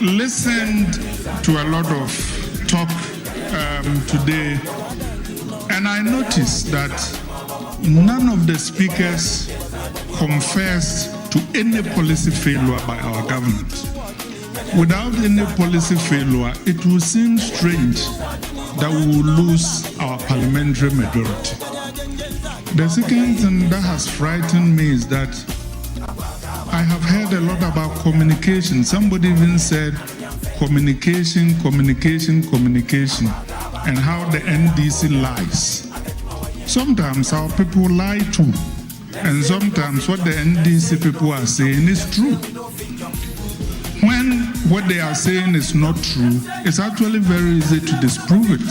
listened to a lot of talk today, and I noticed that none of the speakers confessed to any policy failure by our government. Without any policy failure, it will seem strange that we will lose our parliamentary majority. The second thing that has frightened me is that I have heard a lot about communication. Somebody even said communication, and how the NDC lies. Sometimes our people lie too, and sometimes what the NDC people are saying is true. When what they are saying is not true, it's actually very easy to disprove it.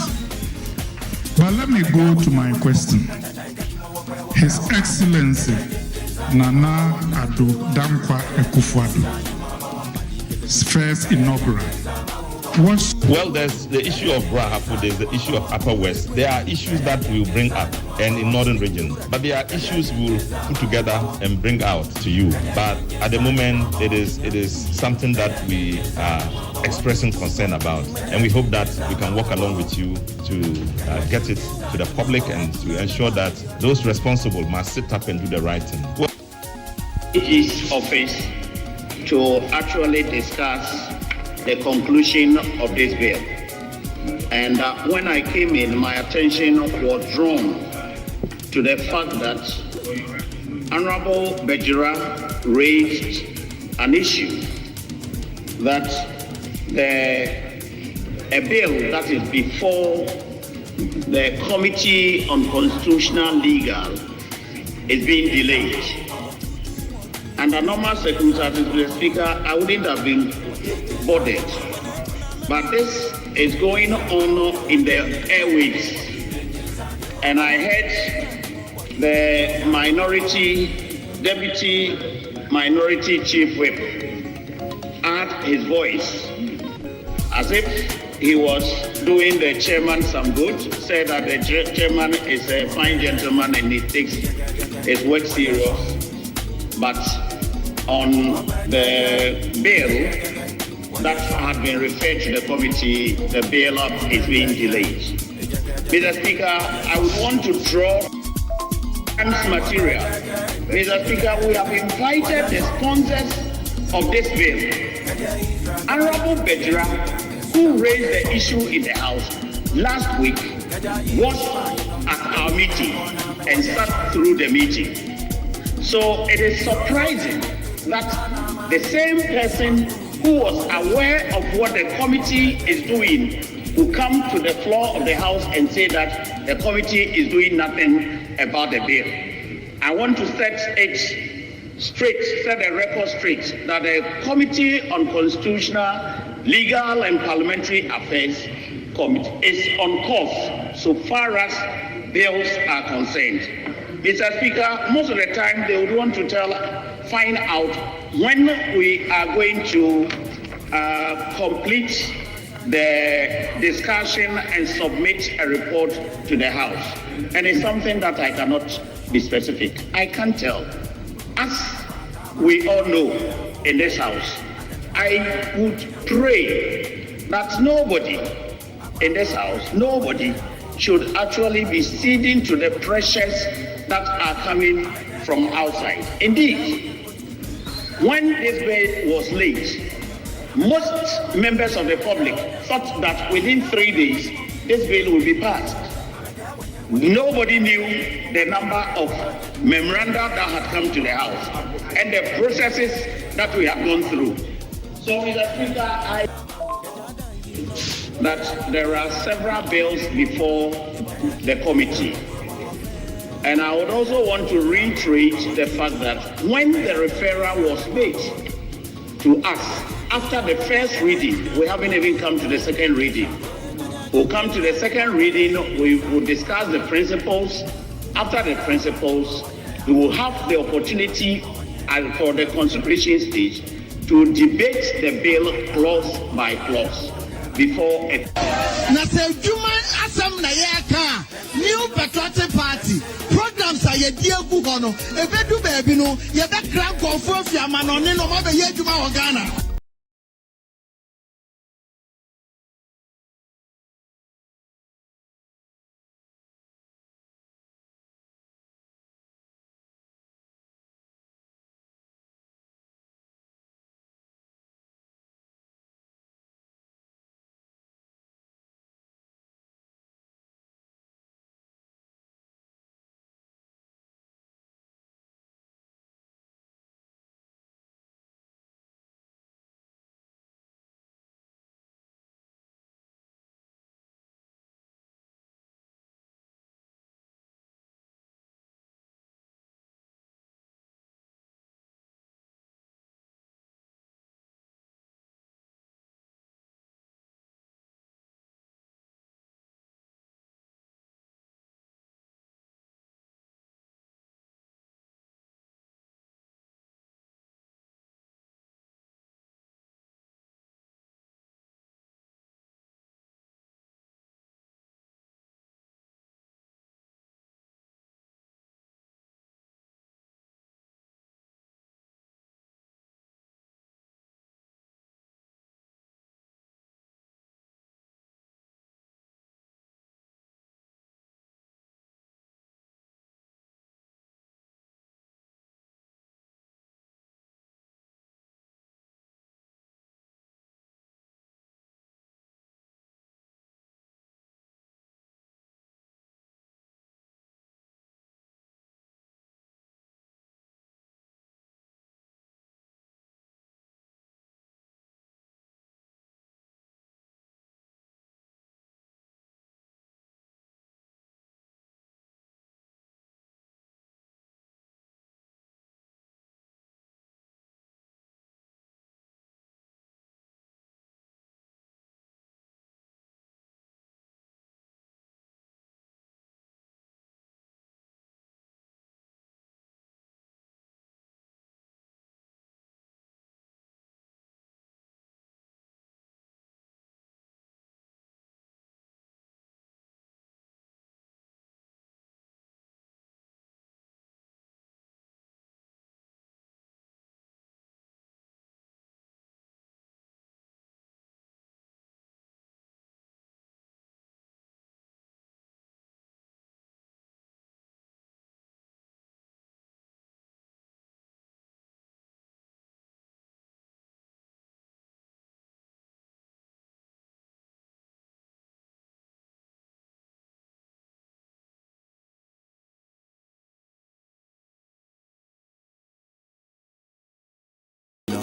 But let me go to my question. His Excellency Nana Addo Dankwa Akufo-Addo, first inaugural. Well, there's the issue of Brahafo, there's the issue of Upper West. There are issues that we will bring up and in northern region, but there are issues we will put together and bring out to you. But at the moment, it is something that we are expressing concern about, and we hope that we can work along with you to get it to the public and to ensure that those responsible must sit up and do the right thing. It is office to actually discuss the conclusion of this bill. And when I came in, my attention was drawn to the fact that Honorable Bejira raised an issue that a bill that is before the Committee on Constitutional Legal is being delayed. Under normal circumstances, Mr. Speaker, I wouldn't have been bothered. But this is going on in the airways. And I heard the Deputy Minority Chief Whip add his voice as if he was doing the chairman some good, said that the chairman is a fine gentleman and he takes his work serious. But on the bill that had been referred to the committee, the bill up is being delayed. Mr. Speaker, I would want to draw material. Mr. Speaker, we have invited the sponsors of this bill. Honorable Bejira, who raised the issue in the House last week, was at our meeting and sat through the meeting. So it is surprising that the same person who was aware of what the committee is doing will come to the floor of the House and say that the committee is doing nothing about the bill. I want to set the record straight, that the Committee on Constitutional, Legal and Parliamentary Affairs Committee is on course so far as bills are concerned. Mr. Speaker, most of the time they would want to find out when we are going to complete the discussion and submit a report to the House. And it's something that I cannot be specific. I can't tell. As we all know in this House, I would pray that nobody in this House, nobody should actually be ceding to the pressures that are coming from outside. Indeed, when this bill was laid, most members of the public thought that within 3 days, this bill will be passed. Nobody knew the number of memoranda that had come to the House and the processes that we have gone through. So, Mr. Speaker, that there are several bills before the committee. And I would also want to reiterate the fact that when the referral was made to us, after the first reading, we haven't even come to the second reading. We'll come to the second reading, we will discuss the principles. After the principles, we will have the opportunity for the consideration stage to debate the bill clause by clause before it. New Patriotic Party programs are ye dear Gugono, a bedu baby no, ye that crank of Ghana.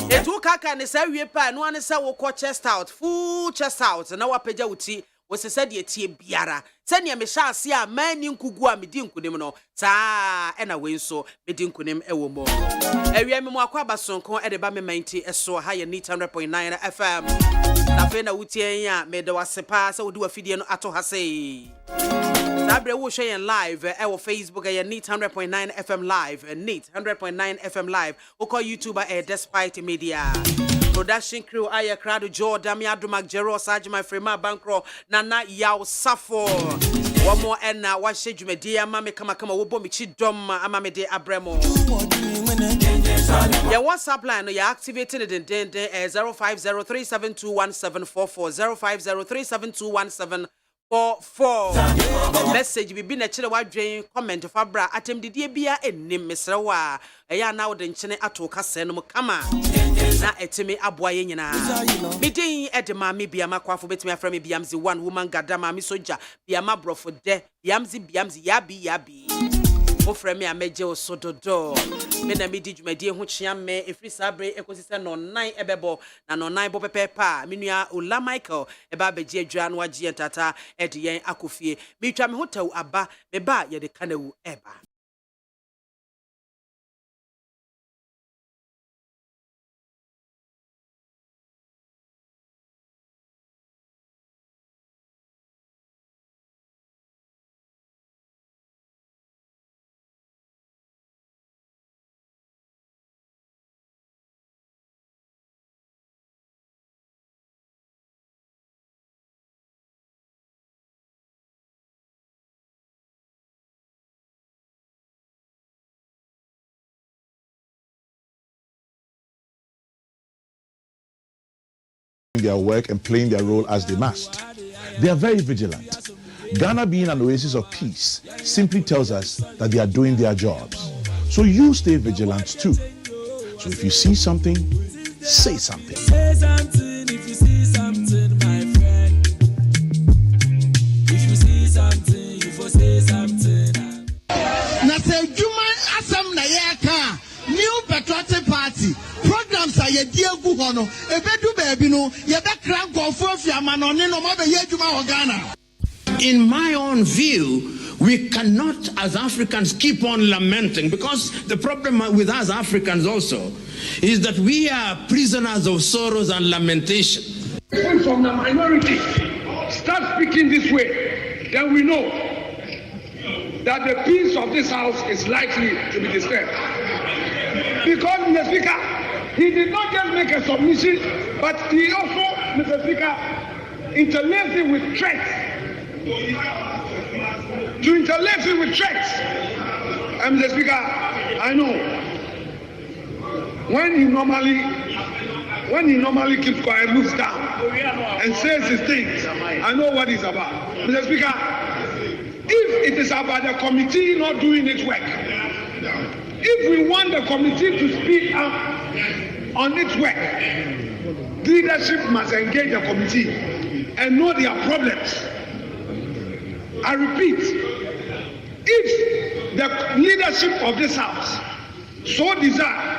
Etu kaka ne sa wie pa no ane sa wo ko chest out, full chest out na wapeja wuti wo se said ye tie biara. Sane me sha ase a mani nkugu a medi nkunim no. Saa e na we nso medi nkunim e wo mo. Ewie me mo akwa basonko e de ba me mainti eso ha ye 100.9 FM. Na fe na wutie ya me de wasepa sa wodi wafidie no ato ha sei. Sabre wo share yen live e Facebook e 100.9 FM live, 100.9 FM live. O call YouTuber e Despite Media. Production crew Aya Crowd Joe Dami Adumak Jero Sajima Frema Bankro Nana Yao Safo. One more and now what shade you media mame kama wo bomi chidom amame de abremo. Your WhatsApp line you activating it in 0503721744 0503721744. Message be been a chile wa drain comment fabra atem didie bia enim mesrewa eya na wode nchene ato kase no kama na etimi aboaye nyina midin edema me BIAMAH AKWAFO betimi afra me biamzi one woman gadama me soja BIAMAH brofo de biamzi yabi ofra me ameje osododo me na me di dwumadi ho chia me efri sabre ekosise no nine ebebo na no nine bo pepepa me nua Ola Michael eba beje adwa no agye tata ede yen akofie me twa me hotaw aba me ba ye de kanawu eba. Their work and playing their role as they must. They are very vigilant. Ghana being an oasis of peace simply tells us that they are doing their jobs. So you stay vigilant too. So if you see something, say something. Say something if you see something, my friend. If you see something, you for say something. Na say Juman asam na yeka new patriotic party programs are ye diegu hono ebedu baby no ye be kran gofo afiama no ne no ma be ye djuma Ghana. In my own view, we cannot as Africans keep on lamenting, because the problem with us Africans also is that we are prisoners of sorrows and lamentation. From the minority start speaking this way, then we know that the peace of this house is likely to be disturbed. Because Mr. Speaker, he did not just make a submission, but he also, Mr. Speaker, interlaced it with threats. To interlace it with threats. And Mr. Speaker, I know when he normally keeps quiet, looks down and says his things, I know what he's about. Mr. Speaker, if it is about the committee not doing its work, if we want the committee to speak up on its work, leadership must engage the committee and know their problems. I repeat, if the leadership of this house so desire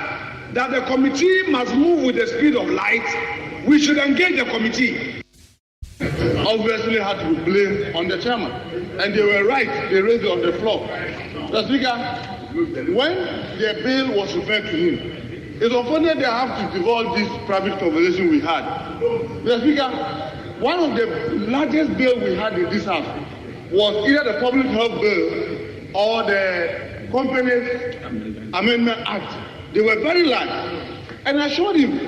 that the committee must move with the speed of light, we should engage the committee. Obviously had to be blamed on the chairman, and they were right, they raised it on the floor. The Speaker, when the bill was referred to him, it's unfortunate they have to divulge this private conversation we had. The Speaker, one of the largest bills we had in this house was either the Public Health Bill or the Companies Amendment Act. They were very large. And I showed him,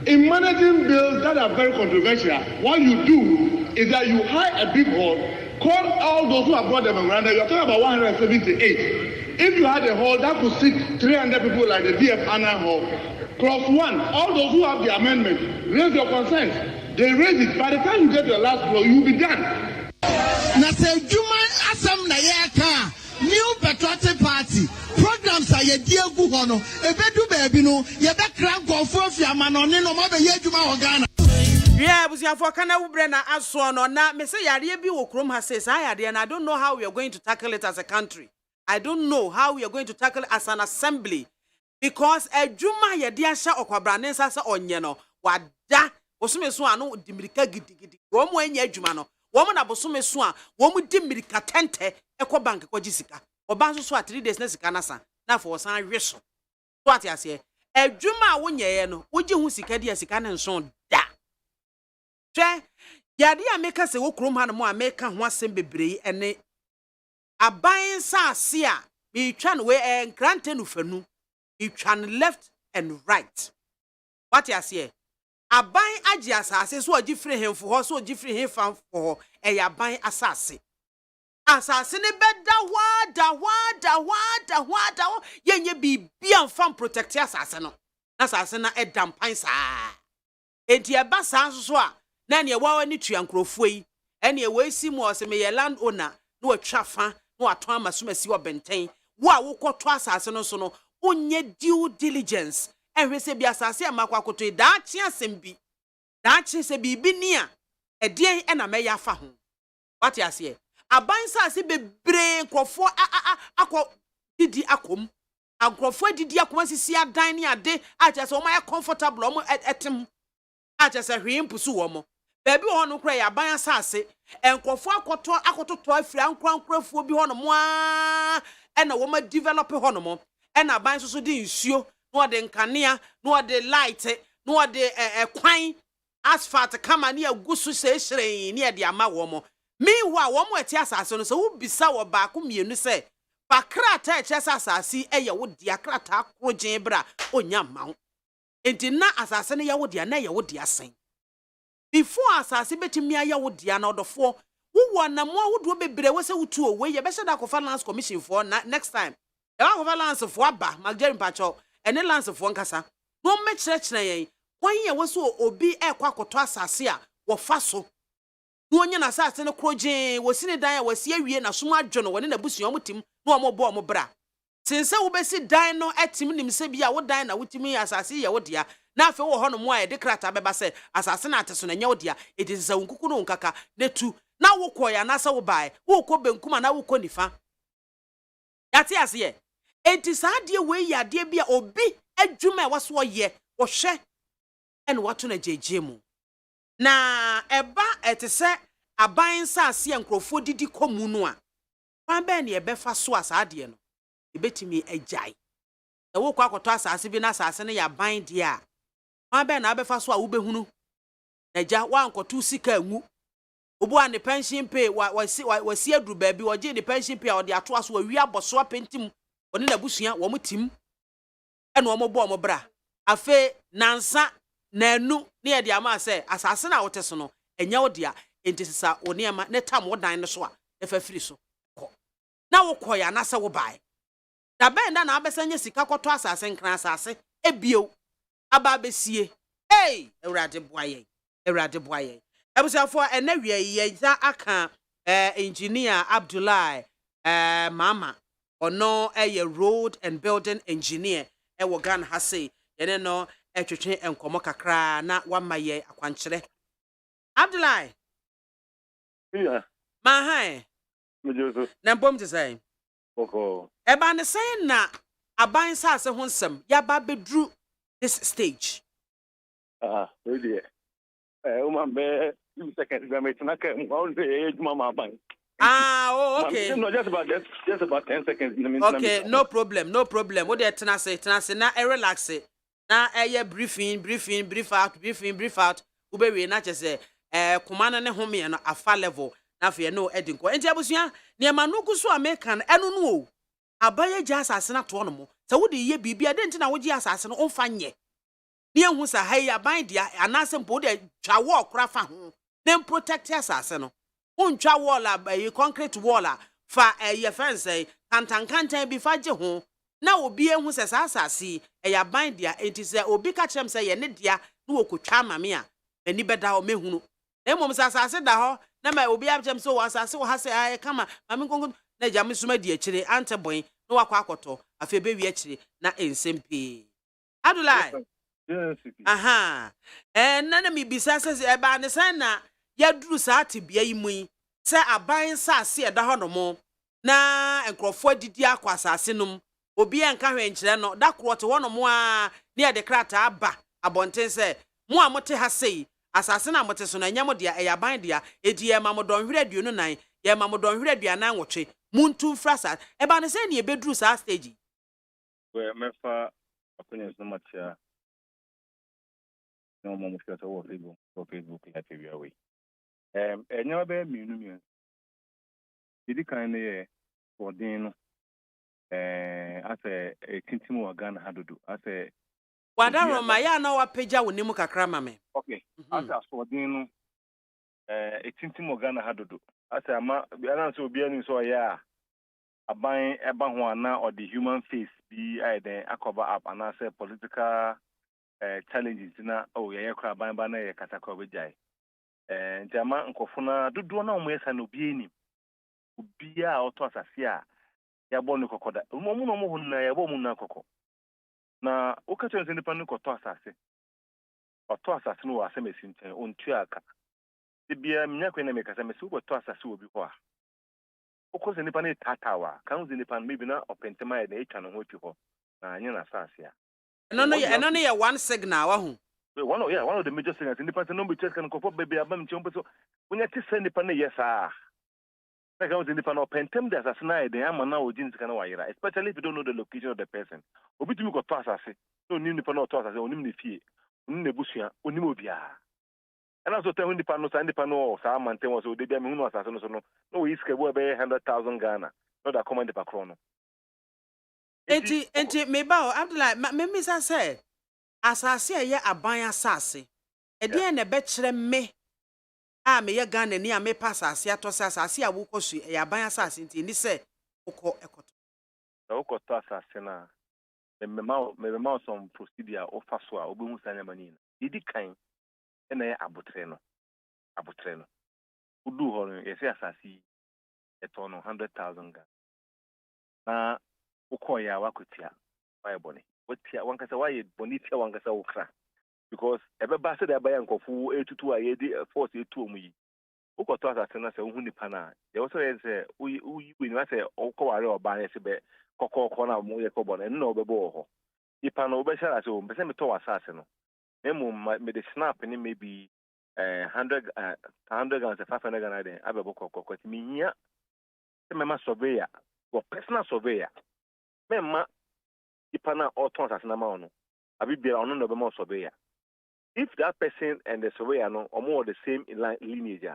in managing bills that are very controversial, what you do is that you hire a big hall, call all those who have brought the memorandum. You're talking about 178. If you had a hall that could sit 300 people like the DF Anna Hall, clause 1, all those who have the amendment, raise your concerns. They raise it. By the time you get to the last floor, you will be done. Na say Juman asam na yeka new patriotic party programs are ye diegu hono ebedu baby no ye be kran gofo afiama no ne no ma be ye djuma Ghana. Yeah, busiafo kana wubre na aso no na me say yare bi wo krom ha say yare and I don't know how we are going to tackle it as a country. I don't know how we are going to tackle it as an assembly. because adwuma ye de ahya okwabra ne nsa se onye no wada bosome so ano di mirika gidigidi wo mo anya adwuma no wo mo na bosome so a wo mo di mirika tente ekọ bank kwaji sika oba so so a 3 days na sika na sa na for san hwe so so ati ase adwuma a wo nyeye no wo gi hu sika dia sika ne nso da hwe yade a meka se wo krom ha no mo a meka ho asem bebree ene aban sa ase a me twa no we enkrante no fanu me twa no left and right what you say aban agi asase so ogi free hemfo ho so ogi free hemfam ho eya aban asase asase ne beda wada yenye bibia mfam protect asase no na asase na edampan saa enti eba saa so a na ne wa wani tua nkrofo yi ene we si mu o se me ye land owner no atwa fa no aton amasumasi obenten wo a wo kwoto asase no so no onye due diligence ehwese bi asase amakwa akoto da chi asembi da chi se bibi ni a edien e na meya fa ho what you say aban sase bebre nkrofo akọ didi akom nkrofo didi akom sisi adan ni ade a che se o ma comfortable o mo etem a che se hwe mpusu wo mo baby ho no kra ya aban asase nkrofo akoto to afira nkrofo bi ho no mo a na wo ma develop ho no mo na aban so di nsuo no de nkanea no de light no de kwan asphalt kama ne agusu se hyiren ne de ama wo mo meanwhile wo mo eti asase no so wo bisa wo ba ko mienu se pa krata e chesa asase eye wo dia krata akrogen bra onya mawo enti na asase ne ye wo dia na ye wo dia sen before asase betimi aye wo dia na odofo wo na mo wodo bebre wo se wutu o we ye be sheda ko finance commission for next time e wa ko finance for aba magdalene pacho ene lance for nkasa no me kyerɛkyerɛ yɛn kwan ye wo so obi ekwa akoto asase a wo fa so no onye na asase no krogen wo sine dan a wasi awie na som adwo no wone na busuo motim no omo bo omo bra sense wo besi dan no etim nim se bia wo dan na wotimi asase ye wo dia na afa wo ho no mo a de krata beba se asase na ateso na nya wo dia edisa wonkuku no nkaka na tu na wo koya na sa wo bae wo ko benkuma na wo ko nifa yate ase enti saa de we ya de bia obi adwuma wo so ye wo hwe en wato na jeje mu na eba etese aban saase enkrofo didi komu no a kwan be na ebefa so asade no ebetimi agyae na wo kwa akoto asase bi na asase ne ya ban de a kwan be na abefa so a wo behunu na gya wa ankoto sika angu obu an pension pay wasi aduru ba bi oje ni pension pay o de ato aso wi aboso apentim oni na busua wo mutim ene wo bo mo bra afe nansa na anu ne ye de ama se asase na wote so no enya wo dia entisisa oni ema ne tam wo dan ne so a efa firi so ko na wo koya na se wo bae da benda na abesanye sika kwoto asase nkran asase ebio aba besie ewrade boaye ebusafo enawie ye za aka engineer Abdullahi mama ono eye road and building engineer wo Ghana ha sei yene no etwetwe enkomo kakra na wamaye akwankyere Abdullahi mahai mejoso na bom te say oko eba ne say na aban sase ho nsem ya ba bedru this stage really uma be 2 seconds we make na ka on the mama ban okay. No, just about 10 seconds. Okay, no problem. What they tenase na relax it. Na briefing, brief out. Ube we na just kumana ne home no afa level. Na fe no edinko. Enti abusua, ne ma no kuso American enu no o. Abaye gya asase na to no mo. Se wo de ye bibia de enti na wo gya asase no omfa nye. Ne ehu sa hayi aban dia anase mpo de twa wo kra fa ho. Dem protect asase no. Untwa wall a concrete wall fa ye fence kantan bi fa je ho na obi ehu se asase ya ban dia enti se obi ka chrem se ye ne dia na wokotwa amame a ani beda o mehunu na emom se asase da ho na ma obi abjem so asase wo ha se ay kama mame kongo na jam suma di akire ante boy na wakwa akoto afa be wi akire na ensempe Abdullahi aha na mi bisa se e ba ne san na yaduru saati bia yi mu se aban saase eda ho no mo na enkrofo didi akwa saase num obi enka hwe nkyere no da kro te wono mo a ne de krata aba abonten se mo a mote ha sei asase na mote so na nyam dia eyaban dia edi e ma modon hwere aduonu nan ye ma modon hwere aduanan nwotwe muntu frasa e ba ne se ne ebedru sa stage we mefa opinions no matia no mo mufia so wo Facebook ya TV away enyo be mienu didi kan ne odin no ase tintimu wa Ghana hadudu ase wadaro ma ya na wapeja wonimu kakra ma me okay ase asodin no tintimu wa Ghana hadudu ase ama biara so obi ani so ya aban eba ho ana or the human face be den akoba up and say political challenges na ye kra aban ba na ye kataka obejai jama nkofuna dudu na omo yesa no bi ani obi a oto asase a ya bo no kokoda mo hu na ya bo mu na kokko na okacho nse nipa no koto asase oto asase no wa asem esinten ontu aka bia mnya kwen na me kasa me se wo to asase obi ho a okoze nipa na tatawa kan ze nipa maybe na opentema ya na etwa no ho twi ho na anya na asase a no ye one signal wa hu one of the major signals nipa se no be check kan ko baby abam chompo so wonya ti se nipa na yesa na kan ze nipa na opentem de asase na ya ama na ojin sika na wayera especially if you don't know the location of the person obi tumi ko to asase no ni nipa na to asase onim ne fie onim ne busua onim obia and also tell nipa no sa manten was o de bia me hu no asase no so no we iske bo be 100,000 Ghana no da command the pakro no enti me ba Abdullah me misa say asase ye aban asase e de na be kire me a me ye Ghana ni a me pass asase atose asase a wo kosu e aban asase enti ni say ukọ ekoto so ukoto asase na me ma some procedure o faso a obi hu sanya mani na idi kan na ye abotre no udu ho no ye say asase eto no 100,000 Ghana na ukoya wakotia why boni wotia wankasa why boni tia wankasa ukra because ebeba se da ba yankofu etutu a ye di force etu omu yi ukoto asase na se hu nipa na ye wo se uyi ni ma se okoware oba na se be kokoko na mu ye kobo na no obebo ho nipa na obeshara se o mbese me to wasase no emu me de snap ni maybe 100 and 500 Ghana den abebo kokoko ti mi hia se me ma surveyor go personal surveyor memma ipana auto asase na ma ono abibia ono no be ma surveyor if that person and the surveyor no or more the same lineage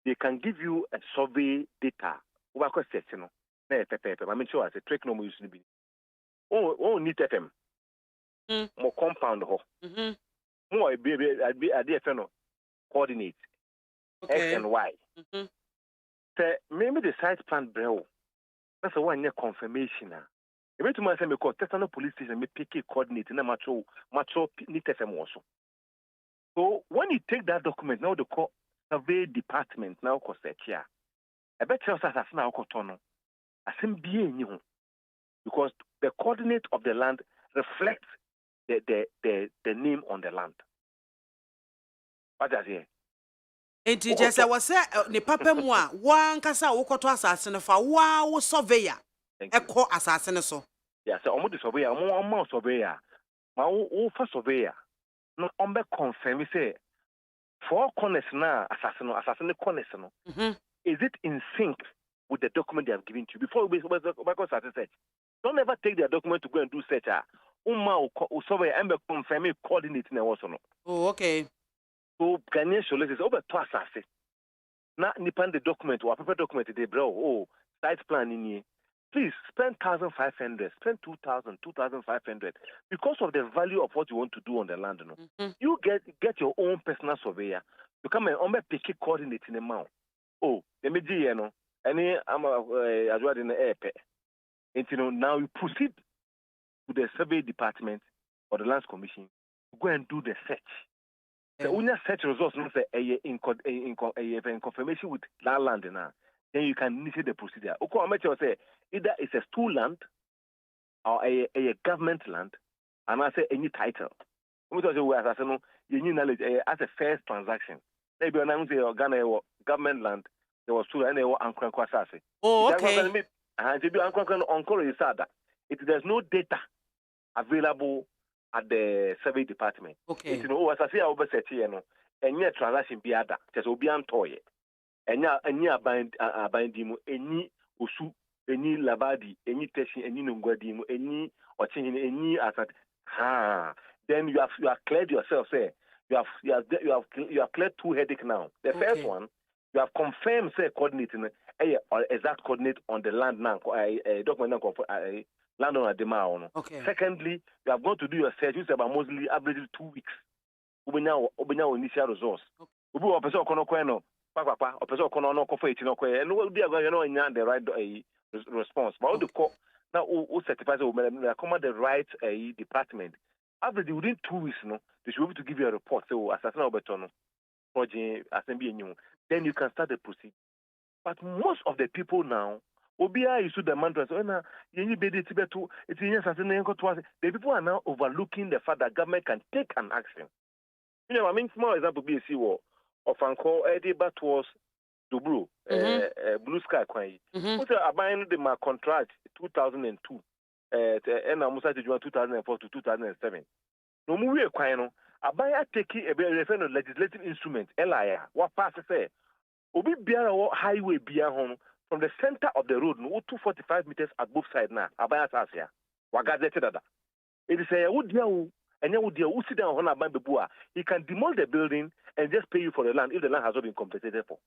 they can give you a survey data over question no na pepe I mean sure as a trick no mo use ni bi o need FM mo compound ho mo e be ade fe no coordinate okay. X and Y say maybe the site plan brew that's one year confirmation every time I say me call Tesano police station me pick coordinate na macho need FM also. So when you take that document now the survey department now ko search here I bet you say na ko tono asem bie nyi ho because the coordinate of the land reflects the name on the land. What does it? Enti je se wo se ne papa mu a wa nkasa wo koto asase no fa wa wo surveyor eko asase no so. Yeah, so omo the surveyor omo surveyor ma wo fa surveyor no ombe confirm say four corners na asase no corners no is it in sync with the document they have given to you before we go start search. Don't ever take their document to go and do search o surveyor embe confirm coordinate na wo so no. Oh, okay. So Ghanaian solicitors over to assassin. Now nipan the document or paper document they bro site plan in here. Please spend 1,500, spend 2,000, 2,500 because of the value of what you want to do on the land. No, you get your own personal surveyor. You come and pick a coordinate in the mount. Oh, let me do you know. Any as well in the air. And you know now you proceed to the survey department or the lands commission to go and do the search. The only search results not say in confirmation with that land now. Then you can initiate the procedure. Okay, I make say either it's a school land or a government land, and I say any title. We say we as no you need knowledge as a first transaction. Maybe when I say Ghana government land, there was two and they were Ankran Kwasase. Oh, okay. And to be Ankran Onkoro is sad. There's no data available at the survey department. Okay. You know, as I say, I over set here, any transaction be ada, just obi antoye. Any abindimo, any usu, any labadi, any testing, any nungwadimo, any or changing any asset. Then you have cleared yourself. Say you have cleared two headache now. The first one, you have confirmed say coordinating exact coordinate on the land now. Document landowner demand. Okay. Secondly, you have gone to do your search, which is about mostly average 2 weeks. Ubenya initial results. Ubu opesa okono kweno, papa opesa okono no kofo etino kwe. And we are going to the right response. But all the co now who certifies we command the right department. Average within 2 weeks, they should be able to give you a report. So assassin obetono, project assembly new. Then you can start the procedure. But most of the people now, Obia is to the mantra. So the people are now overlooking the fact that government can take an action. You know, I mean, small example be a CEO of Anko Eddie Batwas Dubru, Blue Sky Kwai. Who's buying the contract 2002, and I'm 2004 to 2007. No movie Kwano, a buyer taking a legislative instrument, LIA, what passes say. Obi Biara highway Bia home from the center of the road, no 245 meters at both sides now. Abaya Sasia, Wagazete Dada. It is a wood yaw, and you would sit down on a bamboo. He can demolish the building and just pay you for the land if the land has not been compensated for.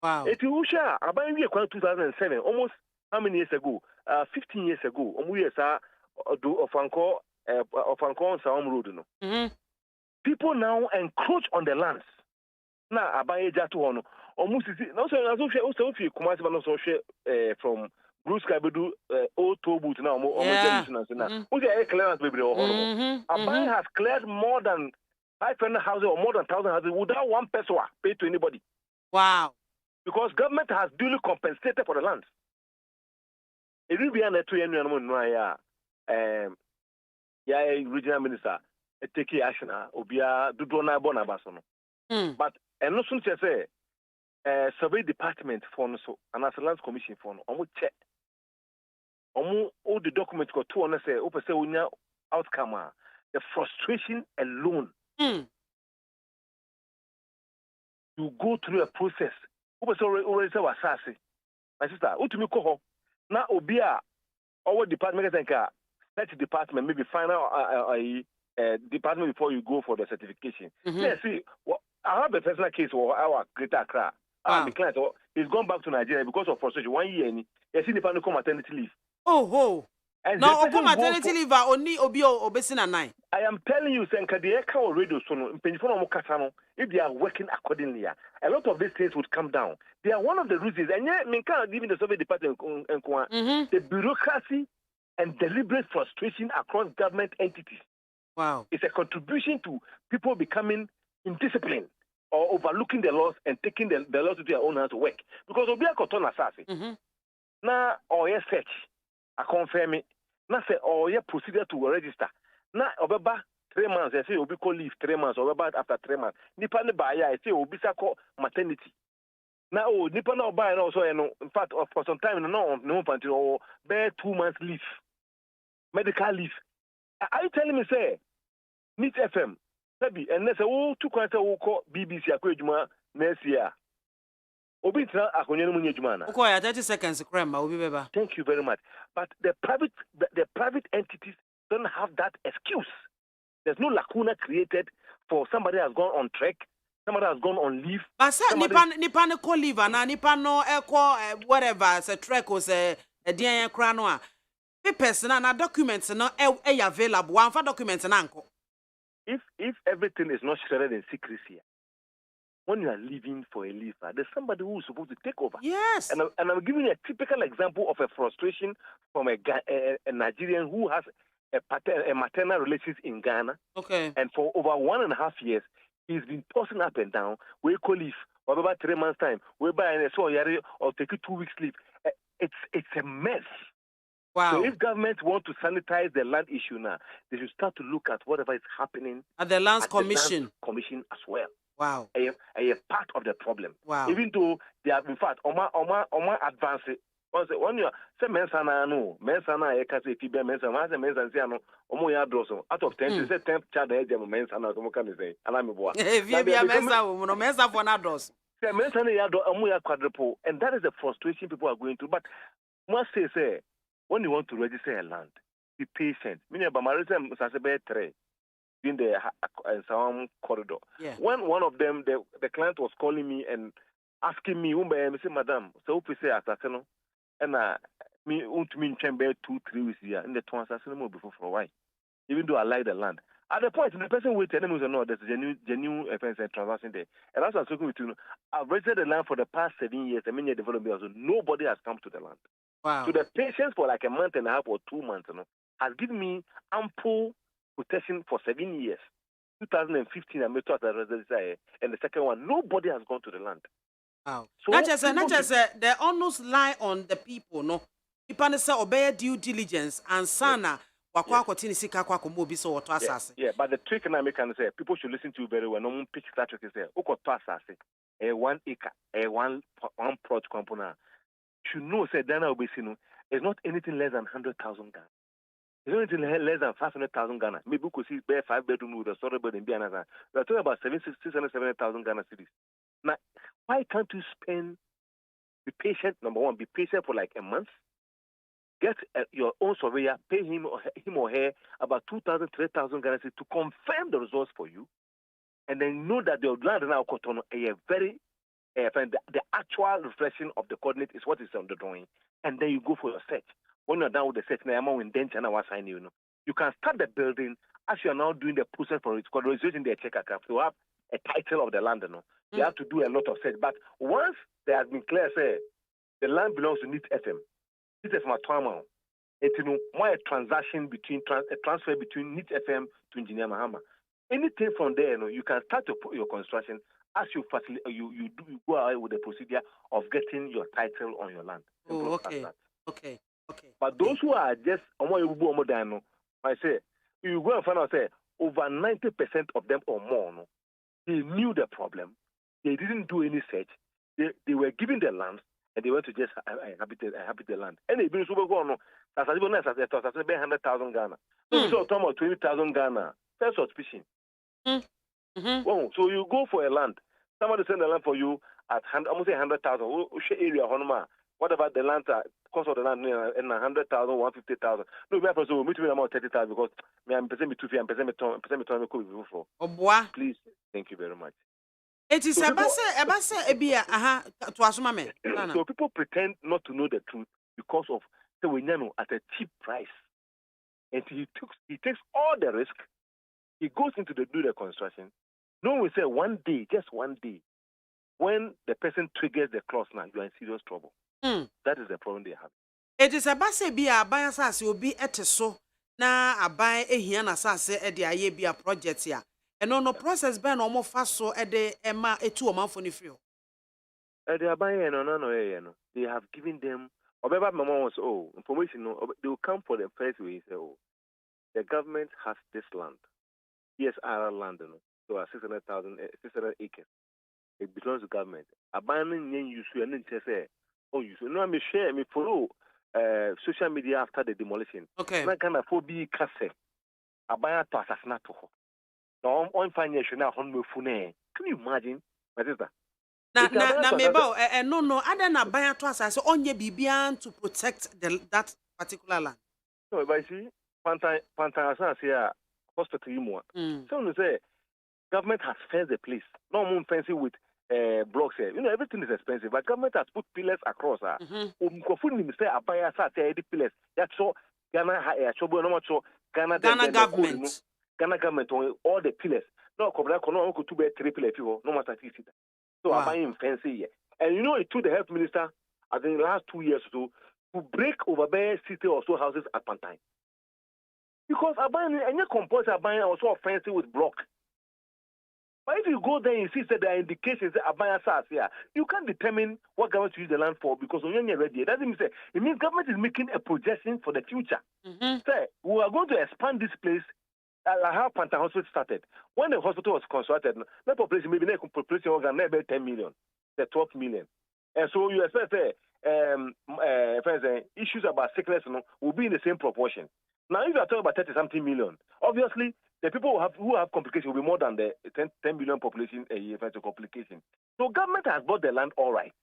Wow. It is Abaya 2007, almost how many years ago? 15 years ago. Of Anko Sound Road. People now encroach on the lands. Now, Abaya Jatu almost no so if you come out from Blue Sky Bedu old toll booth now almost now. Who's the clearance baby? Abaya has cleared more than 500 houses or more than 1,000 houses without one person paid to anybody. Wow. Because government has duly compensated for the land. It will be an regional minister take action obia dudona bonabasono. But and no soon say survey department for so and as land commission for no check all the documents got to say open say unya outcome the frustration alone you go through a process open say already say wasase my sister utumi ko ho na obia our department think that department maybe final department before you go for the certification. Yeah, see, I have a personal case for our Greater Accra. The client he's gone back to Nigeria because of frustration. 1 year, he seen the family come maternity leave. And now, maternity leave only obesina 9. I am telling you, Senka, the Eka radio sono, if they are working accordingly, a lot of these things would come down. They are one of the reasons, and yet, even the survey department, the bureaucracy and deliberate frustration across government entities. Wow. It's a contribution to people becoming indisciplined or overlooking the laws and taking the laws into their own hands to work. Because Obi Akotona Sasi. Now, or your search, I confirm it. Now, say, or your procedure to register. Now, Obeba 3 months, I say, Obi call leave 3 months, or about after 3 months. Nipane Baya, I say, Obi Sako maternity. Now, Nipana Oba, and also, in fact, for some time, no, until bear 2 months leave. Medical leave. Are you telling me, say, Meet FM, maybe, and let's say, 2 quarters will call BBC Akwejuma next year. Obitra Akonyemu Jumana. Okay, 30 seconds, Kremba. Thank you very much. But the private entities don't have that excuse. There's no lacuna created for somebody has gone on trek, somebody has gone on leave. But sir, Nipan call leave and Nipan no echo whatever, it's a trek or a DNA cranoa. Papers and documents are not available. One for documents and uncle. If everything is not shredded in secrecy, when you are leaving for a leave, there's somebody who is supposed to take over. Yes. And I'm giving you a typical example of a frustration from a Nigerian who has a maternal relations in Ghana. Okay. And for over 1.5 years, he's been tossing up and down. We call leave, or about 3 months' time. We buy an or take 2 weeks leave. It's a mess. Wow. So if government want to sanitize the land issue now, they should start to look at whatever is happening at the Lands Commission. The Lands Commission as well. Wow. A part of the problem. Wow. Even though they have, in fact, Oma advanced When you say mensana no, mensana e kase fi be mensana, ma say mensana say no, omo ya draw so. Out of 10, you say 10 child e dem mensana so mo kan say. Ala me boa. If you be a mensa wo no mensa for na draws. Say mensana ya do omo ya quadruple, and that is the frustration people are going through. But must say when you want to register a land, be patient. Meaning ba marisa say be 3 in the some corridor. Yeah. When one of them the client was calling me and asking me, say, Madam, so if we say assassin, and me in chamber 2-3 weeks here in the two assassin before for a while, even though I like the land. At the point, the person waited and was no, there's a genuine offense and transaction there. And as I was talking with you, I've registered the land for the past 7 years. I mean, development, so nobody has come to the land. Wow. So the patience for like a month and a half or 2 months, has given me ample protection for 7 years. 2015, I met at the residence, and the second one, nobody has gone to the land. Wow. So not just the onus lie on the people, no. People say obey due diligence and sana wakwa kotini sika kwa komobi so wato asase. Yeah, but the trick and I can say people should listen to you very well. No one pitch that trick is there. Oko to asase, 1 acre, one plot component. Should know say Dana Obesino is not anything less than 100,000 Ghana. It's not anything less than 500,000 Ghana. Maybe we could see 5-bedroom with a story bed in BIAMAH. We're talking about 670,000 Ghana cities. Now, why can't you be patient, number one, be patient for like a month, get your own surveyor, pay him or her about 2,000, 3,000 Ghana cities to confirm the results for you, and then know that the land now the actual reflection of the coordinate is what is on the drawing, and then you go for your search. When you're done with the search, you can start the building as you are now doing the process for its registration. The check account to have a title of the land. You have to do a lot of search. But once there has been clear, say the land belongs to NIT FM. This is my trauma. It's more a transaction between a transfer between NIT FM to Engineer Mahama. Anything from there, you can start your construction as you go away with the procedure of getting your title on your land. Oh, okay. But those who are just I say you go and find out say over 90% of them or more, they knew the problem. They didn't do any search. They were given the land and they went to just inhabit the land. And they've been super go that's 100,000 Ghana. So we saw 20,000 Ghana. First suspicion. Oh, so you go for a land. Somebody send the land for you at almost 100,000. Area whatever the land cost of the land in 100,000, 150,000. No, we have to meet me about 30,000 because I'm present me 2 I'm present me before. Please, thank you very much. It is so people pretend not to know the truth because of the winyano at a cheap price, and he takes all the risk. He goes into do the construction. No one will say just one day, when the person triggers the clause, now you are in serious trouble. That is the problem they have. It is a basse be a buyer sass will be at so na a buy a hiana sass at the IAB project here. And on the process ban or more fast so at the Emma a 2 month for the free. They are buying no. They have given them or my mom was information. They will come for the first way. Say, the government has this land. ESR land, so 600 acres. It belongs to government. Abandoning you and then say, I'm share me follow social media after the demolition. Okay. I can afford be cassette. Abaya to assassinate. No, on financial now on phone. Can you imagine? What is that? No, I don't abaya to assassin on your BBN to protect that particular land. No, if I see Pantan here hospital you so say government has fenced the place. No more fencing with blocks here. Everything is expensive, but government has put pillars across. Say abaya pillars. That's so Ghana Ghana government on all the pillars. No, could 3 pillars. No matter 50. So I'm buying fancy here. And it took the health minister, I think, the last 2 years or so, to break over by 60 or so houses at one time. Because any composer Abaya also fancy with block. But if you go there and see that there are indications that Abaya SARS here, you can't determine what government to use the land for because when you're ready, that means it means government is making a projection for the future. Say, we are going to expand this place. How Panta Hospital started. When the hospital was constructed, the population maybe population organ maybe 10 million, the 12 million. And so you expect issues about sickness will be in the same proportion. Now, if you are talking about 30-something million, obviously the people who have complications will be more than the 10 million population a year for complication. So government has bought the land all right,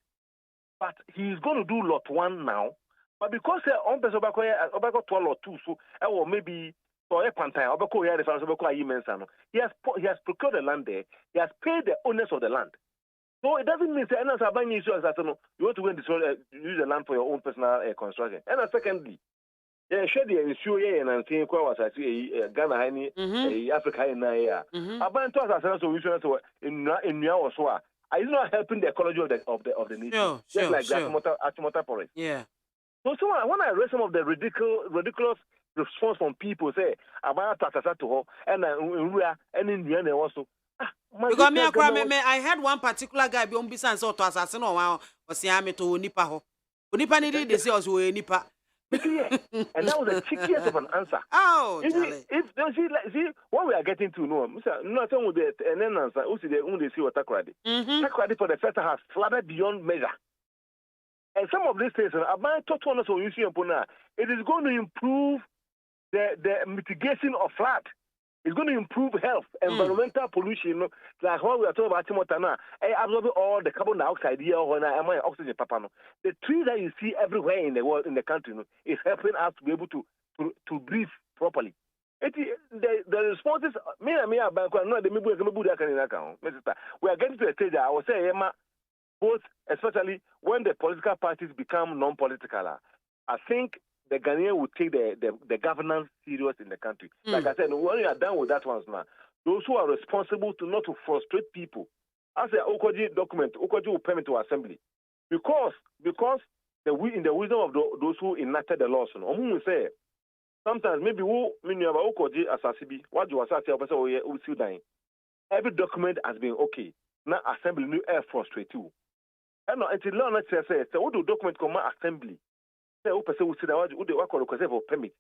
but he is going to do lot 1 now. But because on person about 12 or 2, so or maybe for a pantai, he has procured the land there. He has paid the owners of the land. So it doesn't mean that you want to go and use the land for your own personal construction. And secondly, share the ensure and saying Ghana, Africa, and about in Niawa, is not helping the ecology of the nation. Just like the Achimota forest. Yeah. So when I read some of the ridiculous response from people, say about Tasasa to her and in the end also. Because I had one particular guy be on business so to assassin or wow or Siame to Nipa ho. Nipa needed they say us we Nipa. And that was the cheekiest of an answer. Oh, if don't see what we are getting to know, not only the answer, also the only see what Takradi. Takradi for the first has flooded beyond measure. And some of these things are about total it is going to improve the mitigation of flood. It's going to improve health, environmental pollution, like what we are talking about Timotana, absorbing all the carbon dioxide here or oxygen. The trees that you see everywhere in the world, in the country, is helping us to be able to breathe properly. The response is we are getting to a stage that I would say, both, especially when the political parties become non-political, I think the Ghanaian will take the governance serious in the country. Like I said, when you are done with that one now, those who are responsible not to frustrate people, as the Okoji document, Okoji will permit to assembly. Because in the wisdom of those who enacted the laws, will say, sometimes maybe Okoji asasibi, what you asasi, every document has been okay. Now assembly new air frustrate you. And until law not say, what do document come assembly? Say, person will see that would they work for permit.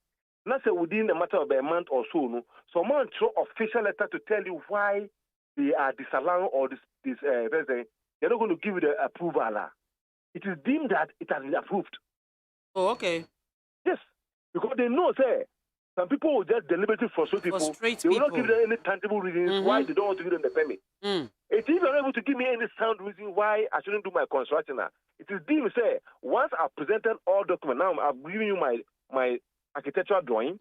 Not say within a matter of a month or so, no. Someone throw official letter to tell you why they are disallowing or they're not going to give you the approval. It is deemed that it has been approved. Oh, okay. Yes, because they know, say, some people will just deliberately frustrate people. They will not give them any tangible reasons why they don't want to give them the permit. If you are able to give me any sound reason why I shouldn't do my construction now, it is deemed, say, once I've presented all documents, now I've given you my architectural drawing,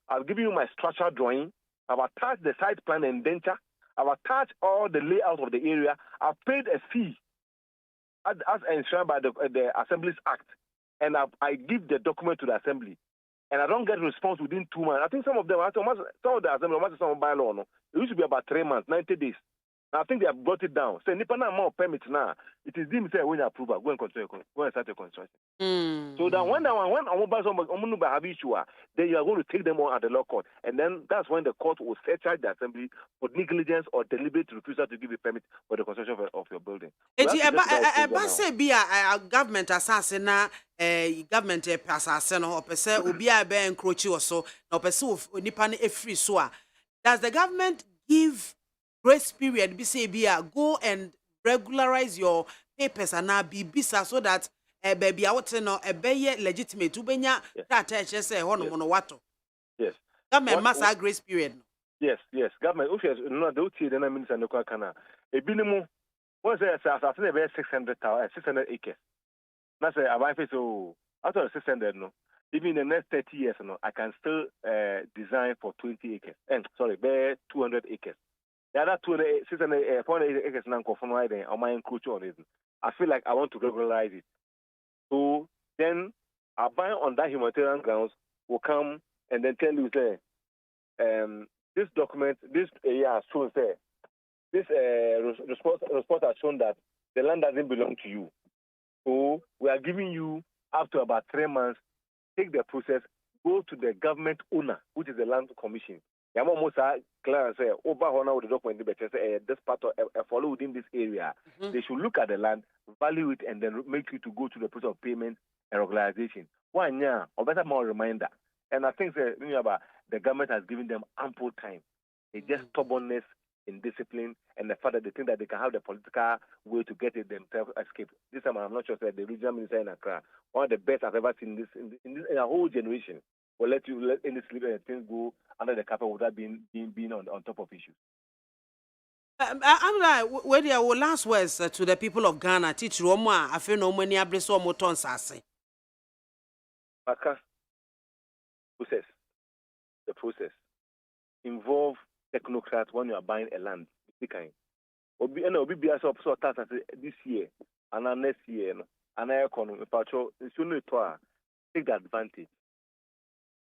I've given you my structural drawing, I've attached the site plan and denture, I've attached all the layout of the area, I've paid a fee as enshrined by the Assembly's Act, and I give the document to the Assembly, and I don't get a response within 2 months. I think some of them, some of the Assembly, some of bylaw, no, it used to be about 3 months, 90 days. Now, I think they have brought it down. Say, Nipa na more permits now. It is deemed say when you approve, go and start the construction. So that when have issue, then you are going to take them on at the law court, and then that's when the court will charge the Assembly for negligence or deliberate refusal to give a permit for the construction of your building. Say be a government assassin government assassin or person will be a bear encroach or so, no person Nipa a free so. Does the government give grace period be go and regularize your papers and now be bisa so that baby out no be legitimate ubenya that say hono wato. Yes. Government must have grace period. Yes. Government if you no the uti the minister no kana e binimu once say 600 acres. Na say about so after 600 no even in the next 30 years no I can still design for 20 acres. Be 200 acres. The other 400 acres now confirm on my encroach on it. I feel like I want to regularize it. So then I buy on that humanitarian grounds will come and then tell you say this document, this area has shown say this report has shown that the land doesn't belong to you. So we are giving you up to about 3 months. Take the process, go to the government owner, which is the land commission. Almost clear and say, over with the document, this part of follow within this area. They should look at the land, value it, and then make you to go to the process of payment and regularization. One year, or better more reminder. And I think the government has given them ample time. It's just stubbornness in discipline, and the fact that they think that they can have the political way to get it themselves escape. This time I'm not sure that the regional minister in Accra, one of the best I've ever seen in a whole generation, will let any sleep and things go under the carpet without being on top of issues. I'm like, where the last words to the people of Ghana, teach Roma, I feel no money, I bless all moton sassy. The process involve technocrats when you are buying a land. Obi tax this year and next year and economy take the advantage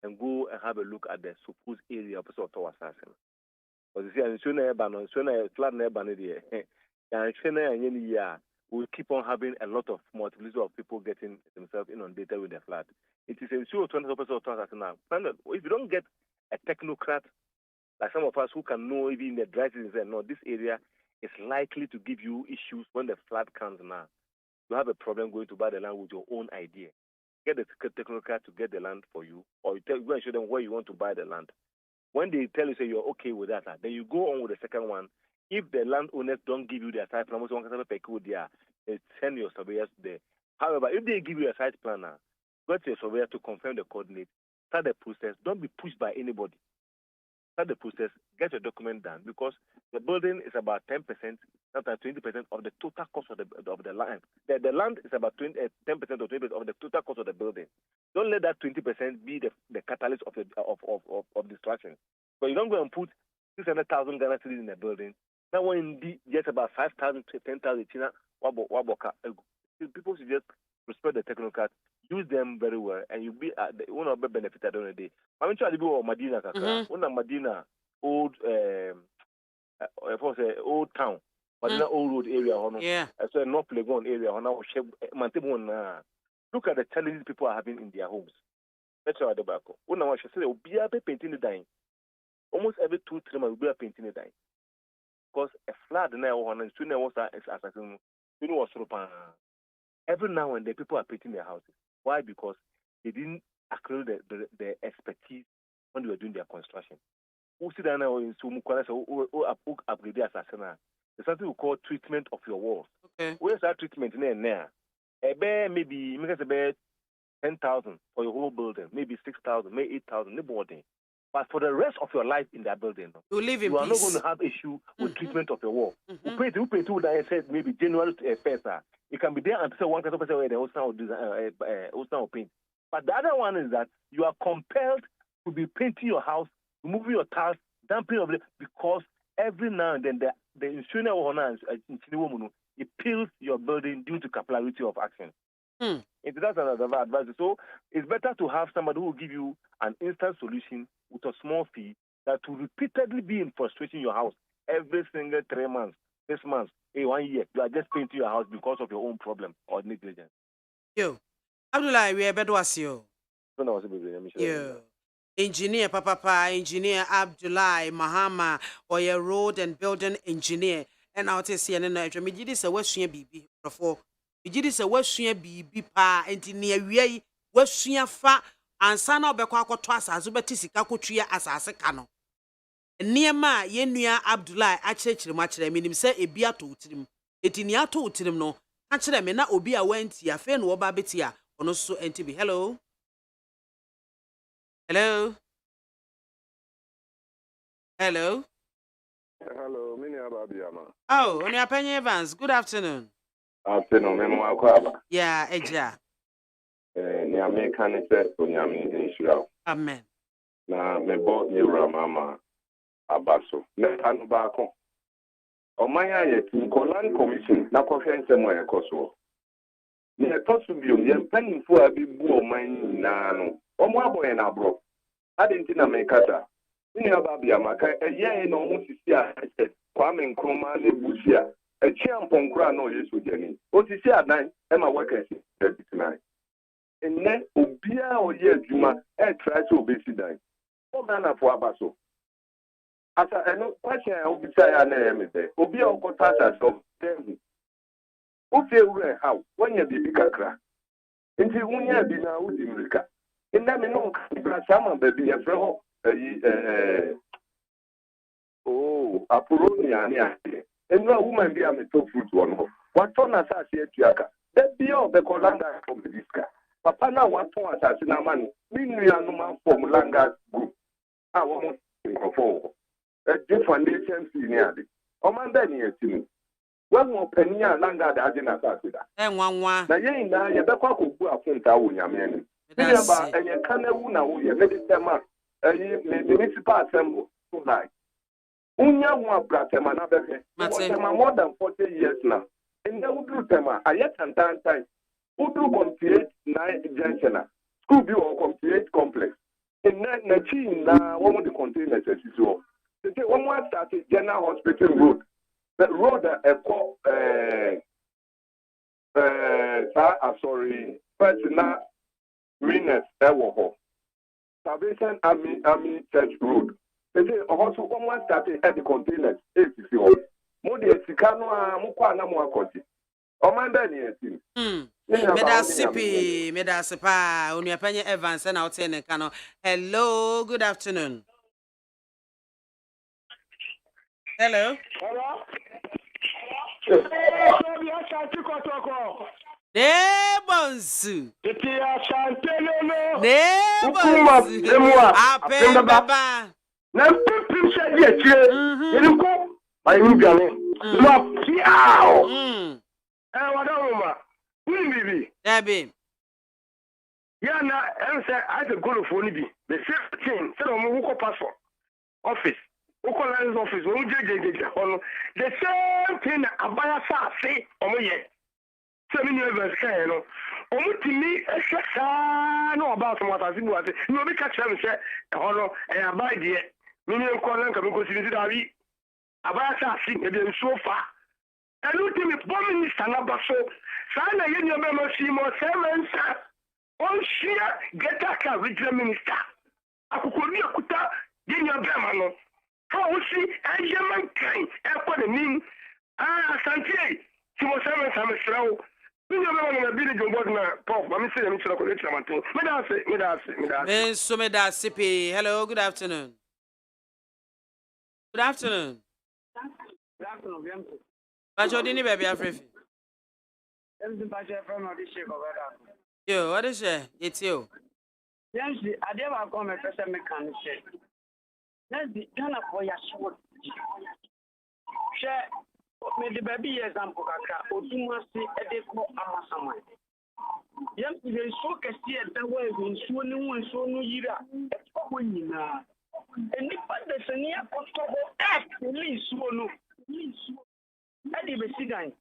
and go and have a look at the supposed area of our assassin. Because you see, we keep on having a lot of multiplicity of people getting themselves inundated with the flood. It is ensure 20% of now. If you don't get a technocrat like some of us who can know even in the dry season, say, no, this area is likely to give you issues when the flood comes now. You have a problem going to buy the land with your own idea. Get the technocrat to get the land for you, or you go and show them where you want to buy the land. When they tell you, say you're okay with that, then you go on with the second one. If the landowners don't give you their site plan, they send your surveyors there. However, if they give you a site plan now, go to your surveyor to confirm the coordinates, start the process. Don't be pushed by anybody. Start the process, get your document done, because the building is about 10%, sometimes 20% of the total cost of the land. The land is about 10% or 20% of the total cost of the building. Don't let that 20% be the catalyst of destruction. But you don't go and put 600,000 Ghana cedis in a building. Now when just about 5,000 to 10,000 China waboka. People should just respect the technocrats, use them very well, and you'll be one of the benefits at the end of the day. I'm trying to go Medina, Medina old old town, Medina old road area, yeah. So North Legon area, look at the challenges people are having in their homes. That's how the back. When I say, "Be a painting the dying." Almost every 2-3 months, we are painting the dying. Because a flood now on and soon was assassin. You know what's every now and then people are painting their houses. Why? Because they didn't accrue the expertise when they were doing their construction. Who sit down now in Sumukwana upgrade assassin? There's something we call treatment of your walls. Okay. Where's that treatment in there? Maybe make us about 10,000 for your whole building, maybe 6,000, maybe 8,000, maybe. But for the rest of your life in that building, you live in you peace. are not going to have issue with treatment of your wall. We pay to that I said maybe January 1st. It can be there until 1% where the whole paint. But the other one is that you are compelled to be painting your house, removing your tiles, dumping of it, because every now and then the insurance owner it peels your building due to capillarity of action. That's another advice. So it's better to have somebody who will give you an instant solution with a small fee that will repeatedly be in frustration your house every single 3 months, 6 months, 1 year. You are just painting your house because of your own problem or negligence. Yo, Abdullah, we are better was you. Yo, engineer, Papa, engineer Abdullah Mahama, or a road and building engineer. And I'll tell you, and I did this a Western BB before. You did this a Western BB pa engineer, we Western fa. And sana obekwa twas azubetisika kotria asase kano niema yenua Abdullah achechire machire minim se ebia to utirim etini ato utirim no achire me na obi a wanti afa no oba beti a ono so entibi. Hello mini BIAMAH. Oh, oni apanye Evans, good afternoon. Afternoon, memo akwaba. Yeah, eja. Ni American is Onyame Israel. Amen. Na mebo ni Mama Abaso. Na anu baako. Omanya yeti Nkolan Commission na kohwe nsemo ekoso. Ni etoso biom ye mpanimfo abibu oman na no. Omo aboye na bro. Adenti na mekata. Mini BIAMAH ka eye na omo sisi a Kwame Nkrumah le busia. Chiamponkra no Yesu jeni. Osisi adan e ma workers 39. Enne obia oye adwuma try to obesi dan o na for abaso asa eno question obisa ya na emede obia okota asa so dem o fe ure how wanya bibi kakra nti wunya bi na udi mrika inna me no ka sama baby e fre ho example, Apollonia, and no woman be a metal fruit one. What on as I say to Yaka? That be all the Colanga from the disca. Papa now what on as in a man, meanwhile, no man from Langa group. I want to control. A different nation senior. Omanda near to me. One more penny Langa the Adina Sasida. And one. Now, you know, you better go a phone tower, Yaman. And you can't know you made it them up. The municipal assembly tonight. Unya one Bratema, more than 40 years now. And then we do them, I yet and time. Who do complete 9 junction? School view or complete complex. And then Nachina, one of the containers as usual. They say one more started General Hospital Road. The road, sorry, personal Winners, Salvation Army Church Road. They say also one started at the containers. Modi Sikano, Mukwana Mwakoti. Omanda Niatin. Medasipa, Unyapanya Evans and out in Kano. Hello, good afternoon. Hello. Neighbors. Office. Office. The same thing Abaya say so many of us can me no about what I think was it. You will catch them say and buy the million column can go to the Abaya sing again so far. And look at me, bomb minister number so Sana Union member Seymour 7 on sheer get a regional minister. I could kuta Union Bramano. How she and German kind and the name Santiago. She was 7 times. So hello, good afternoon. Good afternoon. Bajodini baby Afrifi. Yo, what is it? It's you. Yes, I never come a person mechanic. Let's be done for your sword. Share. Me the baby example kaka oduma si edeko amasama yam the so kesi eda wa nsuo ne nsuo no yira ekwo nyina enipa de sani akotobo ni nsuo no edi be sigan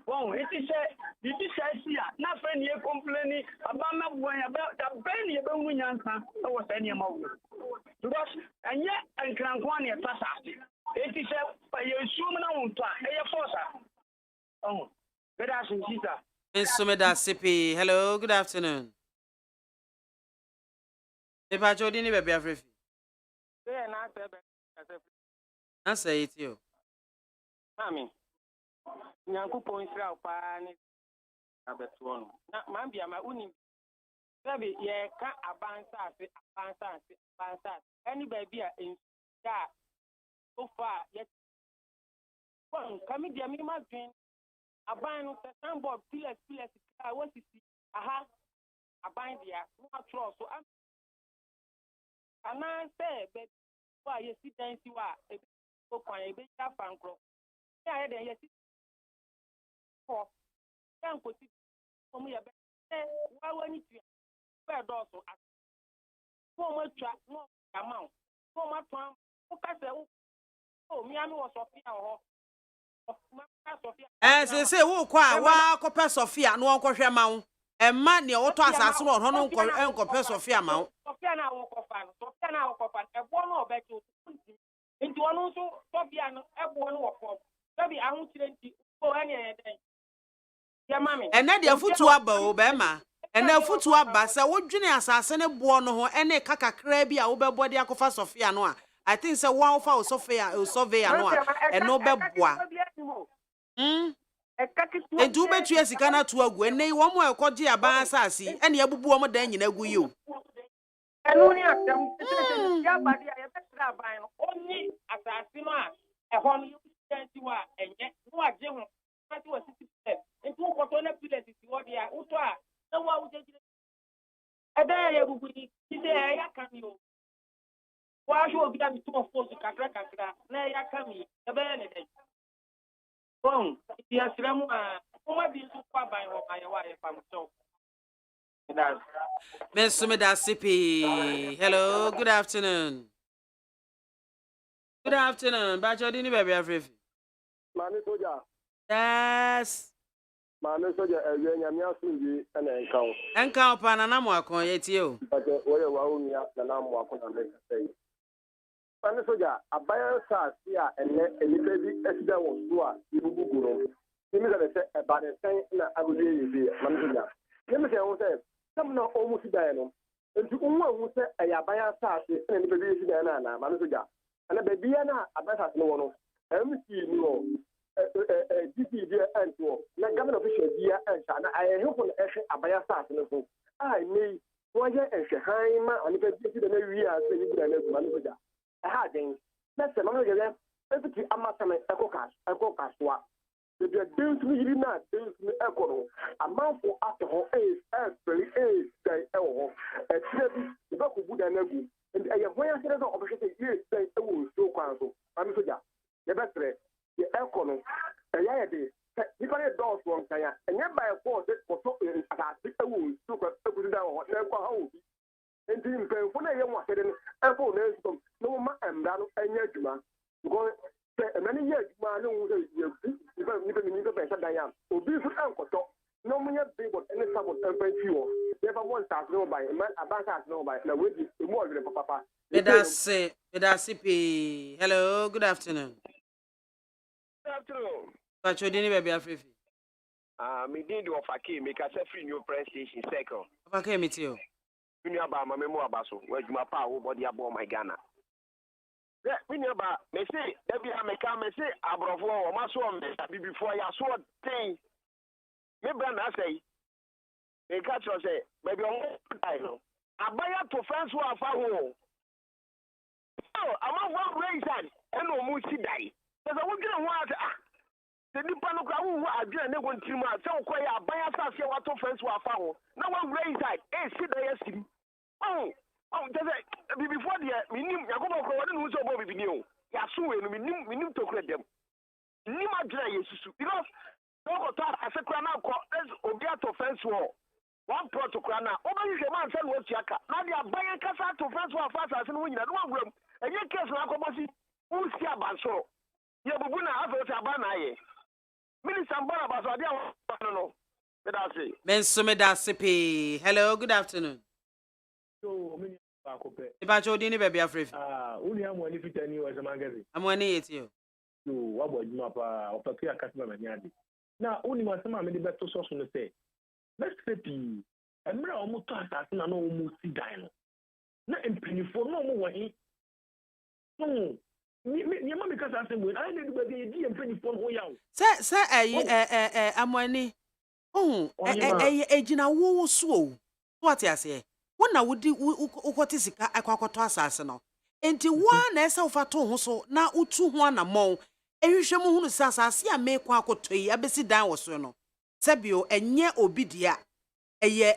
bon eti se bibi sai a na fa ne complain abama buan about da ben ye be hunyansa e wo sa ne mawo because anya enkrankwan ne tasa it is a human oh, good afternoon, sister. Hello, good afternoon. If I told you, baby, everything. I say it you. Mammy, Yanku points out, I bet one. Not Mammy, my uni. Baby, yeah, can't advance, any baby in that. So far, yet one coming the minimum dream. A bind of the sample pillars, I want to see. Aha, a bind there, not trust. So I'm and I say, but why you sit and see what a big fan crop. Yeah, I had a yes. For can't put it for me a better. Why when it's bad also? So much no amount, so much time. Oh, me, I was Sophia. As say, who quite wa copper Sophia, no uncle Shamau, and man, your auto assassin or Uncle Sophia Mount. Sophia now, Sophia now, and one more back to into one also, Sophia, everyone walk up. Maybe I won't go any day. Yeah, mammy. And then your foot to a bow, Bema. And now foot to a bass, I would junior assassin a buono, any caca crabby, I will body a cofa Sophia Noa. I think so. Wow, for Sophia, Sophia, and no bebois. And do bet you as you cannot to a when they one more codgy a bassassi, and you will more than you. And only of them, yeah, but I have only assassin. ɛhɔ no yɛsi wa ɛnyɛ no agye ho ati wa 60% nti wokɔtɔ na pillet si hɔ deɛ wotɔ a na wo a wogyegyere ɛda yɛ gugu ni ti sɛ ɛyɛ ka mi o wahwɛ obi a metɔ fo so kakra na ɛyɛ ka mi ɛbɛyɛ ne dɛ bon ti asrɛ mu a woma bi nso kɔ aban hɔ ma yɛwɔ a yɛfa mo sɛ Miss Sumida Sipi. Hello, good afternoon. Good afternoon. Bacho dini baby Afrifi. Mani soja. Yes. Mani soja ewe nyamia sunji ene enkao. Enkao pa na namu akon yeti yo. Bate oye wa unia na namu akon na meka sei. Mani soja abaya sa sia ene enipa bi esida wo so a ibubu guro. Nimi da se eba de sen na agode yibi mani soja. Nimi se wo se sam na omu sida no. Nti unwa hu se eya abaya sa sia ene enipa bi sida na mani soja. Ana be bia na abasa no wono MC no DPD anto na government official bia ansa na ayehufo na ehwe abaya sas no so ai nei woje ehwe han ma ani be bi da na wi a se ni bia na guma no ja ha den na se no je le efiti amasame ekokasoa de den su yiri na den su ekoro amanfo ate ho very dai ewo e tire bi ba ko buda na gu and I have where I said, obviously, yes, I will so cancel. I'm so ja. The best way, the economy, and yeah, you can a dog from Kaya, and yet by a force for something as I think I will so put it down, never hold. And then when I am watching, I phone no man and down and yet, because many years, man, you even the best I am. So this is Uncle Top. No me big but any support and fuel. Never one start no by man about no by na wait more than papa. Medase P. Hello, good afternoon. Good afternoon. Bacho dini baby Afrifi. Me did of a key make a free new press station second. Okay, meet you. We know about my memoir basso, where you my power body about my Ghana. We know about me say every time I come and say Abravo or my son before I saw thing. Me brother say, they catch us say, maybe on die no. Abaya to fence wa fa ho. So, I'm one raise and no mu si die. There's a woman what the nipa no kwa wu adwe ne gon tirima say okoye abaya sa se wa to fence wa fa ho. Na one raise and si die sim. Oh, there's before the minim yakobo ko wode no so bo bibini o. Ya so we no minim to kra dem. Nim adra yesusu because no talk as a crana obia to fence wall. One protocol now. Over you man send what yaka. Now they are buying casa to fence wall fast as no win. No room. And you case na komosi. Who see abanso? You bubuna have a abana ye. Minister Mbana baso dia no. That's it. Mensumida Sipi. Hello, good afternoon. So mini akope. Bacho dini baby Afrifi. Uni amu ani fitani wa zamangezi. Amwani yetio. So wabo juma pa opaki akasiba manyadi. Na uni wasema me de beto so no say. Let's say emra omo to asase na no omo si dan no. Na empinifo no omo wahi. No. Ni ma me kasa asem we. Ai ne du be di empinifo no yawo. Say amwani. Ejina wo so. What you say? Wona wodi ukoti sika akwakoto asase no. Enti wa na esa ufa to ho so na utu ho na mon. Ehwehwe mu hunu asase a me kwa akoto yi abesi dan wo so no. Sebio enye obidia. Eye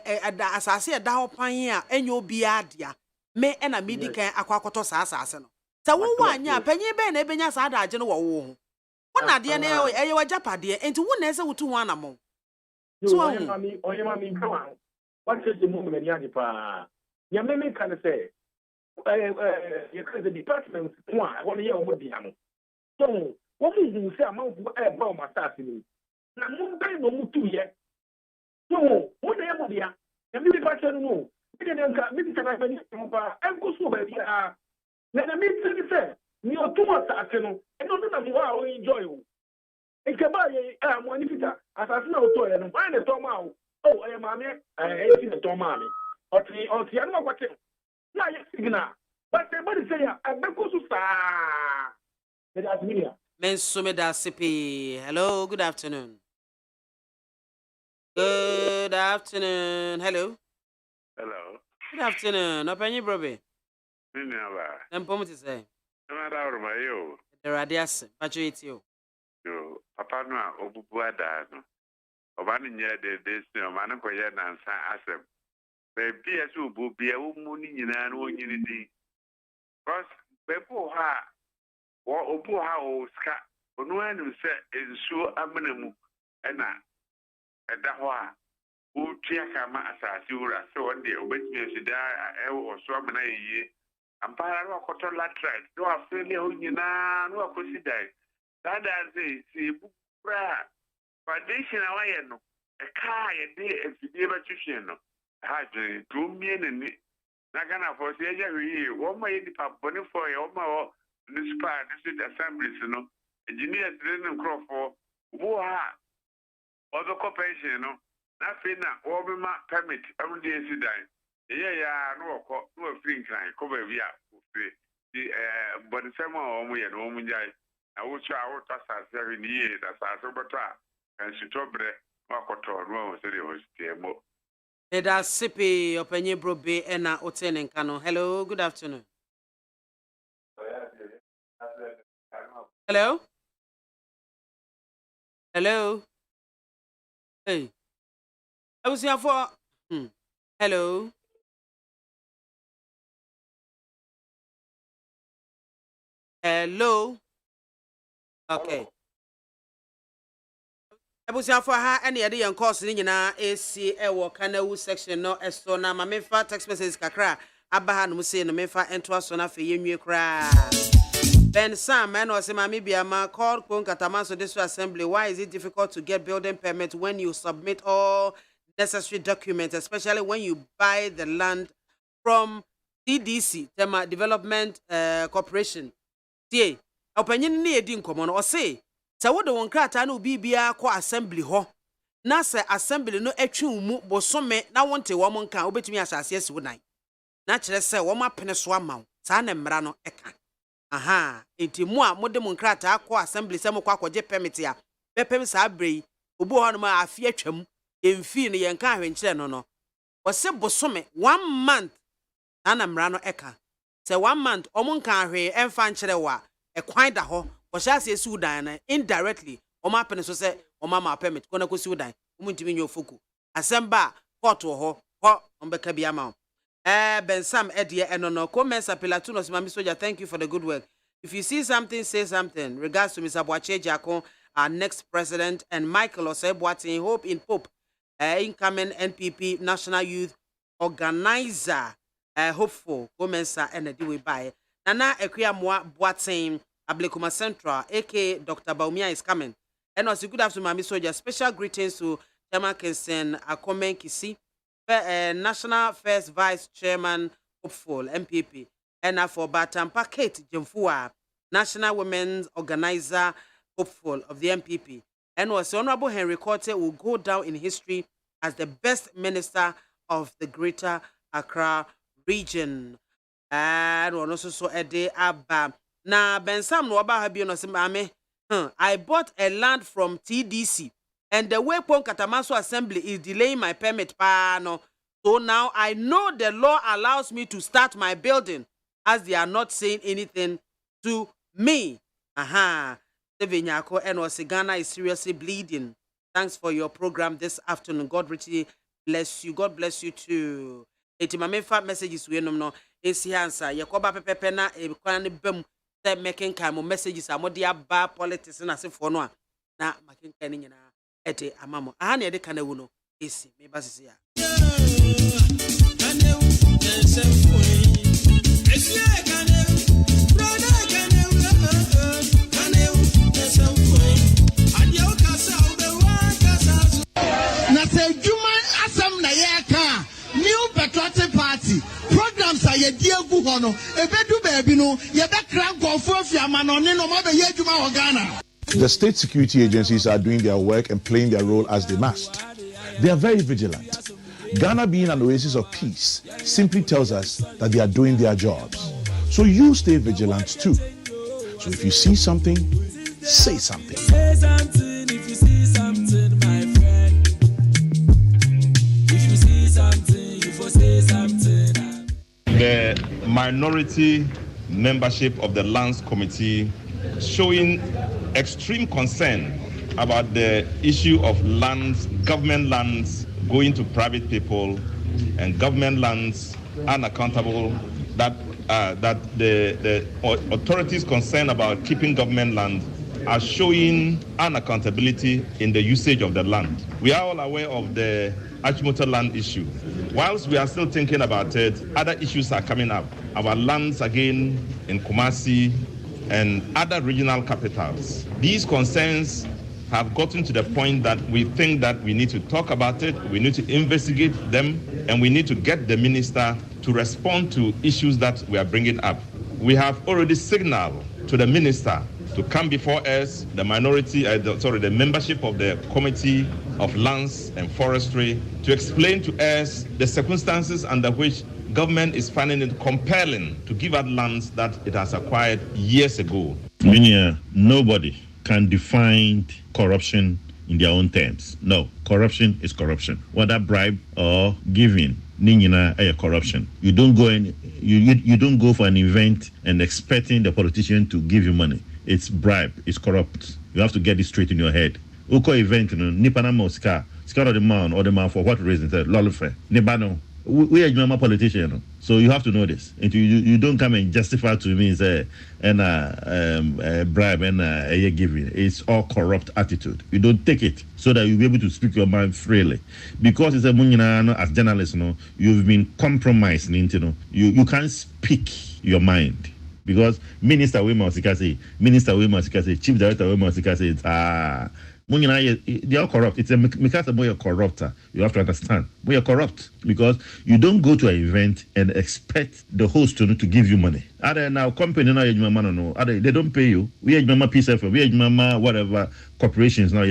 asase e da ho pan a enye obi adia. Me na medikan akwakoto asase no. Ta wo wanya panyi be na ebenya sa da age no wo wo. Wona de na eye wajapade enti wo na esa wutu ho na mon. So oyemami kama. What is the movement yani pa? Ya meme kan say you can the department one year omo dia no. So what is you say amount ba o masters ni. Na mo be no mutu ye. So what dey mo dia? Ya me ba che no. Me dey nka me dey na fani mo pa enko so ba dia. Na me say ni o too masters no. E no na mo wa o enjoy o. E ke ba ye mo ni fita asase na o to ye no. Why na to ma o? Oh, I am MAAME. I see the MAAME. Or I know what now you signal. But somebody say, I'm not going to start. That's me. Mensumida Sipi. Hello, good afternoon. Good afternoon. Hello. Hello. Good afternoon. Open your brother. Minaba. I'm Pomoti say. I'm not out of my you. Radias, Patricio. Yo, Papa no, Obubuada, no. Obani nye de destiny, Omana Koya Nansa Asem. Baby, as you will be a woman in an own unity. Because, Bebo ha, or Obu ha o ska, or no one who said, is so amenable, and that wa. Who Chiakama Asasura, so one day, which means she died, or so many years. And Parano Cotton Latrite, no Australia, no Cosida. That is a foundation away, no. A car a day if you give a tuition. Had 2 million. Nagana for Saja, one may the Paponi for your more municipal district assemblies, no. Engineers didn't crop for who are other corporation, no. Nothing, Obama permit every day. Yeah, no free kind, cover via but the same one and woman. I will try out as 7 years as I saw, and she told me, Makoto, no, so it was TMO. It has Sippy, Openye Brobe, and Oten and Cano. Hello, good afternoon. Hello? Hello? Hey. I was here for. Hello? Hello? Okay. I was here for her any idea and course in AC Ewo Kanawu section no esto na mamefa text message kakra abaha no say no mefa ento aso na fe yenwie kra Ben Sam man was mami BIAMAH called Kon Katamanso District Assembly. Why is it difficult to get building permit when you submit all necessary documents, especially when you buy the land from TDC, Tema Development Corporation? See, opinion ni edi nkomo no say se wo de won krata na obi bia ko assembly ho na se assembly no atwi mu bosome na wonte wo mon kan obetumi asase asi wonan na kire se wo mapene so amaw sa na mmra no eka aha enti mu a mode mon krata ko assembly se mo kwa akwaje permit ya bepem sa abrei obu ho no ma afi atwam emfi ne yen kan hwenkire no no wo se bosome 1 month na mmra no eka se 1 month omon kan hwe emfa nkire wa ekwan da ho wo sha se esi udan na indirectly o ma pene so se o ma permit kona ko si udan o ntimi nyo foku asemba court ho ombeka BIAMAH Ben Sam edie enono comments apelato no mami soldier. Thank you for the good work. If you see something, say something. Regards to Mr. Boache Jako, our next president, and Michael Oseboatin, hope in Pope, incoming NPP National Youth Organizer, hopeful comments and a do by Nana Ekwia Boatin, Ablekuma Central, aka Dr. Baumia is coming. And also good afternoon, Mami Soldier. Special greetings to Chairman Kensen Akomen Kisi, National First Vice Chairman hopeful MPP, and for Batampa Kate Jemfua, National Women's Organizer hopeful of the MPP. And also Honorable Henry Korte will go down in history as the best minister of the Greater Accra region. And also so a day abba. Na Ben Sam no aba habi no se mame. I bought a land from TDC and the way Kon Katamanso Assembly is delaying my permit pa no. So now I know the law allows me to start my building as they are not saying anything to me. Aha. Sevinyako and Ghana is seriously bleeding. Thanks for your program this afternoon. God richly bless you. God bless you too. Eti mame fa messages we no esi answer. Yakoba pepepe na e kwana bem making kind of messages are more bad politics and as if for no na making kind of ete amamo ahani ede kana wuno esi me basisi ya na say human asem na yeka new patriotic party programs are ye diegu hono ebedu baby no ye be kran gofo afiama no ne no ma be ye adwuma ho Ghana. The state security agencies are doing their work and playing their role as they must. They are very vigilant. Ghana being an oasis of peace simply tells us that they are doing their jobs. So you stay vigilant too. So if you see something, say something. Say something if you see something, my friend. If you see something, you for say something. The minority membership of the Lands Committee showing extreme concern about the issue of lands, government lands going to private people, and government lands unaccountable, that the authorities concerned about keeping government land are showing unaccountability in the usage of the land. We are all aware of the Achimota land issue. Whilst we are still thinking about it, other issues are coming up. Our lands again in Kumasi and other regional capitals. These concerns have gotten to the point that we think that we need to talk about it, we need to investigate them, and we need to get the minister to respond to issues that we are bringing up. We have already signaled to the minister to come before us, the membership of the Committee of Lands and Forestry, to explain to us the circumstances under which government is finding it compelling to give out lands that it has acquired years ago. Nobody can define corruption in their own terms. No, corruption is corruption. Whether bribe or giving, corruption. You don't go for an event and expecting the politician to give you money. It's bribe, it's corrupt. You have to get this straight in your head. Uko event, Nipana Mosca, Scar of the man for what reason? Lolofe. Nibano. We are a politician, so you have to know this. And you don't come and justify to me bribe and a giving. It's all corrupt attitude. You don't take it so that you'll be able to speak your mind freely. Because it's a as journalists, you've been compromised. You can't speak your mind. Because Minister Wimosika say, Chief Director Wimosika say, they are corrupt. It's a because of a corrupter. You have to understand. We are corrupt because you don't go to an event and expect the host to give you money. Other now company now they don't pay you. We are PCF, we are whatever corporations now.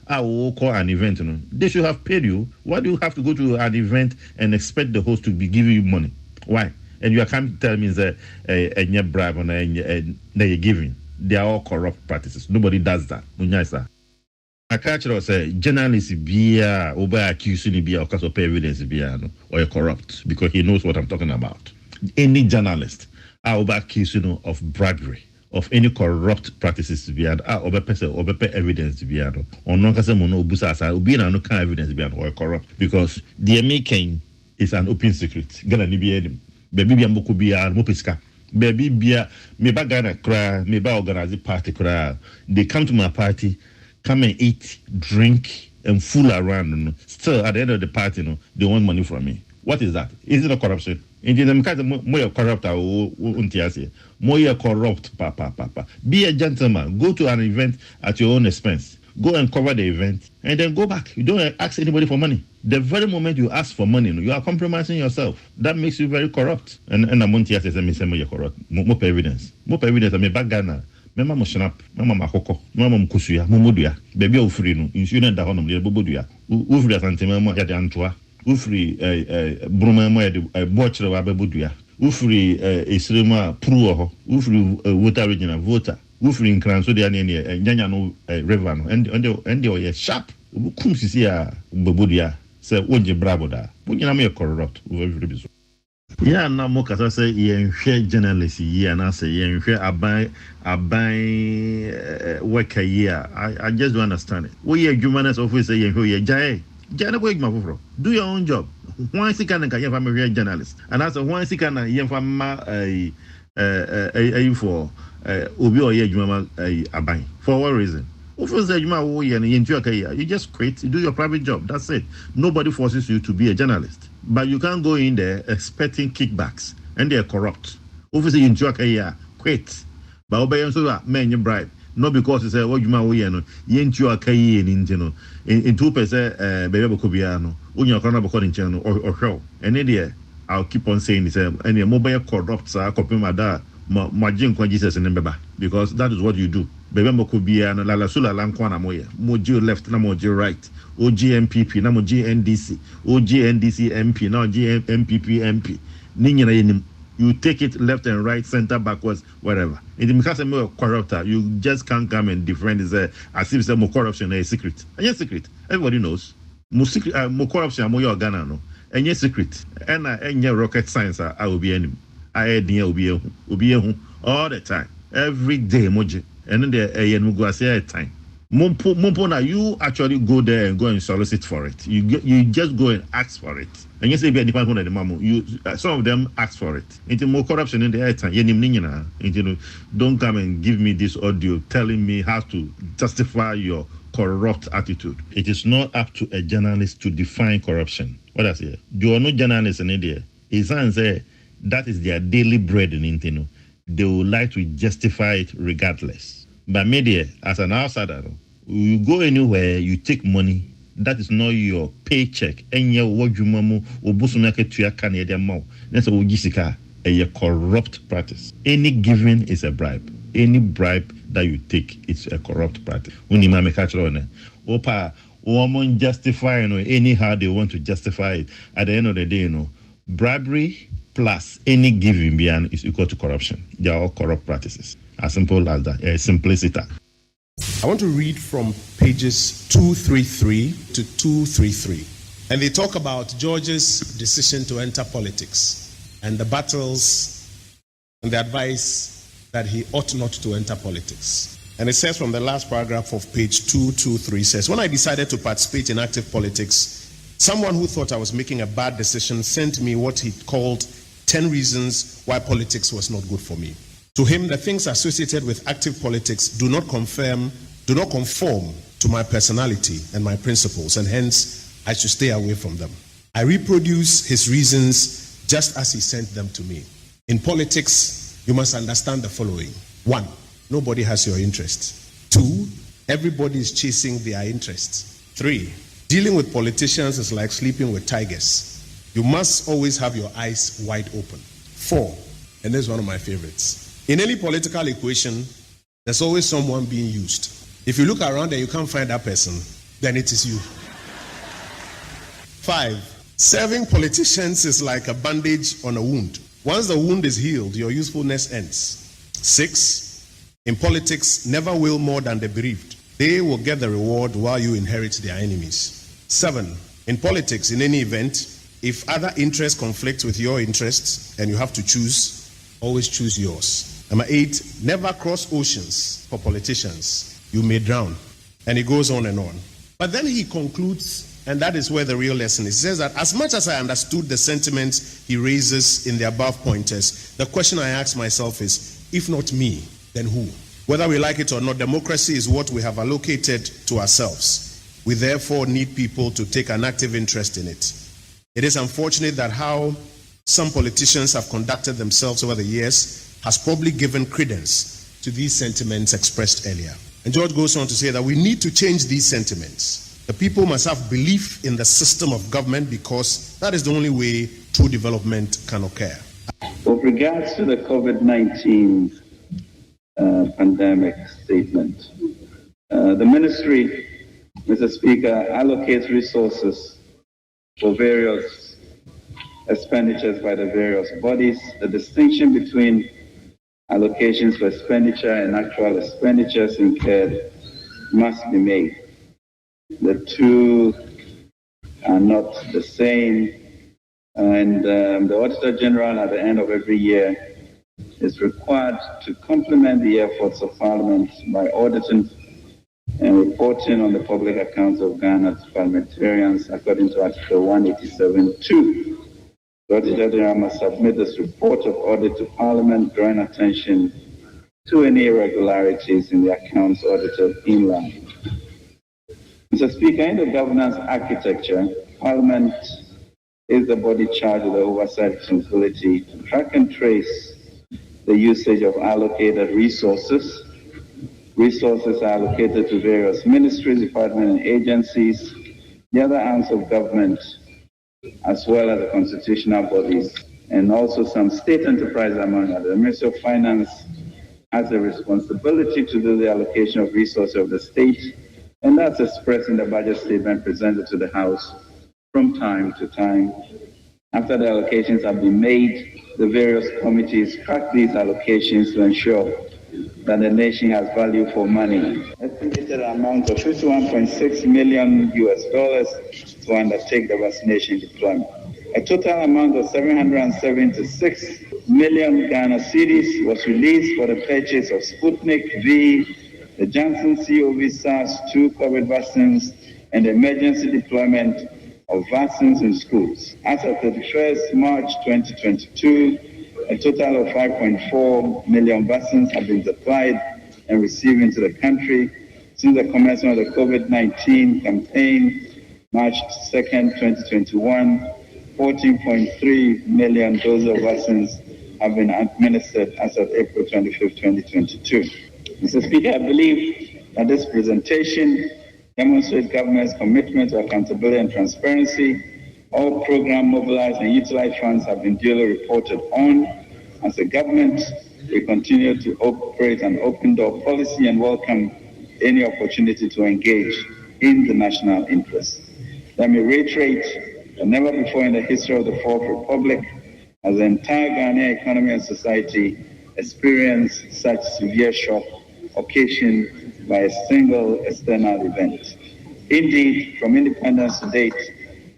I will call an event. They should have paid you. Why do you have to go to an event and expect the host to be giving you money? Why? And you can't tell me that a bribe and they're giving. They are all corrupt practices. Nobody does that. I catch it say journalists be accusing be because of evidence be or you're corrupt because he knows what I'm talking about. Any journalist will be accused of bribery, of any corrupt practices to be or evidence to be or no evidence to be or corrupt because the making is an open secret. Gonna be baby amboku bia mo pesika baby bia me ba Ghana kra me ba organize party kra. They come to my party, come and eat, drink and fool around. Still at the end of the party, they want money from me. What is that? Is it a corruption? In the more corrupt more corrupt papa. Be a gentleman, go to an event at your own expense. Go and cover the event and then go back. You don't ask anybody for money. The very moment you ask for money, you are compromising yourself. That makes you very corrupt. And Amontia says, you're corrupt. More evidence. More evidence. I mean, back Ghana. Mama mo snap, mama makoko, mama mkusuya, mumudua. Baby ufri no, insurance da honom, boboduya. Ufri asante mama ya de antoa. Ufri bruma mo ya de bochre wa boboduya. Ufri esrema pruo ho. Ufri voter regional voter. Ufri nkranso de ane nyanya no river no. And they sharp. Kum sisi ya boboduya. Se wonje bravo da. Bunyina me corrupt. Ufri biso. Yeah, now more kasa say share journalists here na say share aban work here. I just don't understand it. We are journalists office say here jai na go igma. Do your own job. Why see can you from a journalist? And as a why see can you from for obi or ye juma aban. For what reason? You just quit, you do your private job. That's it. Nobody forces you to be a journalist. But you can't go in there expecting kickbacks. And they're corrupt. Obviously, you enjoy a quit. But obey so man, you bribe. Not because you say, what you might you enjoy a in 2%, baby Cobiano, when you're according channel or show. And then I'll keep on saying this, and your mobile corrupts are copying my dad. Majin kwa Jesus and Mbeba, because that is what you do. Bebembo could be an la sula lankwana moya, mojo left, na mojo right, OGMPP, na moji NDC, OGNDC MP, now GMPP MP. Ninya, you take it left and right, center, backwards, wherever. In the because of corrupter, you just can't come and defend it as if it's more corruption is a secret. And yes, secret. Everybody knows. More secret, more corruption, more Ghana, no. And yes, secret. And any rocket science, I will be enemy. I all the time, every day, moji. and then the go say time. Mompo na you actually go there and go and solicit for it. You just go and ask for it. And you say be depend on the mamu. You some of them ask for it. Into more corruption in the air time. Don't come and give me this audio telling me how to justify your corrupt attitude. It is not up to a journalist to define corruption. What I say? You are no journalist in India. It's say that is their daily bread in Intino. They would like to justify it regardless. But media, as an outsider, you go anywhere, you take money. That is not your paycheck. And your wajumamu obusumake tuya Canadian mo. That's a ujisika a corrupt practice. Any giving is a bribe. Any bribe that you take, it's a corrupt practice. Unimame kachone. Opa, woman justify, anyhow they want to justify it. At the end of the day, bribery plus any giving beyond is equal to corruption. They are all corrupt practices. As simple as that. Simplicity. I want to read from pages 233 to 233. And they talk about George's decision to enter politics and the battles and the advice that he ought not to enter politics. And it says from the last paragraph of page 223 says, when I decided to participate in active politics, someone who thought I was making a bad decision sent me what he called 10 reasons why politics was not good for me. To him, the things associated with active politics do not conform to my personality and my principles, and hence I should stay away from them. I reproduce his reasons just as he sent them to me. In politics, you must understand the following. 1, nobody has your interest. 2, everybody is chasing their interests. 3, dealing with politicians is like sleeping with tigers. You must always have your eyes wide open. 4, and this is one of my favorites. In any political equation, there's always someone being used. If you look around and you can't find that person, then it is you. 5, serving politicians is like a bandage on a wound. Once the wound is healed, your usefulness ends. 6, in politics, never will more than the bereaved. They will get the reward while you inherit their enemies. 7, in politics, in any event, if other interests conflict with your interests and you have to choose, always choose yours. Number 8, never cross oceans for politicians. You may drown. And it goes on and on. But then he concludes, and that is where the real lesson is. He says that as much as I understood the sentiments he raises in the above pointers, the question I ask myself is, if not me, then who? Whether we like it or not, democracy is what we have allocated to ourselves. We therefore need people to take an active interest in it. It is unfortunate that how some politicians have conducted themselves over the years has probably given credence to these sentiments expressed earlier. And George goes on to say that we need to change these sentiments. The people must have belief in the system of government because that is the only way true development can occur. With regards to the COVID-19 pandemic statement, the ministry, Mr. Speaker, allocates resources for various expenditures by the various bodies. The distinction between allocations for expenditure and actual expenditures incurred must be made. The two are not the same, and the Auditor General at the end of every year is required to complement the efforts of Parliament by auditing and reporting on the public accounts of Ghana's parliamentarians according to Article 187(2). The Auditor General must submit this report of audit to Parliament, drawing attention to any irregularities in the accounts audited inland. Mr. Speaker, in the governance architecture, Parliament is the body charged with the oversight responsibility to track and trace the usage of allocated resources. Resources are allocated to various ministries, departments, and agencies, the other arms of government, as well as the constitutional bodies, and also some state enterprises among others. The Ministry of Finance has a responsibility to do the allocation of resources of the state, and that's expressed in the budget statement presented to the House from time to time. After the allocations have been made, the various committees track these allocations to ensure that the nation has value for money. Estimated amount of $51.6 million to undertake the vaccination deployment. A total amount of 776 million Ghana cedis was released for the purchase of Sputnik V the Johnson CoV SARS-2 COVID vaccines, and the emergency deployment of vaccines in schools. As of 31st March 2022, a total of 5.4 million vaccines have been supplied and received into the country. Since the commencement of the COVID-19 campaign, March 2nd, 2021, 14.3 million doses of vaccines have been administered as of April 25th, 2022. Mr. Speaker, I believe that this presentation demonstrates government's commitment to accountability and transparency. All program mobilized and utilized funds have been duly reported on. As a government, we continue to operate an open door policy and welcome any opportunity to engage in the national interest. Let me reiterate that never before in the history of the Fourth Republic has the entire Ghanaian economy and society experienced such severe shock occasioned by a single external event. Indeed, from independence to date,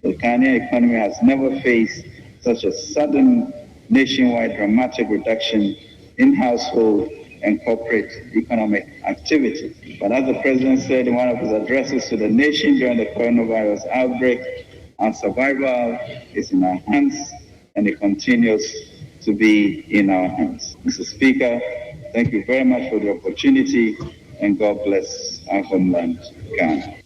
the Ghanaian economy has never faced such a sudden nationwide dramatic reduction in household and corporate economic activity. But as the President said in one of his addresses to the nation during the coronavirus outbreak, our survival is in our hands and it continues to be in our hands. Mr. Speaker, thank you very much for the opportunity and God bless our homeland, Ghana.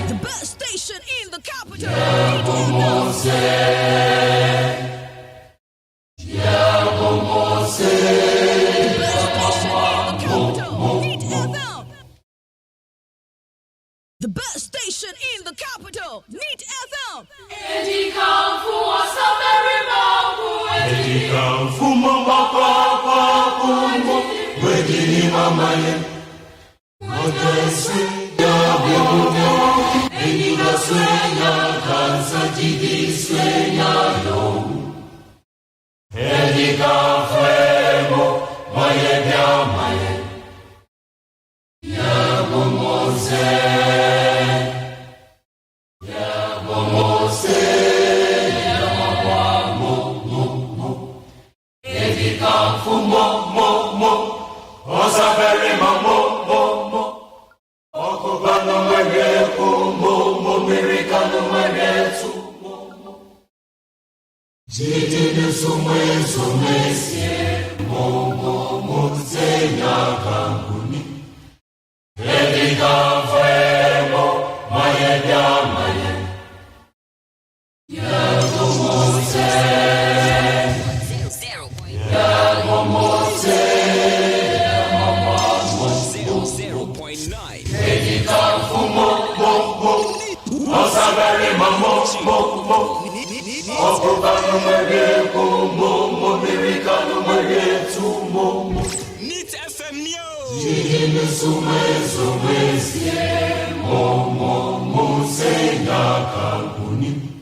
The best station in the capital. The best station in the capital, Neat FM.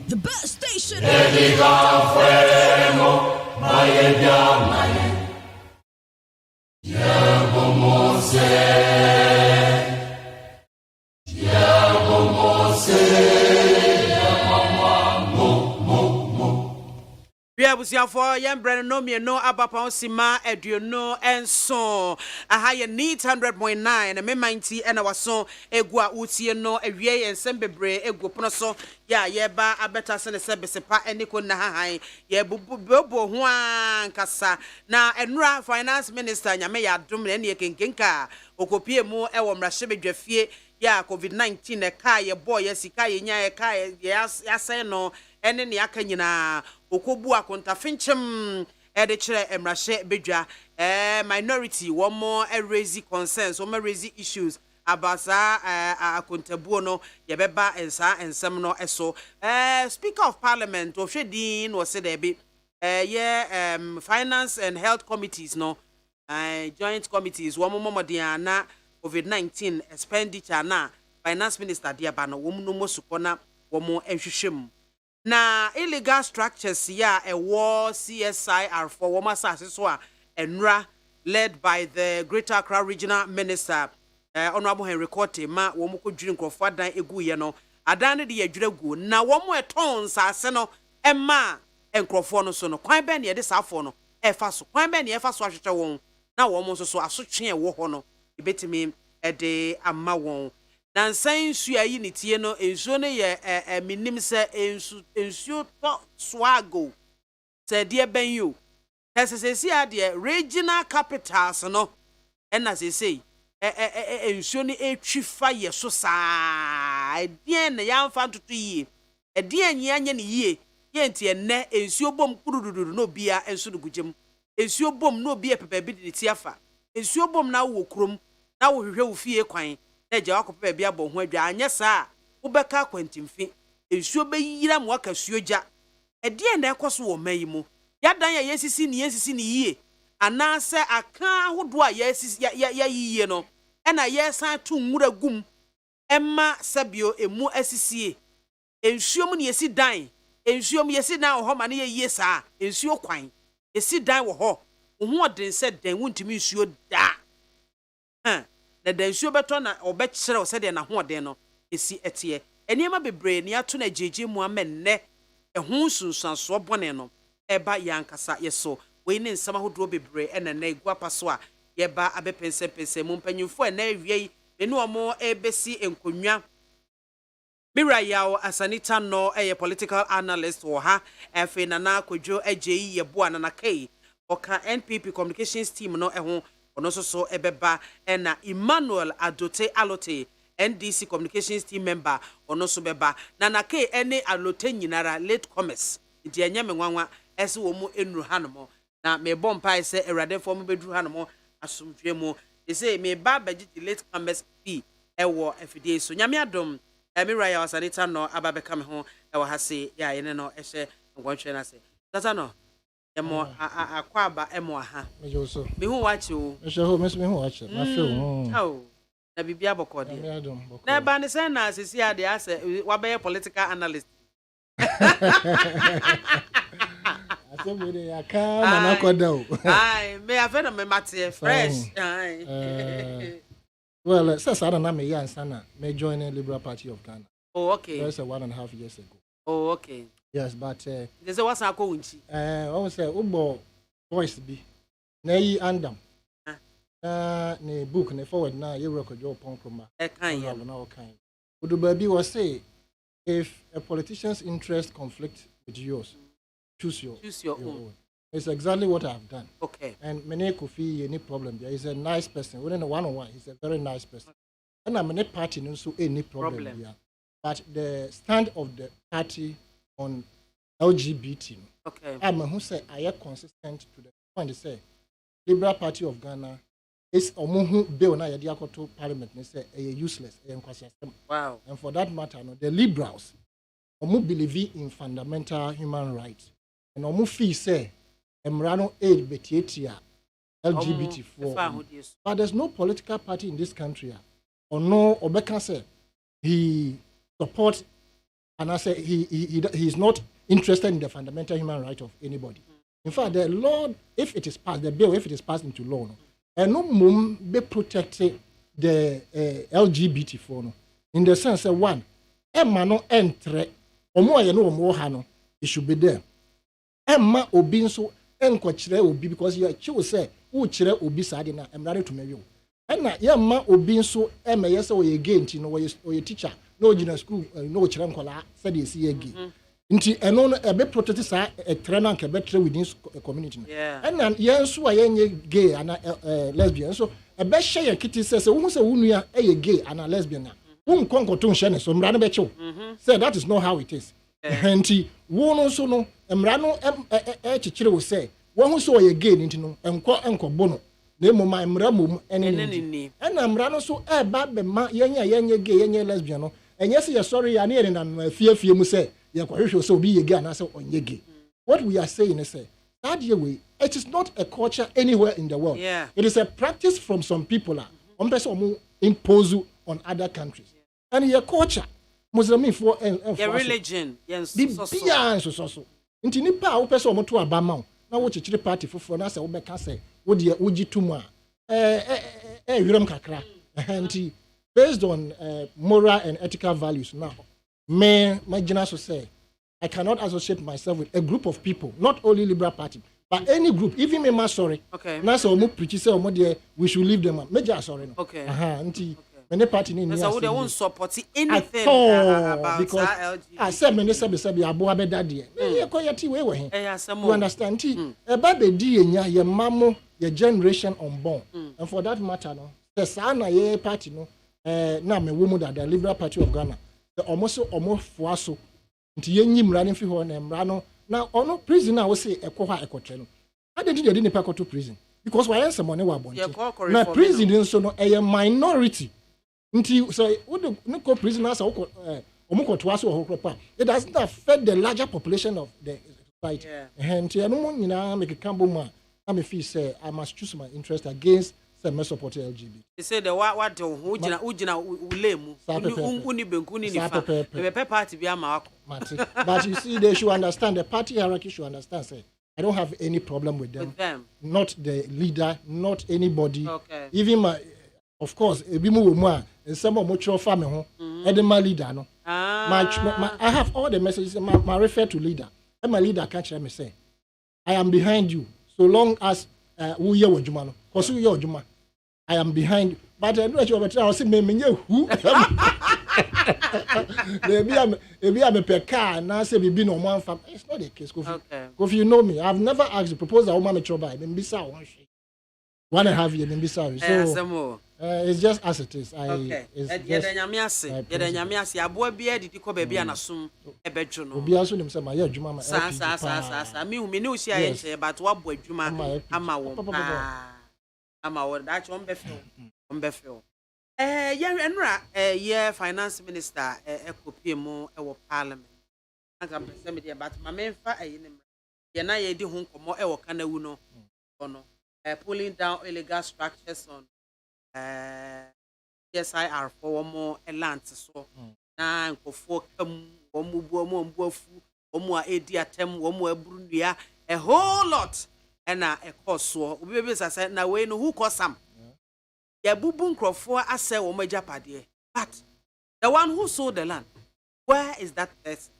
The best station. Abusiafo yembre no me no abapa sima eduno enso aha ye need 100.9 me 90 na waso egu a utie no awie ensem bebre egu pono so ya ye ba abeta se ne sebesepa eniko na hahan ye bobo ho ankasa na enura finance minister nyame ya dum na ne kenkenka okopie mu e wo mrahye bedwafie ya covid-19 e ka ye boy ye sika ye nya ye ka ya say no ene ne aka nyina okobu akonta finchem de kire emrahye bedwa minority one more raise concerns one more raise issues about akontabuo no ye beba ensa ensem no eso speaker of parliament of Shedin was said there be finance and health committees no joint committees one more diana covid-19 expenditure na finance minister diaba no wo no mo supona wo mo enhwehwem na illegal structures ya a war CSIR for woman so enra led by the Greater Accra Regional Minister Honorable Henry Cote ma wo mo kodwiri nkrofo adan egu ye no adan ne de yadwiragu na wo mo eton sase no ema nkrofo no so no kwan be ne de safo no efa so kwan be ne efa so ahwehwe won na wo mo so asotwe wo ho no ebetimi de amma won na nsan su ayi ne tie no ensuo ne ye minim se ensuo to swago se de ben yo sesesi ade regional capitals no na sesei ensuo ne etwi fa ye so saa de ne yamfa ntoto yi de anyi anya ne yie ye ntie ne ensuo bom kuruduru no bia enso no gugem ensuo bom no bia pepe bi de tiafa ensuo bom na wo krom na wo hwehwe wo fie kwan eja wakope bia bo ho adwa anya saa wobeka kwantimfi ensuo beyira mo akasuo gya ede na ekoso wo mayi mu yadan ya yesisi ne yie anase aka hodo a yesisi ya yiye no ena yesan to nwura gum emma sabio emu asisie ensuo mu ne yesi dan ensuo mu yesi dan ho ma ne yie saa ensuo kwan yesi dan wo ho wo oden se dan wuntimi nsuo da na dansuo beto na obekire o se de na ho oden no esi etie eniema bebre ne ato na jeje mu amenne ehun sunsanso bone no eba yankasa yeso we ne nsama hodro bebre ena na iguapa so a yeba abepense mu mpanyimfo na awie enu omo ebesi enkonwa Mira yawo asanita no political analyst wo ha efe na na kwadwo ajeyi yebo anana kai oka NPP communications team no eho ono so ebeba na Emmanuel Adote Alote NDC communications team member ono so beba na nake ene Alote nyinara late commerce ndi enya menwanwa ese wo mu enuru hanomo na me bompa ese erade form beduru hanomo asomdwe mu ese me ba baji late commerce p ewo afidie so nyame adom Mira ya wasanita no ababeka me ho ewo hase ya yene no ehye ngwonhwe na se tata no emo akwaba emo aha mejoso me hu wachi o mejoso me hu wachi na feel oh na bibia bokode na ba ne sen na asisi ade ase wabe political analyst asebere ya ka na koda o ai me afena me mate fresh ai well says I don't know me yansana me join the Liberal Party of Ghana. Oh okay. That's 1.5 years ago. Oh okay. Yes, but there's a what's ko unchi I want say ubo voice bi na yi andam na ne book ne forward na you record your pon kroma e kan ya na o kan udu baby was say if a politician's interest conflict with yours choose your own. It's exactly what I've done. Okay. And Mene Kofi, any problem there. He's a nice person. Within a one-on-one, he's a very nice person. And I'm a party, so any problem there. But the stand of the party on LGBT, okay. I'm who say I am consistent to the point. They say Liberal Party of Ghana is omuhu bill na yadi akoto parliament. They say a useless. Wow. And for that matter, no, the liberals omu believe in fundamental human rights, and omu feel say. Emrano age betietia LGBT4. But there's no political party in this country or no Obeka say he supports and I say he's not interested in the fundamental human right of anybody. In fact, the law, if it is passed, the bill, if it is passed into law, no mum be protected the LGBT for no in the sense that one Emma no entre omo aye no omo ha no it should be there Emma obi nso enko kire obi because you chill say wo kire obi saade na emrare to mewe na ye ma obi nso ema ye say we gay nti no we teacher no gina school no kire nkola said ye see gay nti eno no ebe protect sa etre na nke betre within community na ye nso a ye gay ana lesbian so ebe hye ye kiti say wo say wo nua ye gay ana lesbian na wo nkonkoto nhye ne so mra no be chew say that is not how it is nti wo no so no mra no chichire wo say wo hu so ye gay nti no enko bono na emoma mra mom ene na mra no so eba be ma yenye gay yenye lesbian no enye se ye sorry ya na ye na fiefie mu say ye kwahwehwe so obi ye gay na say onye gay what we are saying is say that way it is not a culture anywhere in the world it is a practice from some people on person impose on other countries and your culture Muslim for your religion yes so nti nipa a wo pese o moto abama na wo chichire party foforo na say wo beka say wo de wo gitumu a wiram kakra nti based on moral and ethical values now me magina so say I cannot associate myself with a group of people not only Liberal Party but any group even me ma sorry na say o mo preach say o mo de we should leave them major sorry no nti many party ni so they won't support anything about because I said many say abo abeda de e ko yati we we you understand ti e ba be di enya ye mamo ye generation unborn and for that matter no the sana ye party no na me wo mu da the Liberal Party of Ghana the almost foa so nti ye nyimra ne fi ho na mra no na ono prison na wo say ekọ ha ekotre no ade di de nipa to prison because why answer money wa bonti na prison nso no a minority nti so would no prison as omukoto aso ho kropa it doesn't affect the larger population of the society and no mo nyina make cambo ma am feel say I must choose my interest against some support LGBT they say the what ugina ulemu uni benku ni nifa the party BIAMAH but you see they should understand the party hierarchy should understand say I don't have any problem with them. Not the leader, not anybody. Even my, of course, ebi mu wo mu a some of mutual family ho. My leader no. I have all the messages. My refer to leader. And my leader can't tell me say, I am behind you so long as who ye wajuma no. Cause who ye wajuma, I am behind you. But I know say me who. Maybe I'm a peka and I say we be no one fam. It's not the case. If you know me, I've never asked to propose a woman to buy. Then bisa one shit. 1.5 years, then bisa. So it's just as it is. Yeda nyamiase. Abo bia didi ko baabi anasum ebedwo no. Obi aso nim say ma ye adwuma ma. Sa. Me ne o sia ye she but wo abo adwuma ama wo. Ama wo that one be feel. Enra ye finance minister ekopie mu ewo parliament anga pese me dey but ma memfa ne ye na ye di ho nkomo ewo kanawu no ono pulling down illegal structures on CSIR for more land so na nkofo kam omu afu omu a edi atem omu aburu nua a whole lot na ekoso obi be say na we no who cause am ya bubu nkrofo ase wo majapade but the one who sold the land where is that person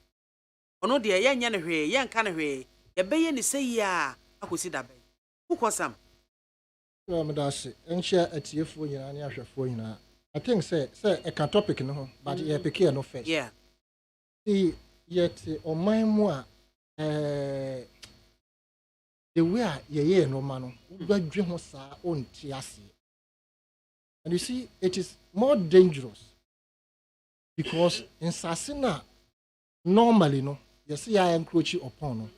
ono de ye nya ne hwe ye nka ne hwe ye beye ni sei a akosi da be who cause am no me da se enhia atiefo nyina ne ahwefo nyina I think say a can topic no but ye pick no first see yet oman mu a the way ye no ma no ubadwe ho saa onti ase. And you see, it is more dangerous because in Sasina, normally, no, you see, I encroach upon no,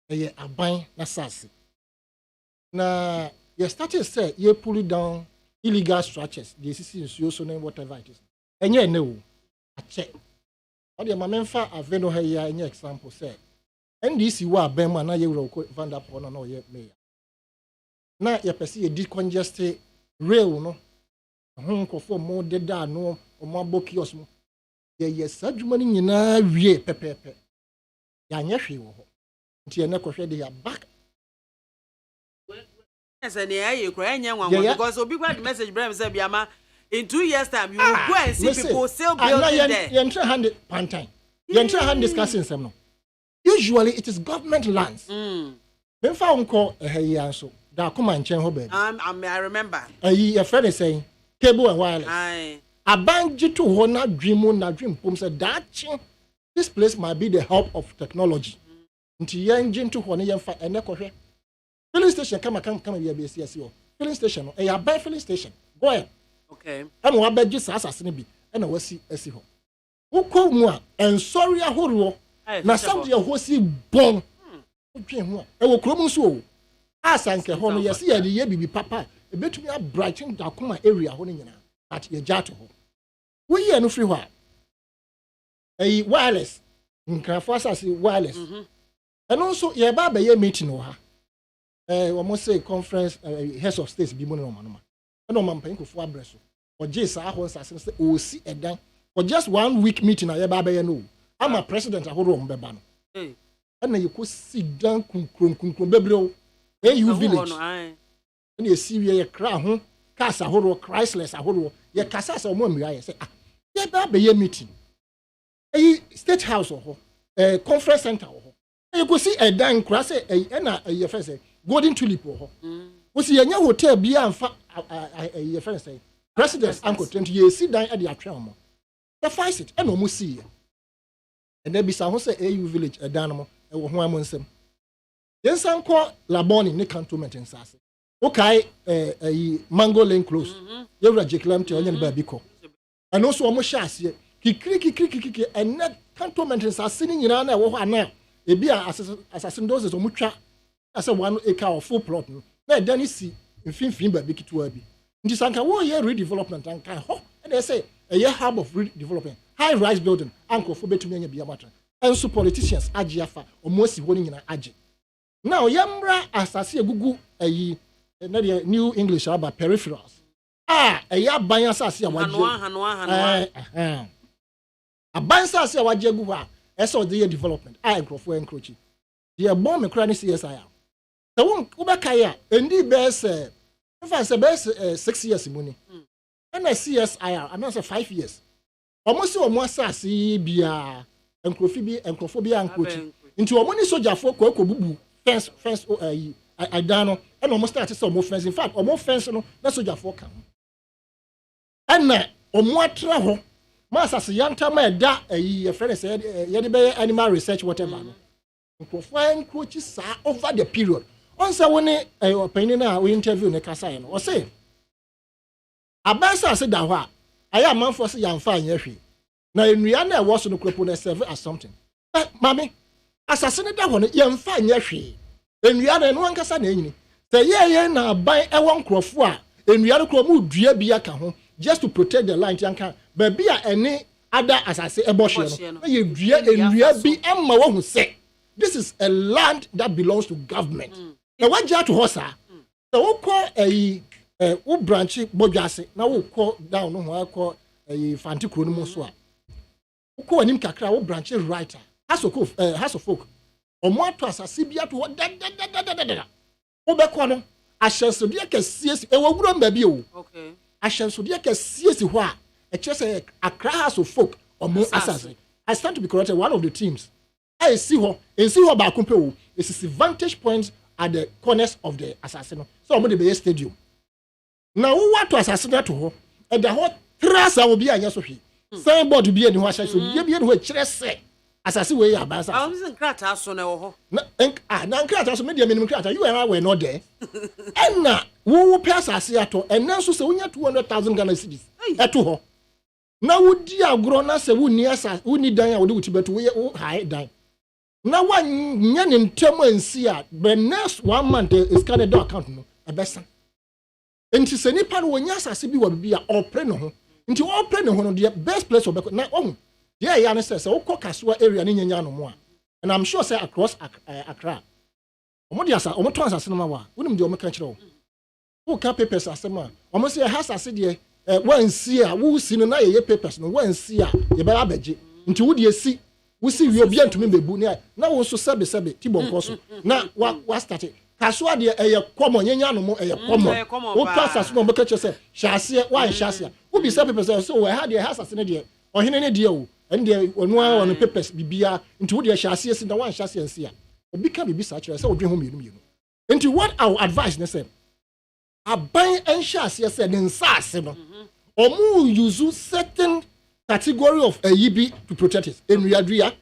a abine na sasi. Now, you started to say you pull it down illegal structures, the CC is also name whatever it is. And you know, I check. But the Mamemfa Aveno here any example say, and this you are Bema na you Vandapon no yet mayor. Now, you perceive a decongested rail, no. Nkofo mo deda no o mo abokios mo ye sadwuma ni nyina wie pepepe ya nya hwe wo ho nti ene kohwe de ya back Yes, and you crying because obi got the message Brem said BIAMAH in 2 years time you will go and see people still building there. You enter hand pantai. You enter hand discussing some no. Usually it is government lands. When found call a hey so that come and change her bed. I remember. Your friend is saying cable and wireless. A bank to honor dream pump said that this place might be the help of technology. Into young engine to honor young fat and filling station come here be CSO. Filling station, a buy filling station. Go ahead. Okay. I'm one bed just as a be and I was see a ho. Who call more and sorry a horror. Now some dear horsey bomb. I will come so. As I can honor yes, the year be papa. A bit me a brighten Dakuma area holding at your jato. We are no free one. A wireless. In Crafasa wireless. And also, your baba ye meeting or almost say conference heads of states be money on manoma. I know man paying for bresso. Or Jays are once I say, oh, see a dang. For just 1 week meeting, I baba no. I'm a president of home bebano. And then you could sit down bebro. You village. And you see a crown, Casa Horo, Chrysless, a Horo, your Casas or Mummy. I say, yeah, baba ye meeting. A state house or a conference center. You could see a dang crass a friend say, Golden Tulip. We see a new hotel be a friend say, President's uncle 20 years, sit down at the atrium. The fight it, and almost see. And then be some say AU village, a dynamo, and one month. Then some call Laboni, Nick cantonment in Sassy. Okay, a mango lane close. You have a jaclam to onion babico. And also a moshas, kiki, and net cantonment in Sassy in Anna, or now. A beer assassin doses or mucha as a 1 acre or 4 plot. Then you see in fin baby to Abby. This anchor 1 year redevelopment and can ho, and they say a year hub of redevelopment, high rise building, uncle for better many BIAMAH. And so politicians, Ajiafa, or most winning in Aji. Now, Yambra as I see a Google a New English about peripherals. A ya bias as a bias a wajagua. So the development, I AKWAFO encroaching. The bomb and cranny CSIR. The one Ubakaya, and the best, if I say best 6 years money. And I CSIR, I'm not 5 years. Almost almost see Bia and Crophobia and coaching. Into a money soldier for Bubu, fence, I dano, and almost started some more fence. In fact, or more fence, no, that's soldier for come. And now, or more travel. Master young time a friend said, Yadibe animal research, whatever. Profile coaches over the period. Once I want a opinion, we interview in a Cassayan or say, Abasa said that I am man for young fine yeshi. Now in Rihanna was on the Cropona server as something. Mammy, assassinate that one, young fine yeshi. In Rihanna and one Cassan. Say, yeah, now buy a 1 crofwa. In Rihanna Cromu, dear Biaka, just to protect the line, Yanka. But be any other, as I say, abortion. You be Emma who say this is a land that belongs to government. Now, what you have to hosa? Now, we call a branch Bojase. Now, we call down no more call a Fanti Kronomoswa. We call him Kakra, branch writer. Has of folk. Or more to us, a Sibia to what that. Obekono, I shall so dear CS, a woman baby. Okay. I shall so dear CS wha. A just a class of folk or more assassin. I stand to be corrected. One of the teams. I see her and see her back compare. This is the vantage points at the corners of the assassin. So I'm going to be a stadium. Now, what to assassinate to her? And the whole trust will be a yes of he. Same board to be in what I should be in which say. Assassin way about. I wasn't cracked out so now. Now, cracked out media minimum crack. You and I were not there. And now, who pass us here to and now so we have 200,000 Ghana cedis. At her. Now would dear grown us a wound near us, who need die or do it better way high die. Now one yan in term and see but next 1 month is kind of dog account a best. And to say Nipan when yes, I see will be all preno into all preno one of the best place of now on. Yeah, Yana says, oh, Cocasua area in Yano more. And I'm sure say across Accra. Omodiasa, Omotons as cinema, wouldn't do a control. Who can papers as some almost a house as a one see who see no ye papers no one see ye better beji into would ye see we see we be to me be bu now also sabe tibon koso na wa started Kaswa de common yenya no mo common. Wo asase no beka che say hyase wa hyase. Wo bi say people say so we ha de asase ne de ohene ne de o and de onu on papers bibia nti wo de hyase si na wa hyase nsi a obi ka bibi sa kire say odwe ho mienu. Nti what I would advise ne say aban enhyase say ne nsase no omu use certain category of yibi to protect it. Enuadua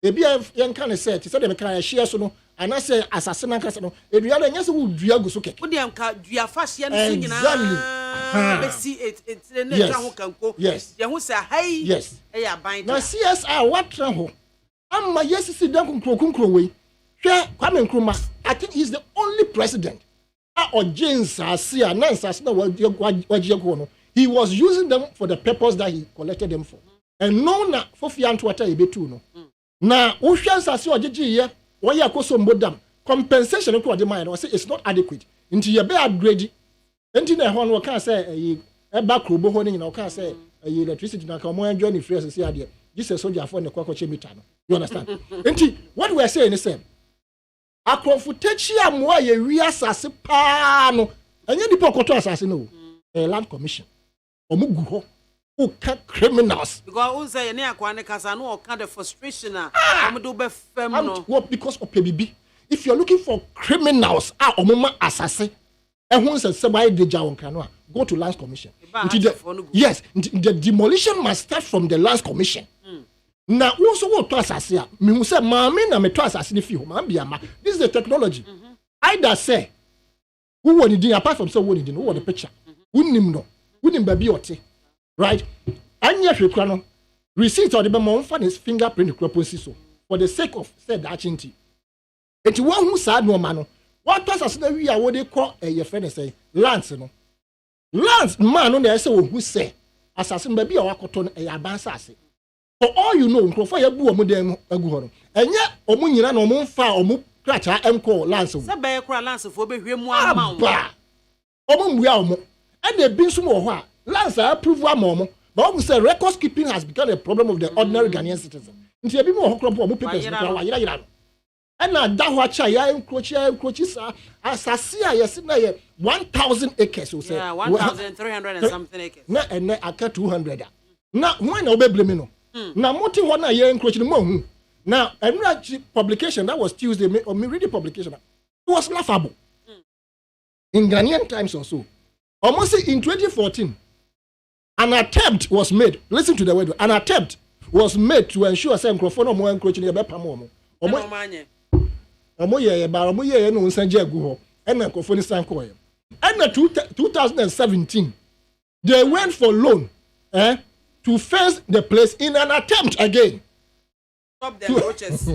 ebi yen kan say ti say de meka share so no anase asase na kasa no eduale nyase wo dua gu so keke wo de anka dua fa hye no so nyina be see it ne tra ho kanko ye ho say hai e ya ban na CSI watra ho amma yesisi dan konkro we hwe Kwame Nkrumah. I think he's the only president or James Asia Nansas no he was using them for the purpose that he collected them for and no na fofian to water ebetu no na wo hwe Asia ojeje why you so modam compensation ko de mind say it's not adequate into you be upgrade enti na ho no kan say e ba krobo ho ni na kan say electricity na kan mo enjoy ni free say ade this is soldier for the kwakwache meter no you understand enti what we are saying is say akonfutechi amoa ye wi asase pa no enye dipo koto asase no land commission omugu ho who can criminals because who say any akwane kasa no o kind of frustration do be fem no what because of PBB if you're looking for criminals omuma assassin ehun say somebody deja won kan no go to lands commission yes the demolition must start from the lands commission na wo so wo to assassin me hu say maame na me to assassin fi ho ma BIAMAH this is the technology either say who won it apart from so won it who won the picture wunnim no wunnim ba bi ote right anya hwekwa no receipt or the be for his fingerprint croposi so for the sake of said achinti enti won hu sa no ma no what asase na wi a wo de call ye friend say lands no lands man no na say wo hu say asase ba bi a wakoto no e aban sase for all you know nkrofo ya bu omudem agu ho no enye omunyina na omumfa omu kracha emko lands wo se be kra lands fo be hwemu ama wo omumbu ya omu e de bi nsum wo ho a lands approve amomo but we say record keeping has become a problem of the ordinary Ghanaian citizen nti ebi mo ho kro omu papers no wa yira no e na da ho acha ya enkrochi sa asase a yesi na ye 1000 acres so say 1300 and something acres na ene aka 200 na when na obebleme no na moti ho na ye enkrochi no mo hu na enra publication that was Tuesday or me read the publication it was laughable in Ghanaian Times also almost in 2014 an attempt was made listen to the word an attempt was made to ensure say microphone mo enkrochi no be pam omo ye ba omo ye no nsanje agu ho and microphone san ko ye and 2017 they went for loan to face the place in an attempt again stop the roaches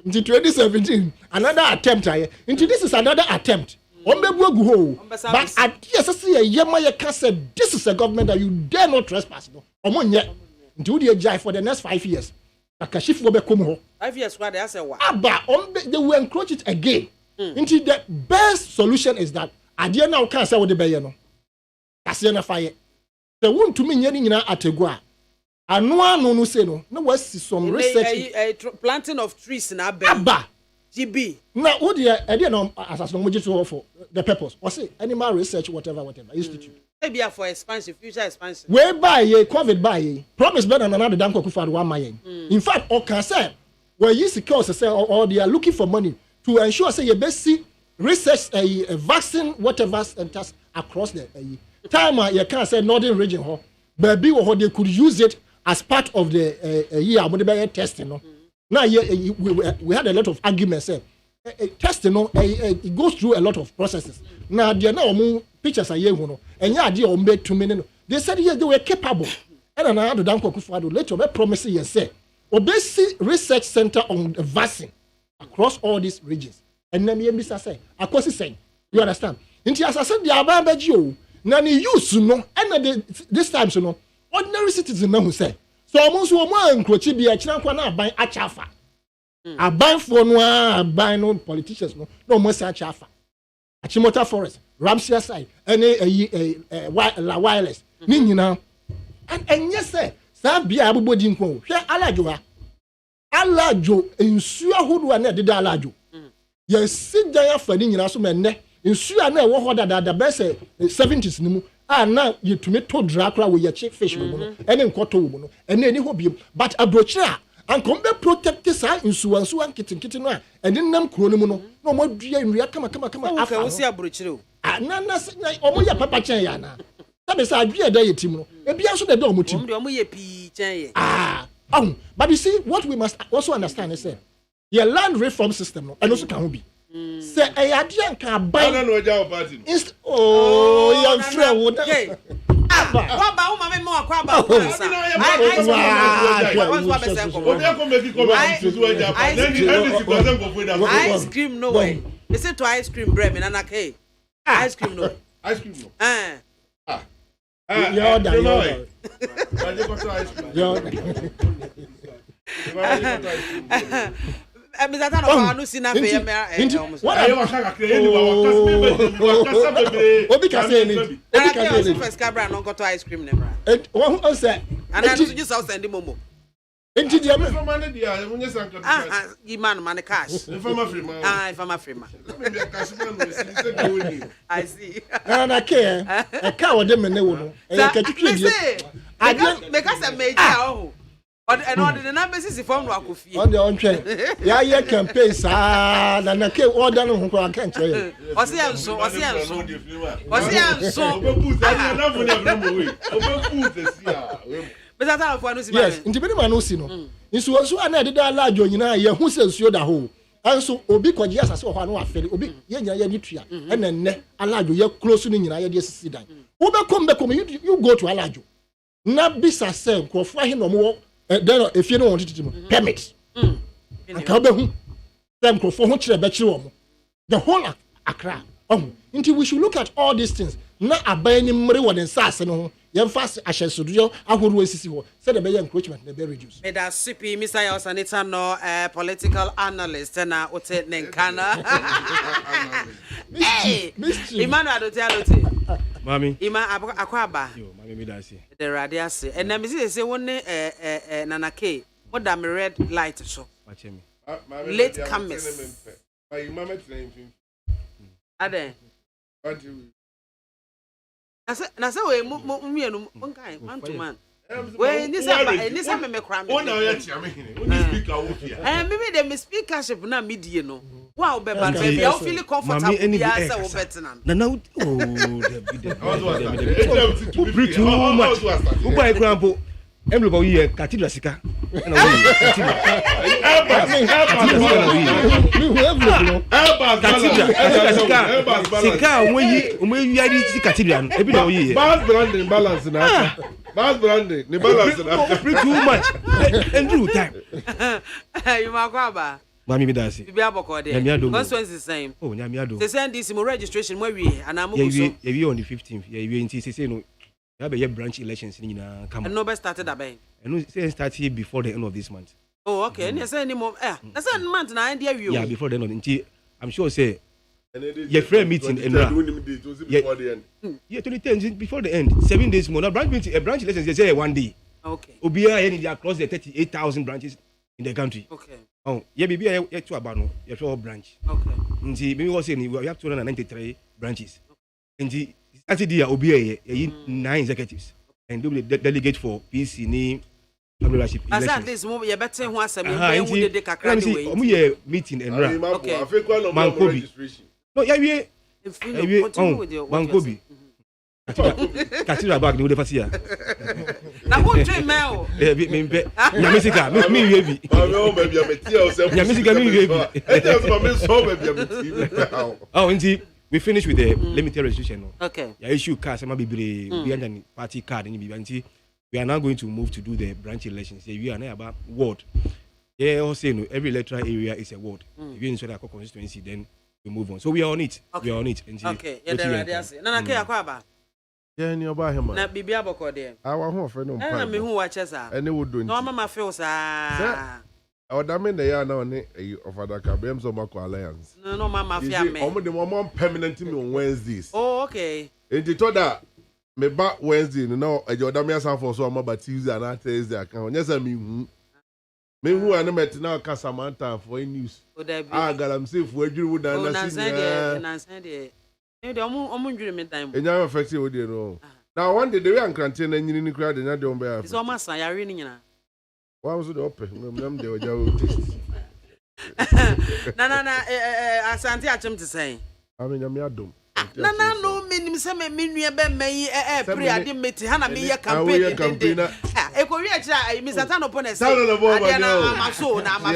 into 2017 another attempt into this is another attempt ombebu agu ho but yes say yema ye can say this is a government that you dare not trespass no omo nye into the jai for the next 5 years akashifo be kom ho 5 years why they say what aba they will encroach it again into the best solution is that adie now can say what the be no kase na fire the won to me nyina ategua anu no say no na wasi some research planting of trees na aba GB na wo de no asas no mogito for the purpose or say animal research whatever institute maybe for expansion future expansion we buy ye covid buy ye promise better than another danko kufa one mayen in fact or can say where you secure say or they are looking for money to ensure say you best research a vaccine whatever centers across the time you can say northern region ho baby or they could use it as part of the year testing no now we had a lot of arguments testing no it goes through a lot of processes now there now pictures are here no enya ade o mbe tumi no they said yes they were capable and na do dan Akufo-Addo later be promise yes say obesi research center on the vaccine across all these regions and na me bisa say akosi say you understand nti asase dia aba baji o na ni use no and this time so no ordinary citizen na who say so almost wo mo ankrochi bia kira kwa na aban achafa aban fo no aban no politicians no mo say achafa Achimota Forest Ramsey side any wireless ni nyina and yes sir sa bia abobodi nko hwe alajo ensu ahodo na deda alajo Yes, sit there for the Nasu men. In Suya, what that the best 70s no. Now you to me to Dracula with your chick fish, and then Koto, and then you hobby. But a brochure and come back protect this eye in Suansu and Kitten, and then Nam Chronomono. No more dear in Ria, come. I will see a brochure. Nana, Omoya Papa Chayana. That is idea day, Timo. Maybe also the dome. But you see, what we must also understand is that your land reform system, and also can be. Say, I idea can buy. Oh, young friend, would ice cream, no way. Listen to ice cream, Bremen, and okay. Ice cream, no. Ice cream, no. I see. And I care. I can't them and I don't make us a major. And on the numbers is if I'm not on the on train. Yeah, campaign, sir. And I can't order who I can't tell you. Was he so? But that's how yes, in the minimum, no, sino. In so I did that large, you know, who says you're the whole. And so, Obi Quadias, I saw one affair, Obi, Yanitria, and then Alajo, you're close to the United States. Oba come back, you go to Alajo. Not be said, for him no more. Then, if you don't want it to permit, and come back, then for which the bachelor, the whole Accra. Until we should look at all these things. Not a buying more than Sass and young fast ashes to do. I would always see what said the bay encroachment, the very reduced. May that sippy, Mr. Yosanita, no political analyst, and I would say Nenkana. Hey, Emmanuel, don't tell it. Mommy, Akwaba, Mammy Darcy, the Radiasi, and then Mrs. say one Nana K. What damn red light show? Late comers. My mamma trained. Ade. I said, we man to man. Well, this is me cram. Oh, now you're speaker. And maybe the speakership na media no. Wow, baby, I feel comfortable. Yes, I will better now. No, oh, preach too much. Who buy grandpa? Everybody here, Cathedral Sika. Sika, when you are Cathedral, every day. Bad branding balance now. Bad branding, the balance. Preach too much. And do time. You ma kwaba. Mami Darcy. You be aboko there. Consequence the same. Oh, Nyamiado. They send this registration where we and I'm also. Yeah, on the 15th. Yeah, you in say no. Have a branch elections in come. And nobody started that bay. And no say start here before the end of this month. Oh, okay. And you say any more that's a month now idea you. Yeah, before the end of the I'm sure say your friend meeting and yeah, 2010 before the end. 7 days more. Now branch meeting a branch elections they say 1 day. Okay. Obia any across the 38,000 branches in the country. Okay. Oh, yeah, baby, I to abano. You branch. Okay. And see, maybe was saying we have 293 branches. And the Saturday Obia 9 executives and do the delegate for PC name. As at this moment, you better who has some meeting and run. Okay. Mankobi. No, yeah, continue with your Mankobi. Cathedral back the first year. Now who train Mel? Nyamisika, me baby. Nyamisika me baby. Oh, indeed. We finish with the limited registration. Okay. Yeah, issue card, some be party card, and we are now going to move to do the branch elections. We are now about ward. Yeah, also every electoral area is a ward. If you insure that constituency, then we move on. So we are on it. Okay. We are on it. Okay. Yeah, there. Nana ke akwaba. Yeah, ni oba hema. Na bibia boko there. Awa ho fe no mpa. Na me hu wa chesa. Ene wodo nti. No mama feel sa. Odame na ya na one ofada ka bem so mako alliance. No mama fia me. Omo de mo permanent me on Wednesdays. Oh, okay. Enti to da me ba Wednesday no odame asan for so am ba Tuesday and Thursday kan. Onye say me hu. Me who are not now Casamanta for news. Ah, I'm safe for you would understand. And I'm affected with you know. Now one day the way I'm granting and you crowd and I don't bear. It's almost a reading. Why was it open? No, Asante Achim to say. I mean, I'm your dome. No, meaning some menu may pre admit Hannah me a campaign. A Korea, Mr. Tan upon a sound of my soul, now my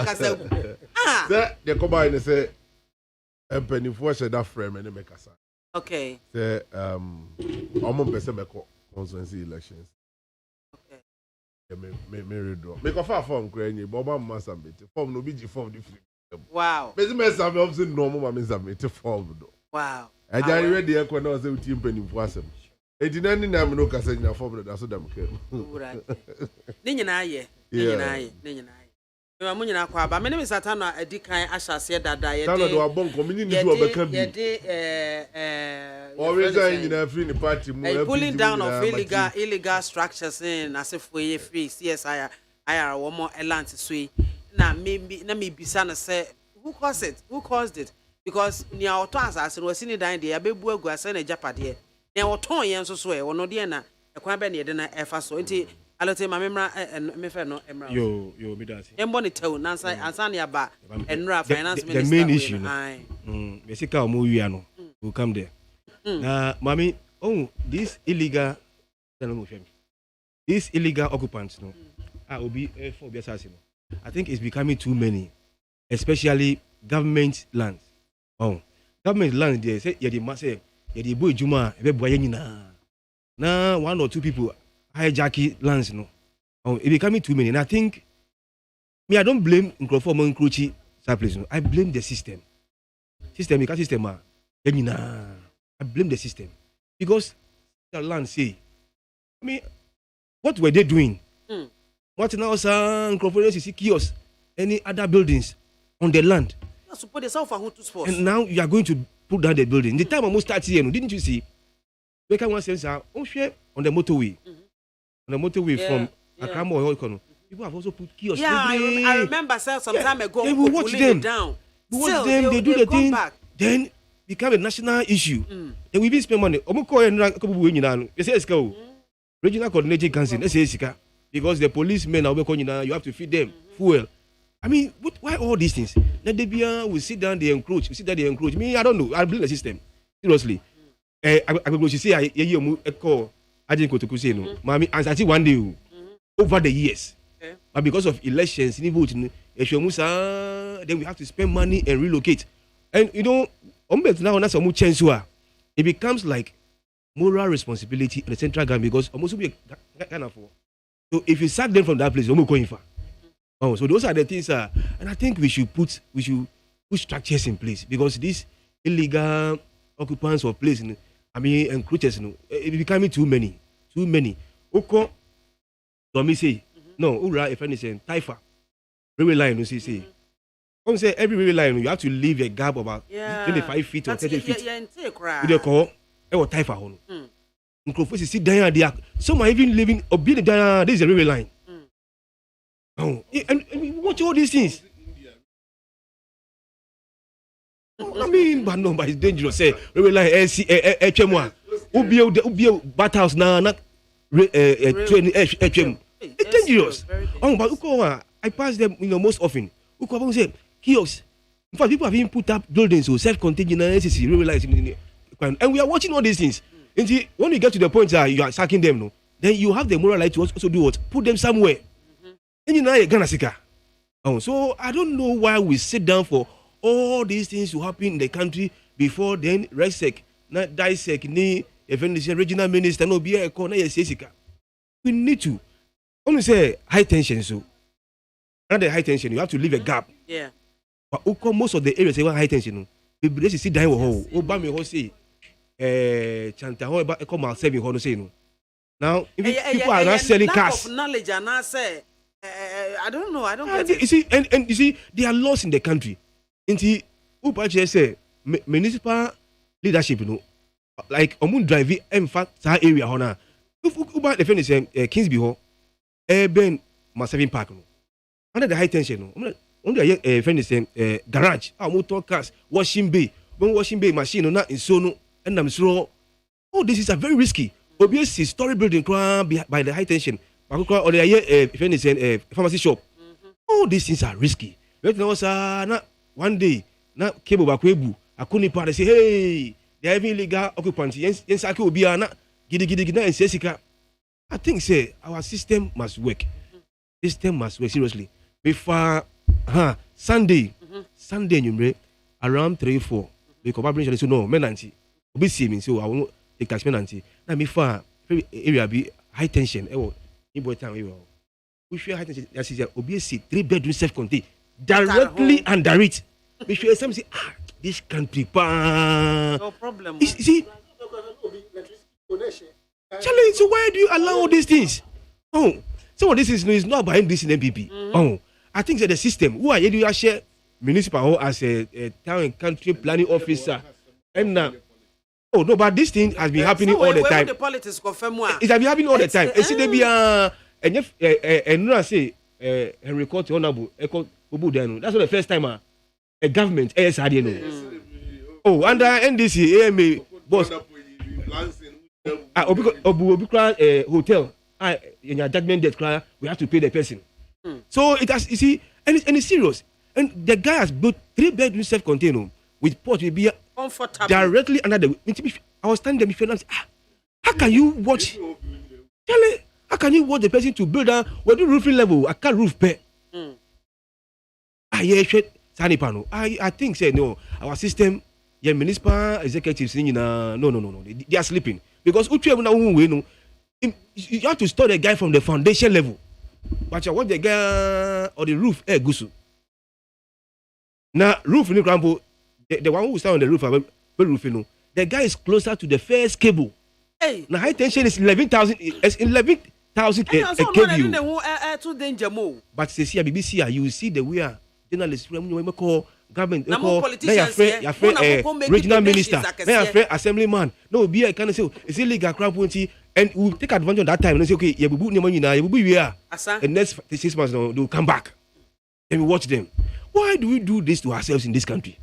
castle. Ah, the combine say, a penny for that frame and make us. Okay. Say, almost Bessemeco constituency elections. Me draw. Make a far from Granny, Boba Massambit, form no BG form different. Wow. Business have obviously normal mammy to form. Wow. I just read the echo now, say, team penny for us. It didn't know no Cassandra form that's what I'm saying. Ninja, Ninja. Munyina kwa ba mene misatano edikan ahyase dada ye de do abon community do obeka bi always in free party mu pulling down of illegal structures in asefo ye free CSI IR wo mo elant so na me bisa na say who caused it because ni auto asase no sini dan de abebu agu ase na japade na oton ye nso so e wono de na ekwan be na ye de na efa so nti alote ma memra me fe no emra yo midasi embo ni tew nansa ansa ne aba enra finance minister the main issue no basically omo wia no will come there mami this illegal occupants no obi for biasasi no I think it's becoming too many, especially government lands. Government lands there say ye the boy juma ebe boye nyina na one or two people hijack lands no. It becoming too many, and I think I don't blame Nkrofo mo Nkruchi place no. I blame the system. I blame the system because the land say, what were they doing? What now, Nkrofo see kiosks, any other buildings on the land? And now you are going to put down the building. The time almost started here, didn't you see? We can one sense on the motorway. On the motorway from Accra or Oikono. People have also put kiosks. Yeah, I remember some time ago. They will watch them. We watch them. They do the thing. Then become a national issue. Then we even spend money. They say it's regional coordinating council. They say because the policemen are you have to feed them fuel. I mean, why all these things? Then they will sit down, they encroach. Me, I don't know. I blame the system. Seriously. I go to say I call. I didn't go to say no. Mommy, and I see one day over the years, but because of elections, then we have to spend money and relocate. And now that's a chance. It becomes like moral responsibility in the central government because almost be kind of. So if you sack them from that place, almost going far. So those are the things, and I think we should put structures in place because these illegal occupants of place, encroachers, it becoming too many. Oko, so me say, no, ura if anything, Taifa, railway line, you see. Say every railway line, you have to leave a gap about 25 feet or 30 feet. With the call, or Taifa, Microphones sit down there. Some are even living or building down. This is a railway line. And watch all these things. But it's dangerous. Say railway line, HM1. Ubio battles now. Not train HM. It's dangerous. But I pass them, most often. Uko say kiosks. In fact, people have even put up buildings so self-contained railway lines. And we are watching all these things. And see, when you get to the point that you are sacking them, then you have the moral right to also do what? Put them somewhere. And you know, you're gonna seek. So I don't know why we sit down for all these things to happen in the country before then RESEC, not DISEC, ni even the regional minister, no be a corner. We need to only say high tension. So under high tension, you have to leave a gap. Yeah. But most of the areas they want high tension. People sit down with Obama say. Chanta how about come out saving how say no. Now if people are not selling cars. Of knowledge and I say I don't know. I don't get it. You see, and you see, they are lost in the country. Into Upache say municipal leadership, like drive in fact that area hona. If Uba the friend is Kingsby ho, Ben Masavin Park. under the high tension, under a friend is saying garage, motor cars, washing bay machine, not in sono, and I'm sure. Oh, this is a very risky. Obviously, story building by the high tension. Or the friend is saying pharmacy shop. All these things are risky. But now, one day, na cable bakwebu, akuni pa say, hey, they have illegal occupancy. Yes, I could be na gidi and sesika. I think say our system must work. System must work seriously. Before Sunday, you around 3-4. We collaboration so no menanti. Obi see me so I won't take cash menanti. Na me for area be high tension. In time we share high tension. That is obi see 3-bedroom self-contained directly under it. We share some say this country no problem. You see, Charlie, so why do you allow all these things? Oh, some of this is not behind this in MPP. Oh, I think that the system. Who are you share municipal as a town and country planning officer? And now, oh no, but this thing has been happening all the time. The politics confirm what? It has been happening all the time. See, they be and no say Henry Court honorable Obu Dano. That's not the first time a government ASRD no. Oh, under NDC AMA boss. Obu hotel. In your judgment debt, we have to pay the person. So it has, you see, and it's serious. And the guy has built 3-bedroom self-contained with port will be directly under the. I was standing there before. How can you watch? Charlie, how can you watch the person to build a the roofing level? I can't roof pay. I think say no. Our system, your municipal executives, no. They are sleeping because you have to start the guy from the foundation level. But you want the guy or the roof gusu. Now roof in the example, the one who stand on the roof, the guy is closer to the first cable. Hey. Now high tension is 11,000. It's 11,000 kV. Too danger more. But say BBC, you see the way journalists from call government, politicians, regional minister, assemblyman. No, be I can say it's illegal crap. And we take advantage of that time and say, okay, you will be here. And next 6 months, they will come back. And we watch them. Why do we do this to ourselves in this country?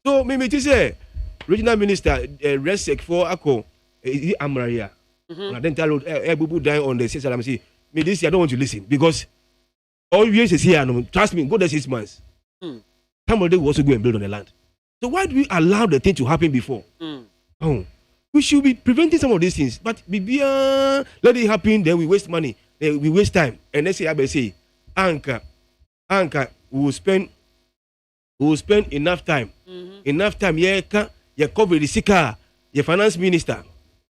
So, maybe to say, regional minister, Resec for Ako, Amraria. And then tell Bubu dying on the 6 months. Say, me this year, I don't want to listen because all years is here. Trust me, go there 6 months. Somebody will also go and build on the land. So, why do we allow the thing to happen before? We should be preventing some of these things, but let it happen. Then we waste money, we waste time, and let's say, Anchor, we will spend enough time, Yeah, you cover the sicker, your finance minister,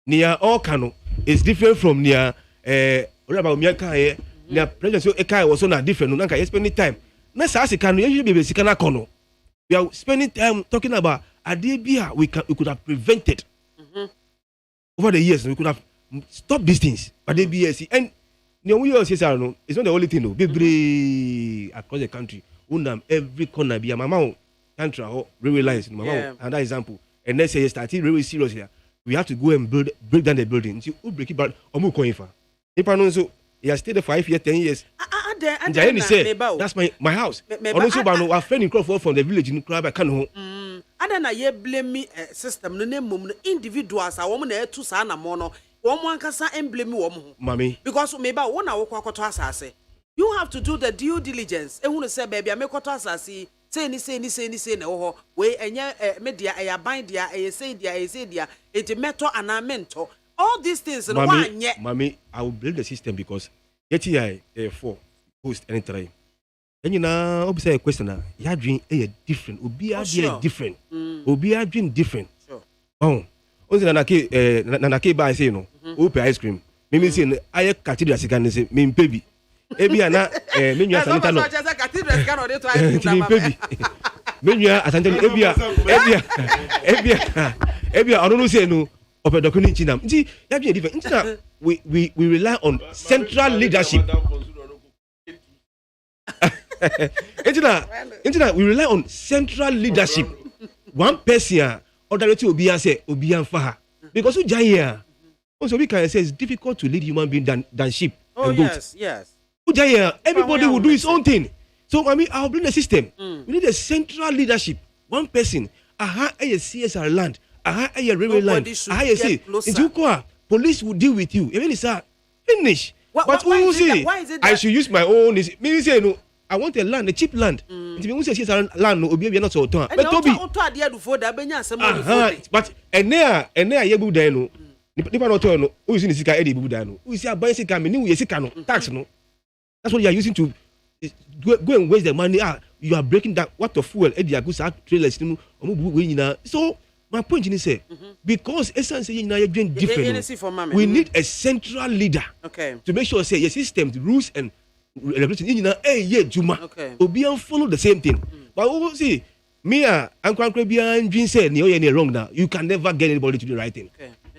near all Kano is different from near about Miaka. Near President so Eka was not different. Nanka, you spending time. Next, as Kano, you be Sikana Kono. We are spending time talking about Adebia. We could have prevented. Over the years, we could have stopped these things, but they BSC and we all say, it's not the only thing, no. Across the country, every corner be a mama country or railway lines, and that example. And let's say starting really serious here, we have to go and break down the building. See, who break it back? Omu coin for. If I know so, he has stayed there for 5 years, 10 years. And Jayani said, that's my house. Also, our friend in Crawford from the village in Crab, I can't hold. Adana ye blame me system no name mum individuals a woman e to sa na mo no woman kasa blame wo Mami because maybe one na wo kwakoto asase you have to do the due diligence ehunu say baby amekoto asase say ni na wo we enye media e yaban dia e say dia it meto ana mento all these things no wanye. Mami, I will build the system because yeti for post any try. And you know, obviously, a question. Your dream is different. Obi are different. Obi are dream different. Oh, only nanake buy say no. Open ice cream. Me say I cathedral sikan say me baby. Ebi ana me nua sanita no. Cathedral sikan ode to ice cream. Baby. Me nua asante ebi I don't know say no. Open document chinam. See, your dream different. We rely on central leadership. We rely on central leadership. One person or directly Obi and Faha. Because who Jaya? Also, we can say it's difficult to lead human being than sheep. Oh, and goat. Yes. Who Jaya? Everybody will do his own thing. So I mean, I'll bring the system. We need a central leadership. One person. A CSR land. A railway line. Police will deal with you. Even it's finish. But why is it I should use my own. Maybe say no. I want a land, a cheap land. It means CSR land. No, be not so town. But Toby. But and there yebu there no. Nipa not no. Who is in the sika edi yebu there no. Who is buy sika me ni we sika no tax no. That's what you are using to go and waste the money. You are breaking down what the fuel edi agusa trailers no. So my point is say because essence you doing different. We need a central leader to make sure say your system, the rules and regulation Juma. Obi and follow the same thing. But we see me and Dream said you're wrong now. You can never get anybody to do the right thing.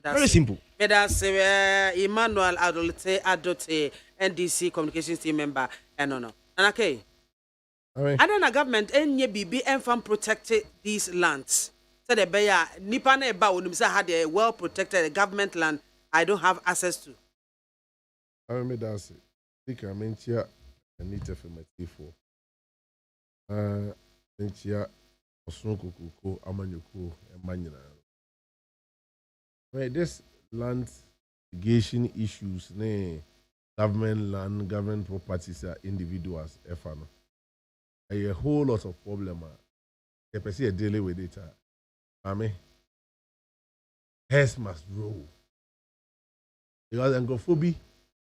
Very simple. Emmanuel Adote NDC communications team member and no. And okay. And then the government BB and farm protected these lands. So the bear nipa na eba onum had a well protected government land I don't have access to. I remember that. Think I mean here I need to for here osonko koko amanyoko emanyina. Right, this land litigation issues government land, government properties are individuals efano. A whole lot of problem. The person dealing with it. I mean, heads must roll. Because Anglophobia,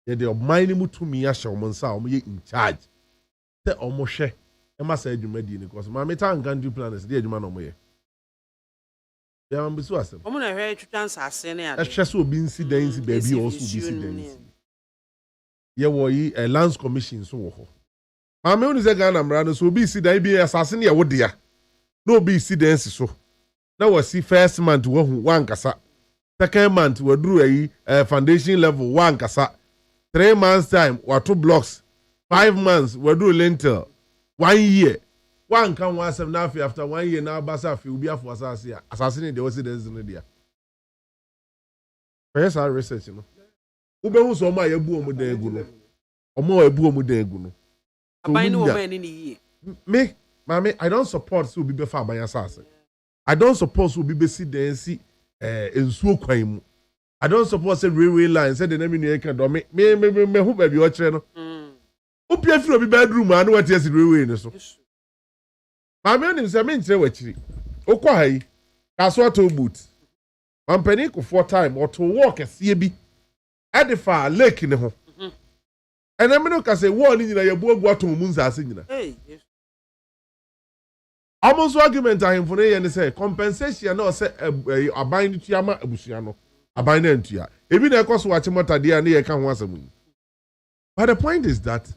they are minding to me as in charge. They almost share. I must say, you made it because my metan can do plans. Dear man, no more. They are ambitious. I'm going to hear you chance as senior. That's just so being incidents, baby, also be incidents. Yeah, we a lands commission so. My man is a gun. I'm running so be see that be assassin. Yeah, what dear? No be incidents so. Now we see first month one kasa, second month we drew a foundation level one kasa, 3 months time we 2 blocks, 5 months we do lintel, 1 year, one can once after 1 year now basa fi ubi for assassinate the residents in the first our research you know. Ube hu so ma yebu omu den egu no, omo ebu omu den egu no. Aban no man ni me, mama, I don't support so be befa aban asase. I don't suppose we'll be see the NC in Sukwaimu. I don't suppose say railway line said the name in can do me who baby your channel. Hope you feel be bedroom and what yes railway in so. My man is a mean say what Okwai. That's what to boot. Man penny ko 4 time or to walk a CB at the far lake in the home. And I'm not say one in your book what to moons are singing. Hey. Almost argument I am for and say compensation no say a bind to yama abusiano a bind to ya. Even the cost watching what idea near can once a moon. But the point is that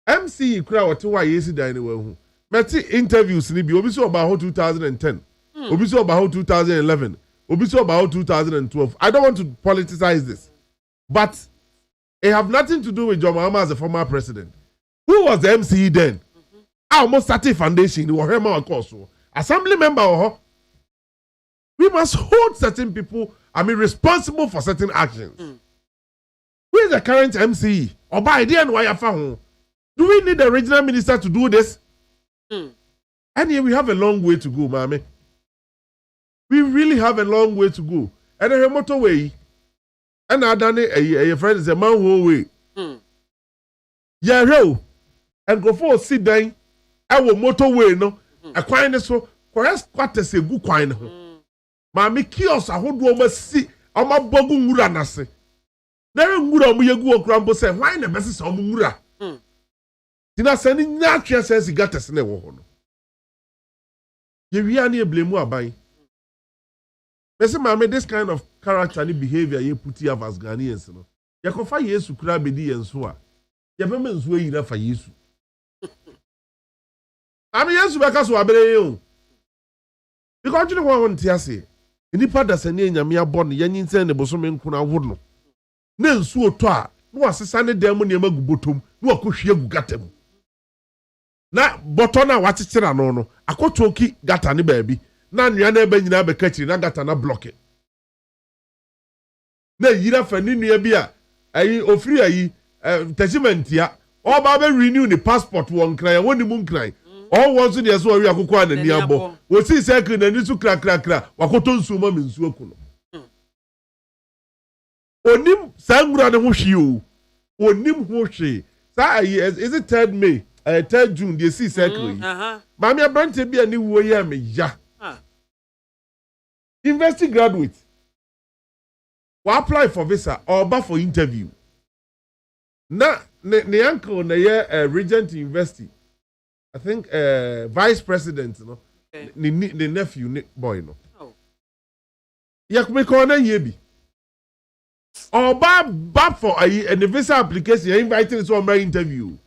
MC crowd to why is it anyway? Meti interviews ni bi obi so about 2010, obi so about 2011, obi so about 2012. I don't want to politicize this, but it have nothing to do with John Mahama as a former president. Who was the MC then? I almost started foundation or him of course. Assembly member we must hold certain people, responsible for certain actions. Who is the current MC? Or by idea and why you found? Do we need the regional minister to do this? And here we have a long way to go, mommy. We really have a long way to go. And a motorway. And I done a friend is a man whole way. Yeah, and go for sit down. Our motorway no a kwine so correct quarters a good kwine ho maame kiosk ahodo o ma si o ma bogu ngura na se na ngura mo yegu okura mbo se why na bese se o ngura tina se ni nya twa se sigates na wo ho no ye wi ani eblemu aban bese maame this kind of character and behavior ye put here as Ghanaians no ye ko fa Yesu kura bedi yenso a ye be me nso yi na fa Yesu yes, because we are very because you know what I want to say. Any part that's any yamia born, Yanin send the bosom kuna wouldn't. Nen so toa, no assistant demon yama gubotum, no akushia gugatem. Na botona watching no, a kotoki gata ni baby. Na nyane benina be catchy, na gata na block it. Na yira fanini bia, ofri ayi, testament ya, All Baba renew the passport one cry, one the moon cry. All once in the so we are going to nearbo. We see second and it's to crack. Wakoton suma means Suakuno. Onim Sangra the Mushi. Onim Hoshi. Is it 3rd May? 3rd June, they see second. Mammy, I brought to be a new way. Ya. University graduate. We apply for visa or back for interview. Na the uncle na Regent University. I think vice president no. The nephew boy no. Oh. Yakme kona yebi. Or back for a visa application invited to my interview.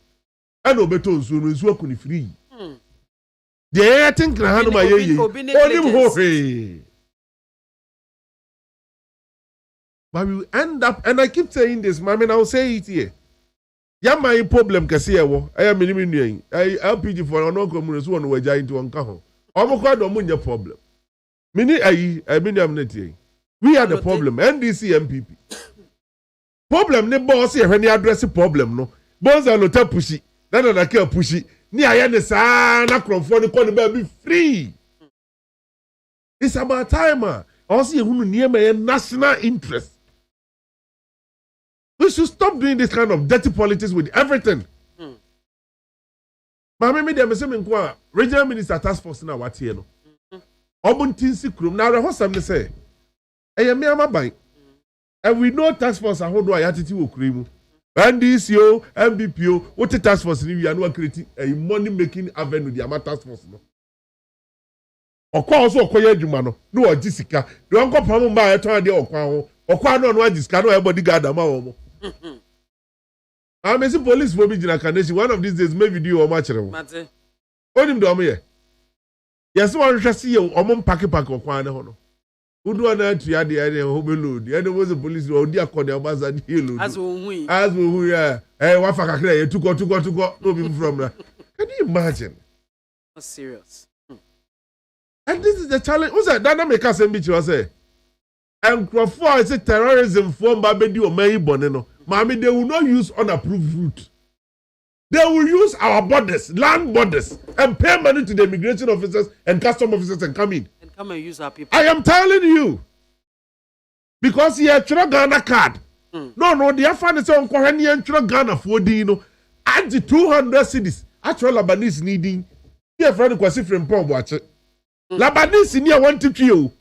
And obeto so kuni free. The I think na hanu ma ye. Onim ho. But we end up, and I keep saying this, Mommy, I'll say it here. Ya my problem kasi ewo. Aya minimi nyen. LPG for no community so no waja into onka ho. Omo kwa do munye problem. Mini am net. We are the problem. NDC MPP. Problem ne boss here when you address problem no. Boss are not pushy. Na ke pushy. Ni aya ne sa na krofo ni ko ne be free. It's about time. Also you near national interest. We should stop doing this kind of dirty politics with everything. Mama me dem say me nko regional minister task force na what here no. Obuntin sikrum na re hosam ne say. Eye me amaban. And we know task force ahodo ayatiti wo kremu. NDCO, MBPO, what task force ni we are not creating a money making avenue the task force no. Okwa also okoye adwuma no no ogisika de onko pam mba eton de okwa ho okwa no no agisika no everybody gather ma wo mo I'm a police for being a one of these days, maybe do or match. Mate. Onim do me. Yes, one shall see you or mom pack or quine hono. Who do an entry at the idea of Hobeload? The other was a police or dear Cornell Bazan Hill. As we are. Eh, what for a to go, no people from there. Can you imagine? That's serious. And this is the challenge. Who's that? That make us a bitch was say. And Crawford is a terrorism form by Bedi or May Boneno. Mommy, they will not use unapproved route. They will use our borders, land borders, and pay money to the immigration officers and custom officers and come in. And come and use our people. I am telling you. Because he had Ghana card. No, the Afan is on Kohanian Ghana for Dino. Add the 200 cities. Actual Labanese needing. Here, friend, Kwasi from Pom watch it. Labanese in here 1 to 3.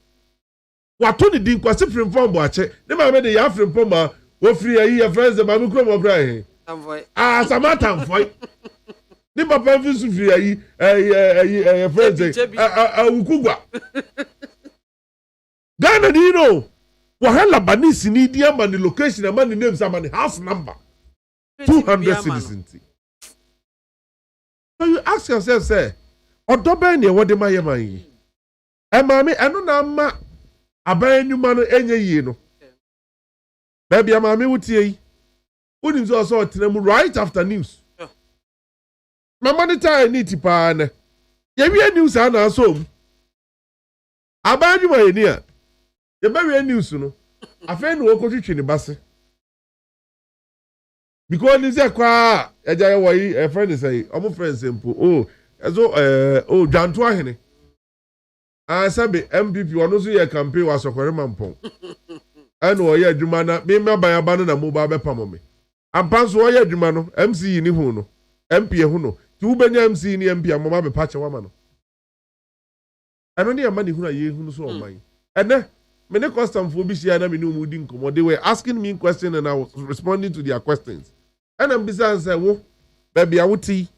What to the Kwasi from Pom watch it. Never made the Afrin Poma. Wo free your friends the mama kro mo cry. Samata mfoi. Ni papa fi su free friends ukugwa. Ghana do you know? Wa hela Banisi ni dia man the location and man the names and the house number. 200 citizens. So you ask yourself say, odobe ni e wo de maye man yi. E mama eno na ma aban nyuma no enye yi no. Baby, I'm a wuti. Who is also right after news? My money time need to pan. You news and also. About you, my dear. You very news, no. I find no coach in the bus. Because it's a car. A friend is say, I'm a friend simple. Oh, John Twahene. I said, MPP, one of your campaign was a Korean. And we are Jumana, me by a banana mobile pamome. And pass why a Jumano, MC in Huno, MP Huno, 2 Benya MC in MP and Mama Pacha Wamano. I don't need a money who are you who so mine. And then, many custom for Bishia and Minu Mudinko, they were asking me questions and I was responding to their questions. And I'm besides, I will, baby, I would see.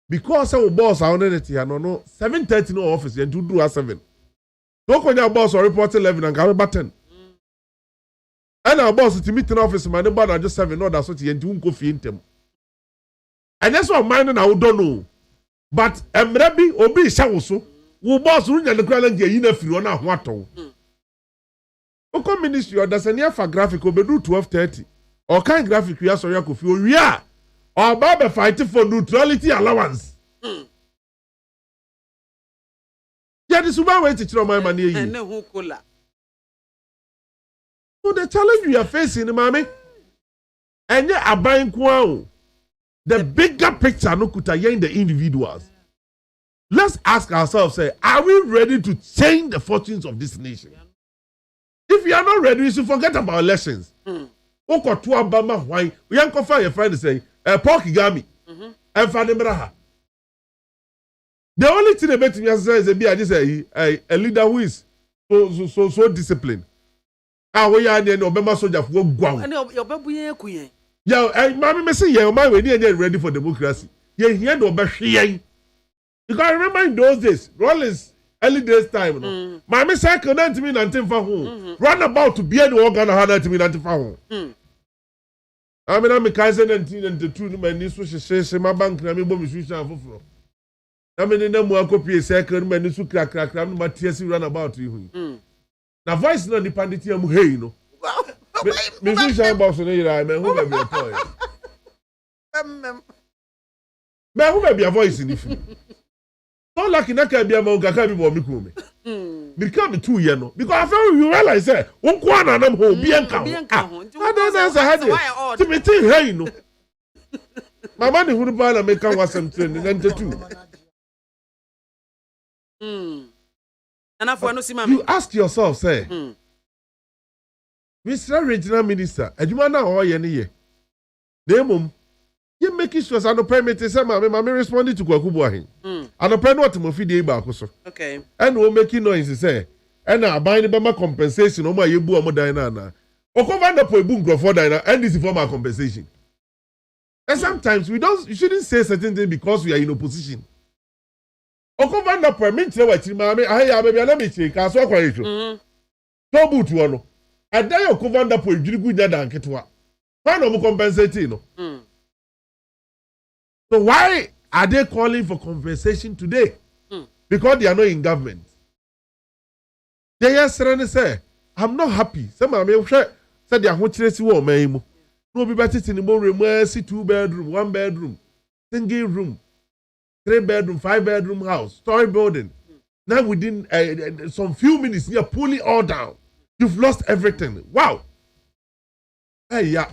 Because our boss are on it, I don't know, 7:30 no office and 2 do at 7. Don't call your boss or report 11 and carry button. And our boss to meet in office, my neighbor are just 7, no, that's what you do go feed them. And that's what mine and I don't know. But Mrebi Obi Shawoso, who boss run and the grand and get if you are what. Oko ministry or there's a near for graphic will be 12:30. Or kind graphic we are sorry to feel we are. Or Baba fighting for neutrality allowance. Yeah, this woman wait to throw my money. So the challenge we are facing, mommy, and yet a buying quo. The bigger picture no kuta in the individuals. Let's ask ourselves, say, are we ready to change the fortunes of this nation? If you are not ready, you should forget about elections. Oko to Obama why we yanko fa your friend say Paul Kagame and Fani Braha. The only thing about me is a leader who is so disciplined. Ah, we are the Obama soldier for go. Yeah, mommy me say yeah, my we ready for democracy. Yeah, here no be. Because I remember in those days, Rollins early days time, no. Mommy cycle 90 minutes until for home. Run about to be any organ 90 minutes until for home. I mean, I'm a cousin and 1992. My niece was say my bank. I mean, bomb switch and for. I mean, in them work copy a second. My niece crack. My tears run about you. Now voice no dependent here. Hey, no. Me switch and boss on here. I mean, who may be a point. Man, who may be a voice in if. Not like in a BIAMAH, Kakabi Bomikume. Become 2 years no. Because I felt you realize that one corner and I'm home, Bianca. I don't answer had it. To me, hey, no. My money would buy and make was something and two. You ask yourself, say, Mr. Regional Minister, and you want now any year. Demum. You make it sure I don't permit to say, Mammy responded to Kwakubuahin. And a pen what to Mofidi Bacoso. Okay. And we'll make noise, say, and I buy the Bama compensation on my Yabu Modina. Or come under for a boom for Dina, and this is for my compensation. And sometimes you shouldn't say certain things because we are in opposition. Or come under permit to what Mammy, I have a let me check, I saw quite true. So boot one. I die or come under for a good dad and Ketua. Why no compensating? So why are they calling for compensation today? Because they are not in government. They are say, I'm not happy. Some of them said they are going to see what me. No be better in the more mercy 2-bedroom, 1-bedroom, single room, 3-bedroom, 5-bedroom house, story building. Now within some few minutes, you are pulling all down. You've lost everything. Wow. Hey, yeah.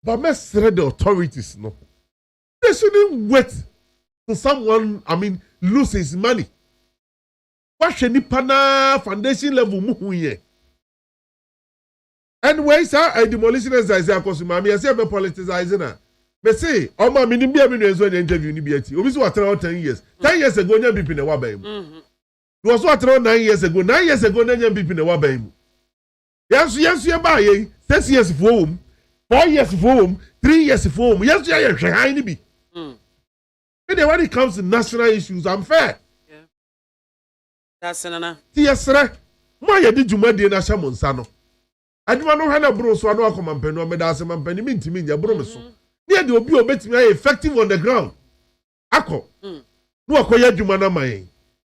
But let's the authorities, no. They shouldn't wait till someone, lose his money. What should the foundation level move here? And where is our demolition exercise? Because I say about politicizing. But say, oh, my minimum interview in the Obviously, what around 10 years. 10 years ago, you be in a wabam. It was what around 9 years ago. 9 years ago, you be in a wabam. Yes, you buy 6 years for home, 4 years for home, 3 years for home. Yes, you are trying to be. When it comes to national issues, I'm fair. Yeah. That's Nana. Yes, sir. My did you made the national Monsano? I do not know how to bro so I know come and pen or medicine and penny mint in your broso. Near the obi obet me effective on the ground. Ako. No acquire Jumana my.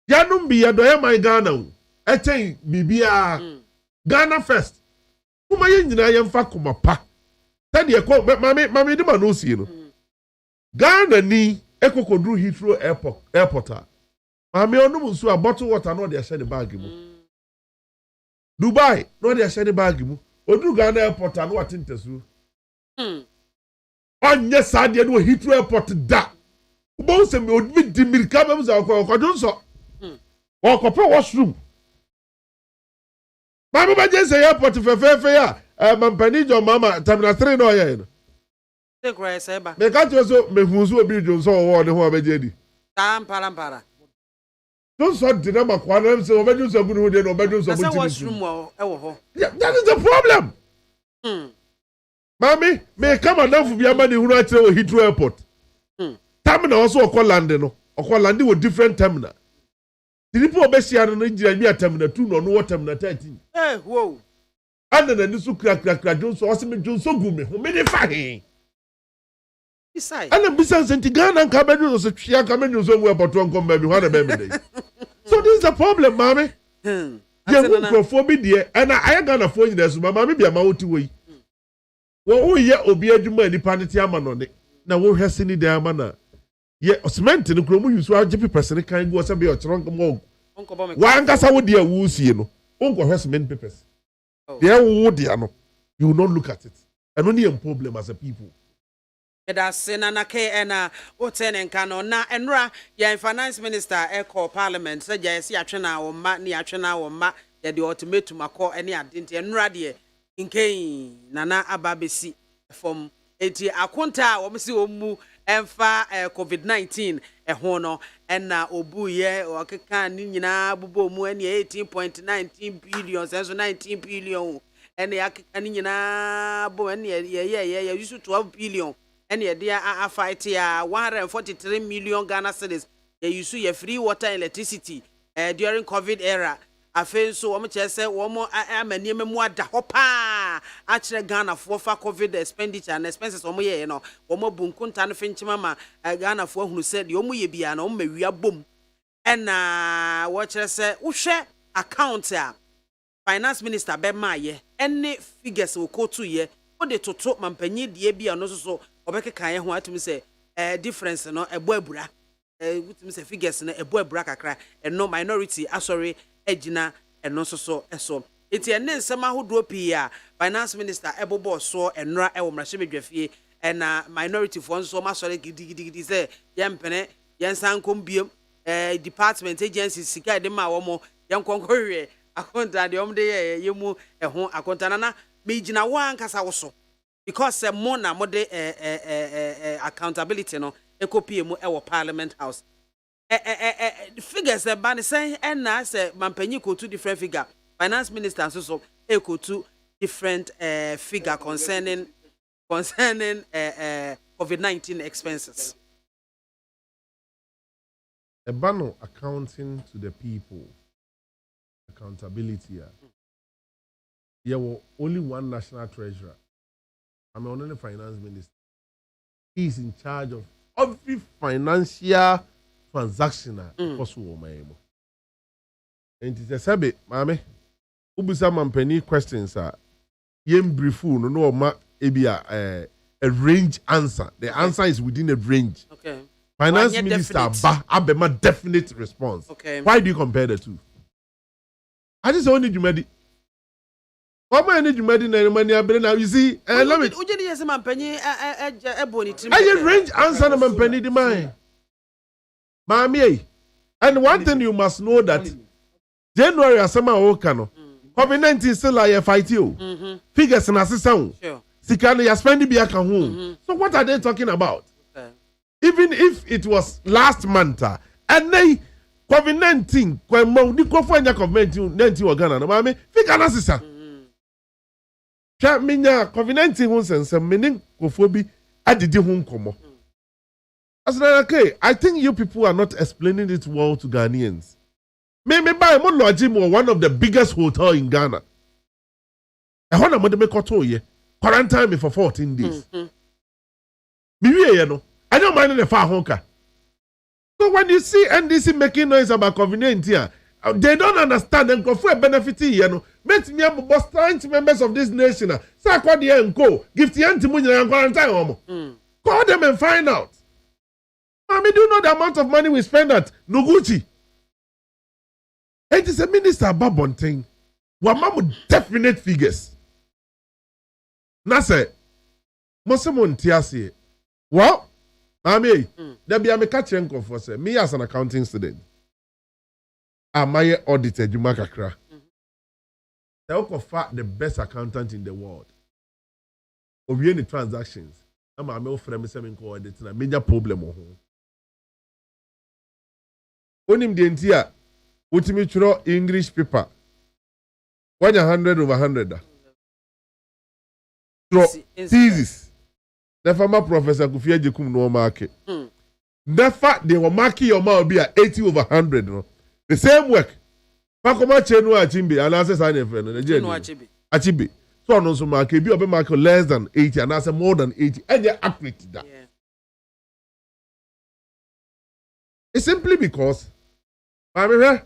Yanum be a doya my Ghana. I think Bibia Ghana first. Who my engine I am fakuma pa. Tell you, mammy, the man no see you. Ghana ni. Eko kodru Heathrow airport. Mami onu nso a bottle water no dey share the bag mu. Dubai no dey share the bag mu. Odru Ghana airport no atintesu. Onye sade no Heathrow airport da. Ubo se me odbi di mirika bam za okodun so. Okope washroom. Mami ba je say airport fefefe ya. Mampani jo mama terminal 3 no ye no. Me can't also me who's will be Jones or one who have a jedi. Parampara. Don't sort the number one, so bedrooms are good or bedrooms are good. Yeah, that is the problem. Mammy, may come enough of your money who writes over Heathrow Airport. Terminal also call London or landing with different terminal. The people of Bessia and Nigeria terminal 2 no what terminal 13. Eh, whoa. And then the new crack Jones or Jones so good me who made it fine. And the business in Ghana and Cameroon was a chia Cameroon somewhere about one come baby, one baby. So this is the problem, mommy. You won't for me, dear, and I ain't gonna phone you there, so my mommy be a mouth away. Well, we yet will be a Juma the Panity Aman on it. Now, we'll have seen the Amana. Yet, cement in the Cromu, you saw a jippy person can go some be a trunk mog. Why, and that's how dear woos, you know. Uncle has men papers. There would, you know, you will not look at it. And only a problem as a people. Medase na ke ena otene nka no na enra ya finance minister eco parliament se ja esi atwena wo ma ni atwena wo ma ya de ultimatum akọ ene adente enra de nken nana ababesi from eti akonta wo msi omu emfa covid-19 ho no ena obuye okeka ni nyina bubo mu ene 18.19 billion so 19 billion ene akeka ni nyina bo ene ye use 12 billion ene ye dia a fight ya 143 million Ghana cedis ye use ye free water and electricity during covid era afen so wo mche se wo amanieme mu ada hopa a kire Ghana for covid expenditure and expenses wo ye no wo bunkunta no finchima ma Ghana for hunu se de wo ye bia no mawia bom ena wo kire se wo hwe account a finance minister be maye ene figures wo kotu ye wo de toto mampanyi die bia no so obekeka ye ho atumi se difference no ebo abura wutumi se figures no ebo abura kakra no minority asori ejina eno so eso eti ene nsema hodo pi a finance minister ebobo so enra ewo mrahye bedwafie ena minority fo nso masori gidigidi se yempene yensan kombiem department agencies sika de ma wo mo yenkonkohwe akonta de omde ye mu eho akonta na mejina wa ankasa wo so because more na more accountability no ekopie mu ewo parliament house figures ban say na say mampanyi ko two different figure finance minister so eko two different figure concerning COVID-19 expenses. A ban accounting to the people, accountability. There was only one national treasurer. I'm only the finance minister. He is in charge of every financial transaction. And it is a bit, Mame. Ubisa mampeni questions are yem briefu no ma ebia a range answer. The answer is within a range. Okay. Finance minister abema definite response. Okay. Why do you compare the two? I just only you made it. What man need you made in money now? You see, let me. I range answer the mampeni the mine. Mami, and one thing you must know that January asama okano. COVID-19 still like a fight you. Figures and assistant. Sure. Sikani ya spendi biya kahun. So what are they talking about? Okay. Even if it was last month, and they COVID-19, when mo di ko fanya COVID-19 wa Ghana, no mami, figure na sisa. Twa minya COVID-19 hun sense meaning kofo bi adidi hun komo. As okay, I think you people are not explaining it well to Ghanaians. Me buy mo lodging one of the biggest hotel in Ghana. I want to make a quarantine me for 14 days. No, I don't mind the far honker. So when you see NDC making noise about COVID-19, they don't understand and go for a benefit. Met me up boss members of this nation. Say call the and go give the anti-money and quarantine. Call them and find out. I mean, do you know the amount of money we spend at Noguchi? It is a minister about thing. Wamamu definite figures. Nase, Mosemon Tiasi. Well, Mami, there be a Mekachenko for say, me as an accounting student. My auditor, Jumaka Kra. They offer the best accountant in the world. Of any transactions. I'm a male friend, it's a major problem. Onim the entire ultimate English paper 100 over 100. Thesis. The former professor Kufia Jekum no market. The fact they were marking your mouth be at 80 over 100. No? The same work. Pakoma Chenu Achimbi and answer sign a friend. Achibi. So no so market be open market less than 80 and answer more than 80. And they're accurate to that. Yeah. It's simply because I mean,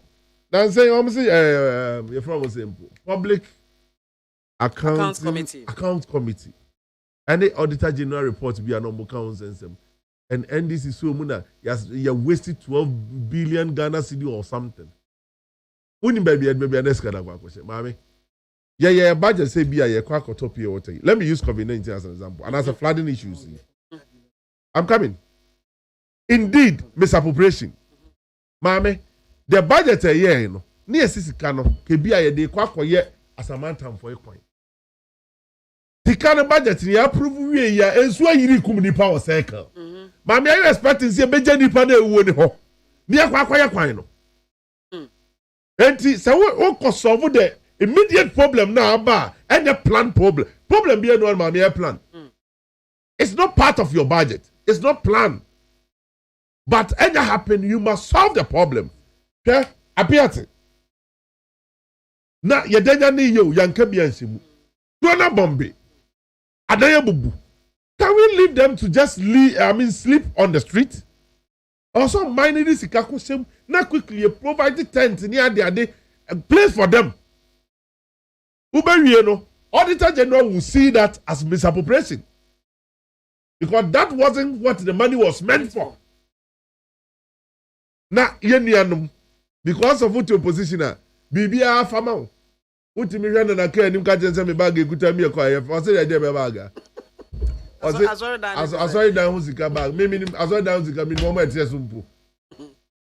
now say you're from public account committee. And the auditor general report be a normal council and NDC so muna you wasted 12 billion Ghana cedi or something. Uni baby an escada question, mommy. Yeah, budget say be a quack or top here. Let me use COVID-19 as an example, and as a flooding issues. I'm coming. Indeed, misappropriation. Mame, the budget a year, you know, near Sisicano, Kebia, de Quacoye, as a man time for a coin. The kind of budget you approve, we are, and so you come the power cycle. Mame, I expect to see a Benjamin Pane would ho. Near Quacoya coin. And so what solve the immediate problem now, bar, and the plan problem. Problem be no Mammy plan. It's not part of your budget. It's not planned. But any happen, you must solve the problem. Okay? Appear. Now, you don't need you, young Kabiansimu. Dona Bombay. Adaya Bubu. Can we leave them to just sleep on the street? Also, minding this Ikakusem, now quickly provide the tent near the day and place for them. Uberiano, Auditor General will see that as misappropriation. Because that wasn't what the money was meant for. Now, because of what your position, BBA Fama, what you mean, and I can't catch some bag, good time, you're quiet. I said, I did a bag. I saw it down Husika bag. Maybe I saw down Husika, me moment, yes,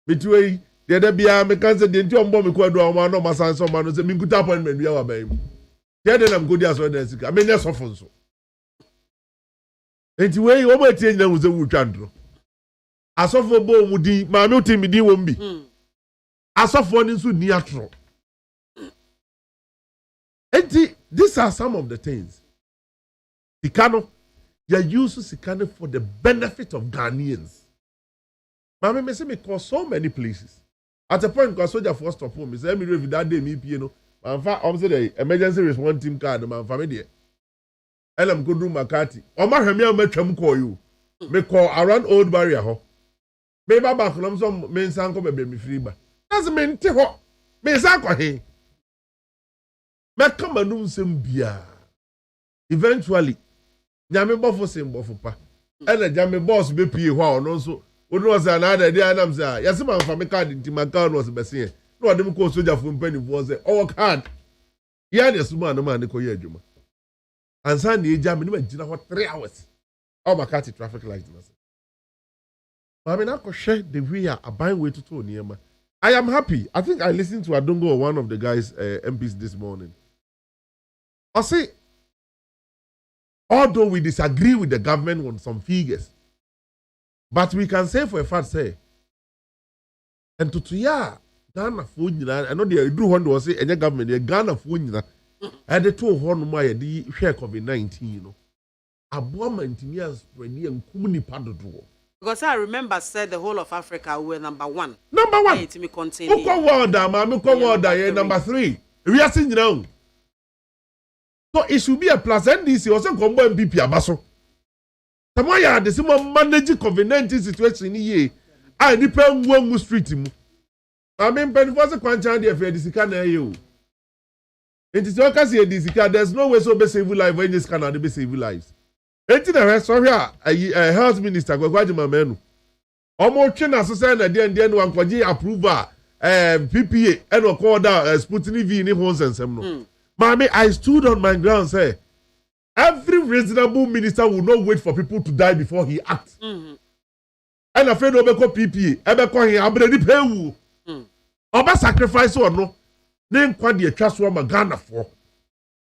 between the other BIAMAH, cancer, the two bomb, one of my sons, some man, was a good appointment, we are baby. Then I'm good as well as I mean, that's often so. And the way you over change them was a wood chandro. As of a bow would be, my multi won't be. As of one is neutral. And these are some of the things. Sikano, you use Sikano for the benefit of Ghanaians. Mammy, me say me call so many places. At a point, because soldier first of all, me say, me review that day, me, you know, I'm the emergency response team card, my family. And I'm good room Makati. Or my Hamia met call you. Me call around Old Barrier Ho. Maybe back on some men sanko baby free. That's mean teho. Me sanko he. Me come and do some beer. Eventually, Yami Buffo same Buffo pa. And a Yami boss be pay wow also. What was another day? And I'm saying, yes, my family card into my car was the best. No, I didn't call soldier from penny was it. Oh, card. Yeah, there's man, no man, the Koya Juma. And Sunday, jamming went for 3 hours. Oh, my cat traffic lights. I mean, I could share the way I buy way to Tony. I am happy. I think I listened to Adongo, one of the guys, MPs this morning. I say, although we disagree with the government on some figures, but we can say for a fact, say, and to ya, Ghana phone, I know they do one to say, any government, the Ghana phone, and the two one my the share COVID-19, you know. A woman to me as ready and community part of the Because I remember said the whole of Africa were number one. Number one. It me continue. Number 3. We are seeing now. So it should be a plus NDC or some combo MPP abaso. Tamaya the same managing COVID-19 situation in here. I depend one street. I mean, when was a quantum there for this kind of you. It is your case here, this car. There's no way so be save life when this cannot be save lives. Enti na rest sorry a health minister Gwagwajima menu. Omo twena so say na dey no ankwaji approval PPA and o call down Sputnik V ni ho nsensem no. Mami, I stood on my ground say every reasonable minister will not wait for people to die before he acts. And afraid obeko PPA ebeko he abre ni pewu. Oba sacrifice or no. Name kwadi atwa so ma Ghana for.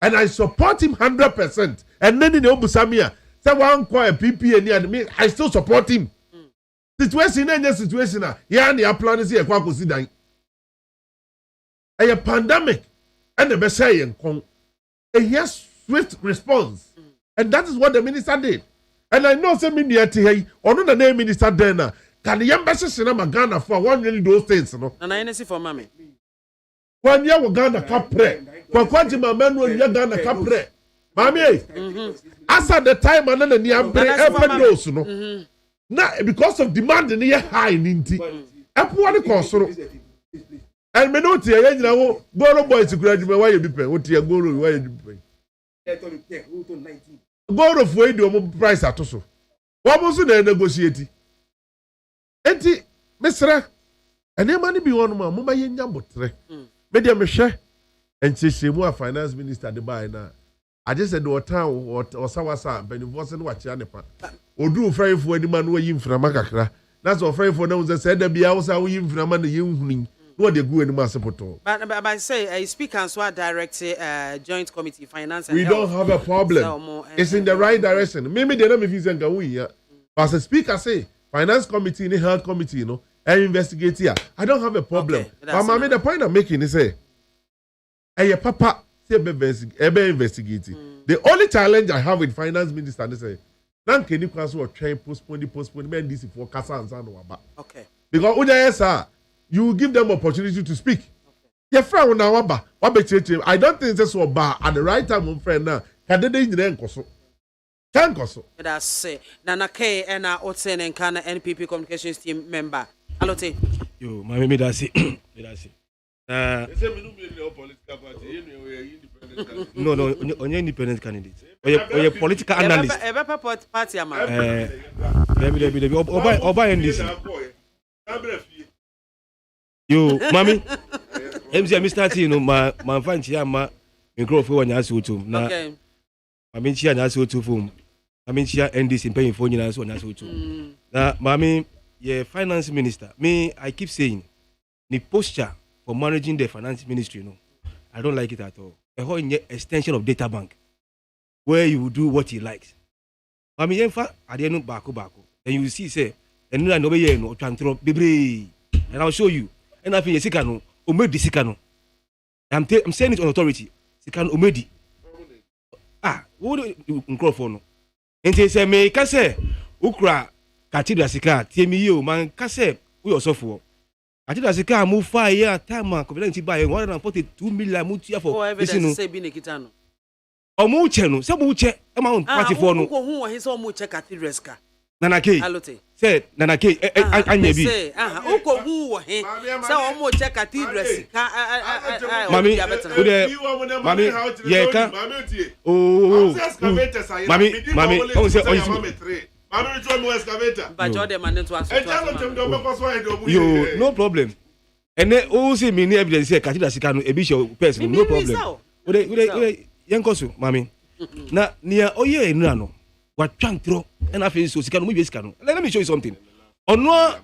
And I support him 100%. And then in the Obusamia say one call a PPA near me, I still support him. Situation any situation here and the plan is here kwa kosi dan. A pandemic and the best saying a yes swift response. And that is what the minister did. And I know some media here or no the name minister then can the embassy in Ghana for one really those things no. And I see for mommy. When you Ghana capre, for Gwagwajima menu you Ghana capre. Mami, as at the time and then the Niambre no. Now because of demand in the high in Inti. Everyone consoro. And me no tie yen na wo Goro boys to graduate why you be pay. What tie Goro why you be pay. Goro for e do mo price atoso. Wo mo so na negotiate. Enti mesra ene mani bi won ma mo ba yen nyambotre. Me dia me hwe enchese mu a finance minister de buy na I just said what town or sawasa but it wasn't what yanepa odu frame for any man we inframa kakra that's what frame for now said there be house we inframa the yunhuni no dey go any masepoto but I say speak and so direct joint committee finance and we health. don't have a problem it's in the right direction maybe they don't me feel say we here as a speaker say finance committee and health committee you know and investigate here I don't have a problem okay, but mama the point I'm making is say hey papa investigating. The only challenge I have with finance minister is say, "Nan can you cancel or try postpone men this for Kasa and Sanwaba." Okay. Because unya you give them opportunity to speak. Your friend now waba, I don't think this was bar at the right time, my friend. Now, can they didn't koso? Can koso? That's say Nana K and Otsen and Kana NPP communications team member. Hello, T. Yo, my me that's it. That's it. No, only independent candidate. Or a political analyst. Party, Oba NDC. Yo, mommy. MC, I'm starting. You know, my fancy, my microphone when you to. Okay. I mean, she has to phone. I mean, she NDC paying for you and so on. Now, mommy, yeah, finance minister. Me, I keep saying, the posture for managing the finance ministry, you know, I don't like it at all. A whole extension of data bank where you do what he likes. I mean, in fact, I didn't know bako. Then you see, say, and I know you know, and I'll show you. And I feel Sikano, Umedi Sikano. I'm saying it on authority. Sikano Umedi. What do you call for? And they say, me, Kase, Ukra, Katida Sika, Temiyo, man, Kase, we also for. I think that's a car move 5 years time COVID-19 by 142 million mutia for evidence say be Nikitano. O mucheno, some muche, amount party for no. Who his own muche cathedrals ka. Nanake. Alote. Said Nanake, Anyebi. Say, Uko who he. So o muche cathedrals ka. Mami, Mami, yeka. Oh, Mami, oh say Yo, no problem. And then also many evidence say Katida Sikano a bishop person, no problem. Would Yankosu, Mami. Na near Oye Nano. What chunk throw and I feel so Sikano movie scano. Let me show you something. On no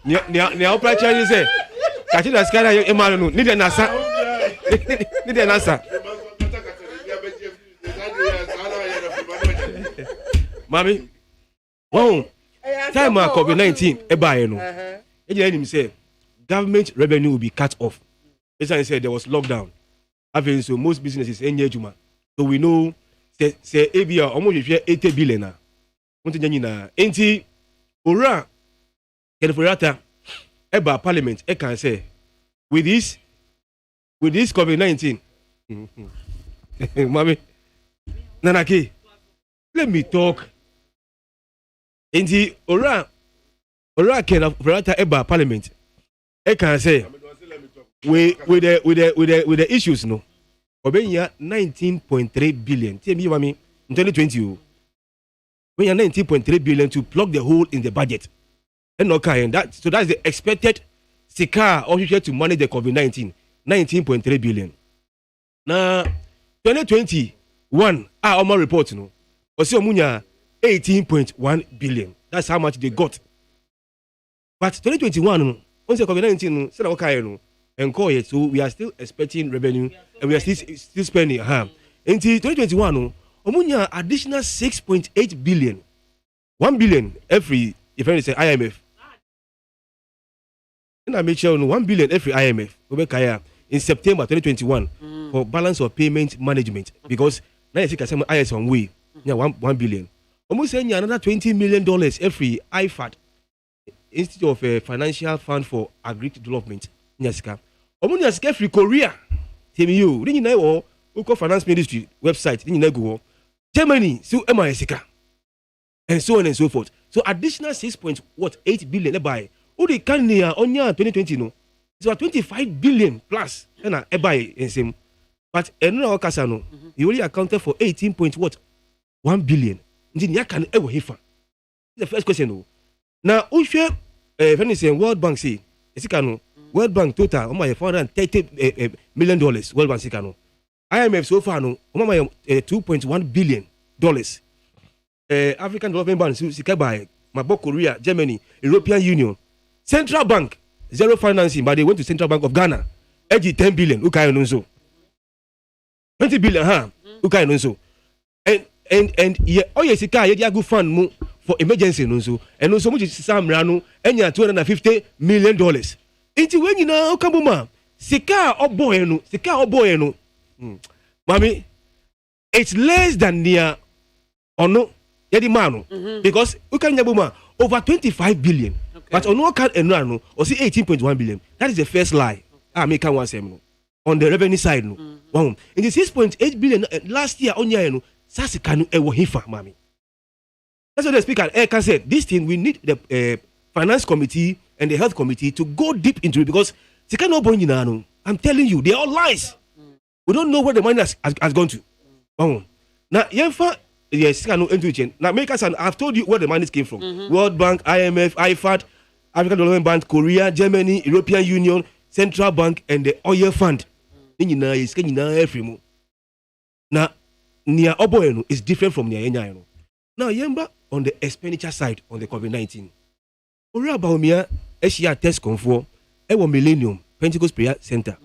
Nia Pracha say Katida Skana Emanu, need an answer. Need an answer. Mommy, wow, time of COVID-19, Ebayeno. Again, say government revenue will be cut off. As I said, there was lockdown. Having so most businesses in Juma. So we know, say ABR almost 80 billion. Enti, Ora, California, Eba Parliament, I can say, with this COVID-19, Mommy, Nanaki, let me talk. In the Ora California, Eba Parliament, I can say, with the issues, no, Obenya 19.3 billion. Tell me, Mommy, in 2020, we are 19.3 billion to plug the hole in the budget. And okay, and that's the expected Sika official to manage the COVID-19, 19.3 billion. Now, 2021, our report, no, Osio Munya 18.1 billion. That's how much they got. But 2021, once the COVID-19, said okay, no, and call it, so we are still expecting revenue and we are still spending. Until 2021, no, Omunya additional 6.8 billion, 1 billion every, if I say IMF. And I make sure 1 billion every IMF in September 2021 for balance of payment management because now I think I say IS on way 1 billion. Almost saying another $20 million every IFAD, Institute of Financial Fund for Agric Development. Nyaska. Omunya every Korea. Tell me you, didn't you know Uko Finance Ministry website, didn't you know Germany, so MISika. And so on and so forth. So additional 6.8 billion by Udi Kania on 2020 no. It's about 25 billion plus and a buy in same. But Enra Casano, he only accounted for 18.1 billion. The first question. Now, Ushe when you say World Bank say esikano World Bank total $430 million. World Bank esikano. IMF so far no $2.1 billion. African Development Bank sika by Mabo Korea, Germany, European Union. Central Bank zero financing, but they went to Central Bank of Ghana. Edgy 10 billion. Okay, no so. 20 billion, Okay, no so. And yeah, oh yes, you good fund for emergency no so. And also much Sam Rano and $250 million. Into when you know Kambuma, Sika or boy no. Mommy, it's less than near or no. Because we can Yabuma over 25 billion. Okay. But on no account and no or see 18.1 billion. That is the first lie. I make one say on the revenue side no. In the 6.8 billion last year on year no Sasikanu ewo hifa mami. That's what the speaker Eka said. This thing we need the finance committee and the health committee to go deep into it because Sikano Bonjinano. I'm telling you, they're all lies. We don't know where the money has gone to. Now, yes, no intuition. Now, make us I've told you where the money came from. World Bank, IMF, IFAD, African Development Bank, Korea, Germany, European Union, Central Bank, and the Oil Fund. Now, near Oboeno is different from near Enya. Now, Yemba on the expenditure side on the COVID-19. Ora Baumia, Asia Test Confor, Ewa Millennium, Pentecost Prayer Center.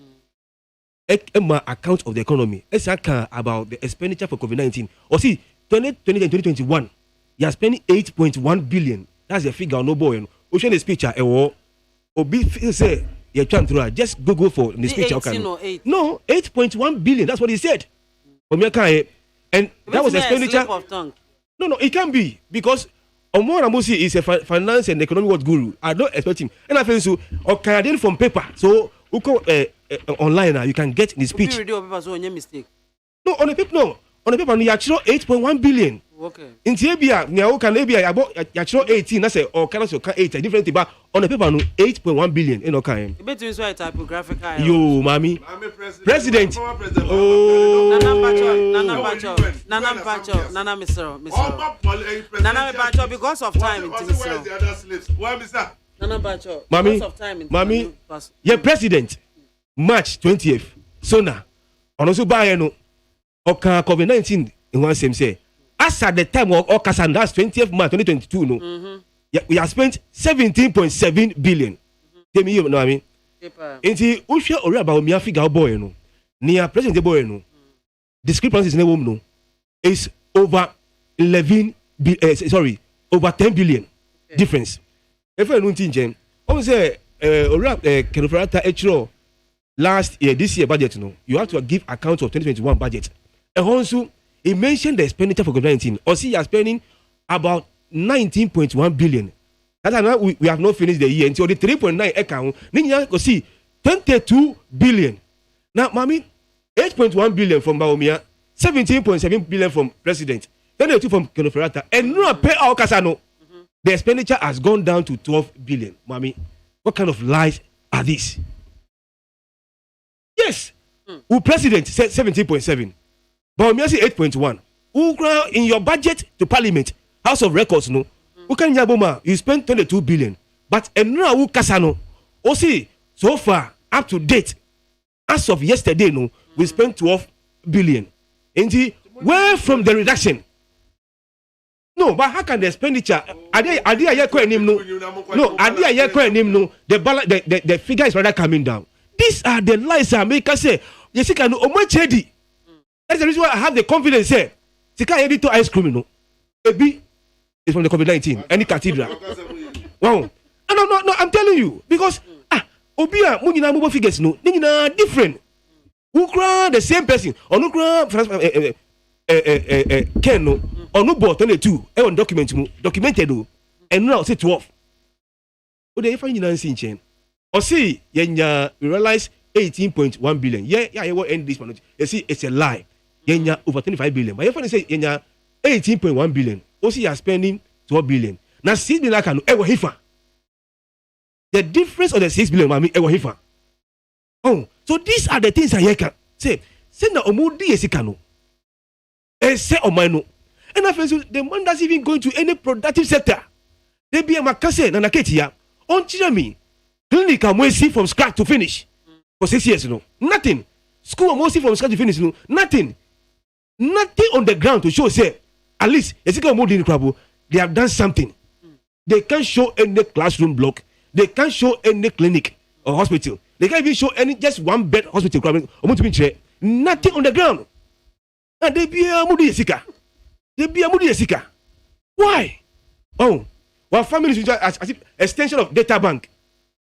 Emma account of the economy. Esaka about the expenditure for COVID-19. Or see, 2020 and 2021, you are spending 8.1 billion. That's the figure, no boy. Ocean is picture, Obi say, you're trying to just Google for this picture. No, 8.1 billion. That's what he said. And that was expenditure. No, it can be because Omar Amusi is a finance and economic world guru. I don't expect him. And I feel so, or Canadian from paper. So, online now, you can get the speech. Mistake. No, on the paper, you actually 8.1 billion. Okay. In Tibia, can about 18. That's or can also 8 different, but on the paper, 8.1 billion. You know, kind. Between so typographical. Yo, mommy. President. Nana Mr. Nana Bacho, because of time. Nana Bacho. Mommy. Yeah, President. March 20th. Sona. On also buy no. Oka COVID-19 in one same say. As at the time of Okasan, that's 20th March 2022, no. Yeah, we have spent 17.7 billion. Tell me, you know what I mean? Inti Usha or about me figure boy no. Near President boy no. Discrepancies in the womb no. Is over 11 over 10 billion difference. If I don't think, I say Kenofrata last year, this year budget, no, you have to give account of 2021 budget. And also, he mentioned the expenditure for COVID-19. Or see, you are spending about 19.1 billion. That's why we have not finished the year until the 3.9 account. Then you go see 22 billion. Now, mommy, 8.1 billion from Baumia, 17.7 billion from President, then the 2 from Kenofrata, and no pay our Casano. The expenditure has gone down to 12 billion. Mommy, what kind of lies are these? Yes, who President said 17.7, but we say 8.1. Who in your budget to Parliament, House of Records, no? Who can you spend 22 billion, but now who Casano? Oh, see, so far up to date, as of yesterday, no, we spent 12 billion. And where from the reduction? No, but how can the expenditure? The figure is rather coming down. These are the lies that make us say, Jessica, no, that's the reason why I have the confidence here. Sika editor ice cream, no. A B is from the COVID-19, any cathedral. Wow. No, I'm telling you. Because, Obia, Munina mobile figures, no, they're different. Who cry the same person, or no cry, Ken, no, or no bought 22, on documented, and now say 12. But they find you in chain. Or see, we realize 18.1 billion. Yeah, I will end this one. You see, it's a lie. Yenya over 25 billion. But if I say Yenya 18.1 billion, also you are spending 12 billion. Now 6 billion can ever hifa. The difference of the 6 billion, mami, ever hifa. Oh, so these are the things I can say. Send the omudi esikano. Say omano. And I feel so the man doesn't even go into any productive sector. They be a makase na naketia. on me. Clinic I'm see from scratch to finish. For 6 years, you know. Nothing. School I'm see from scratch to finish, you know. Nothing. Nothing on the ground to show, say, at least, they have done something. They can't show any classroom block. They can't show any clinic or hospital. They can't even show any just one bed hospital. Nothing on the ground. And they be a moody sika. They be a moody sika. Why? Oh, one family is as if extension of data bank.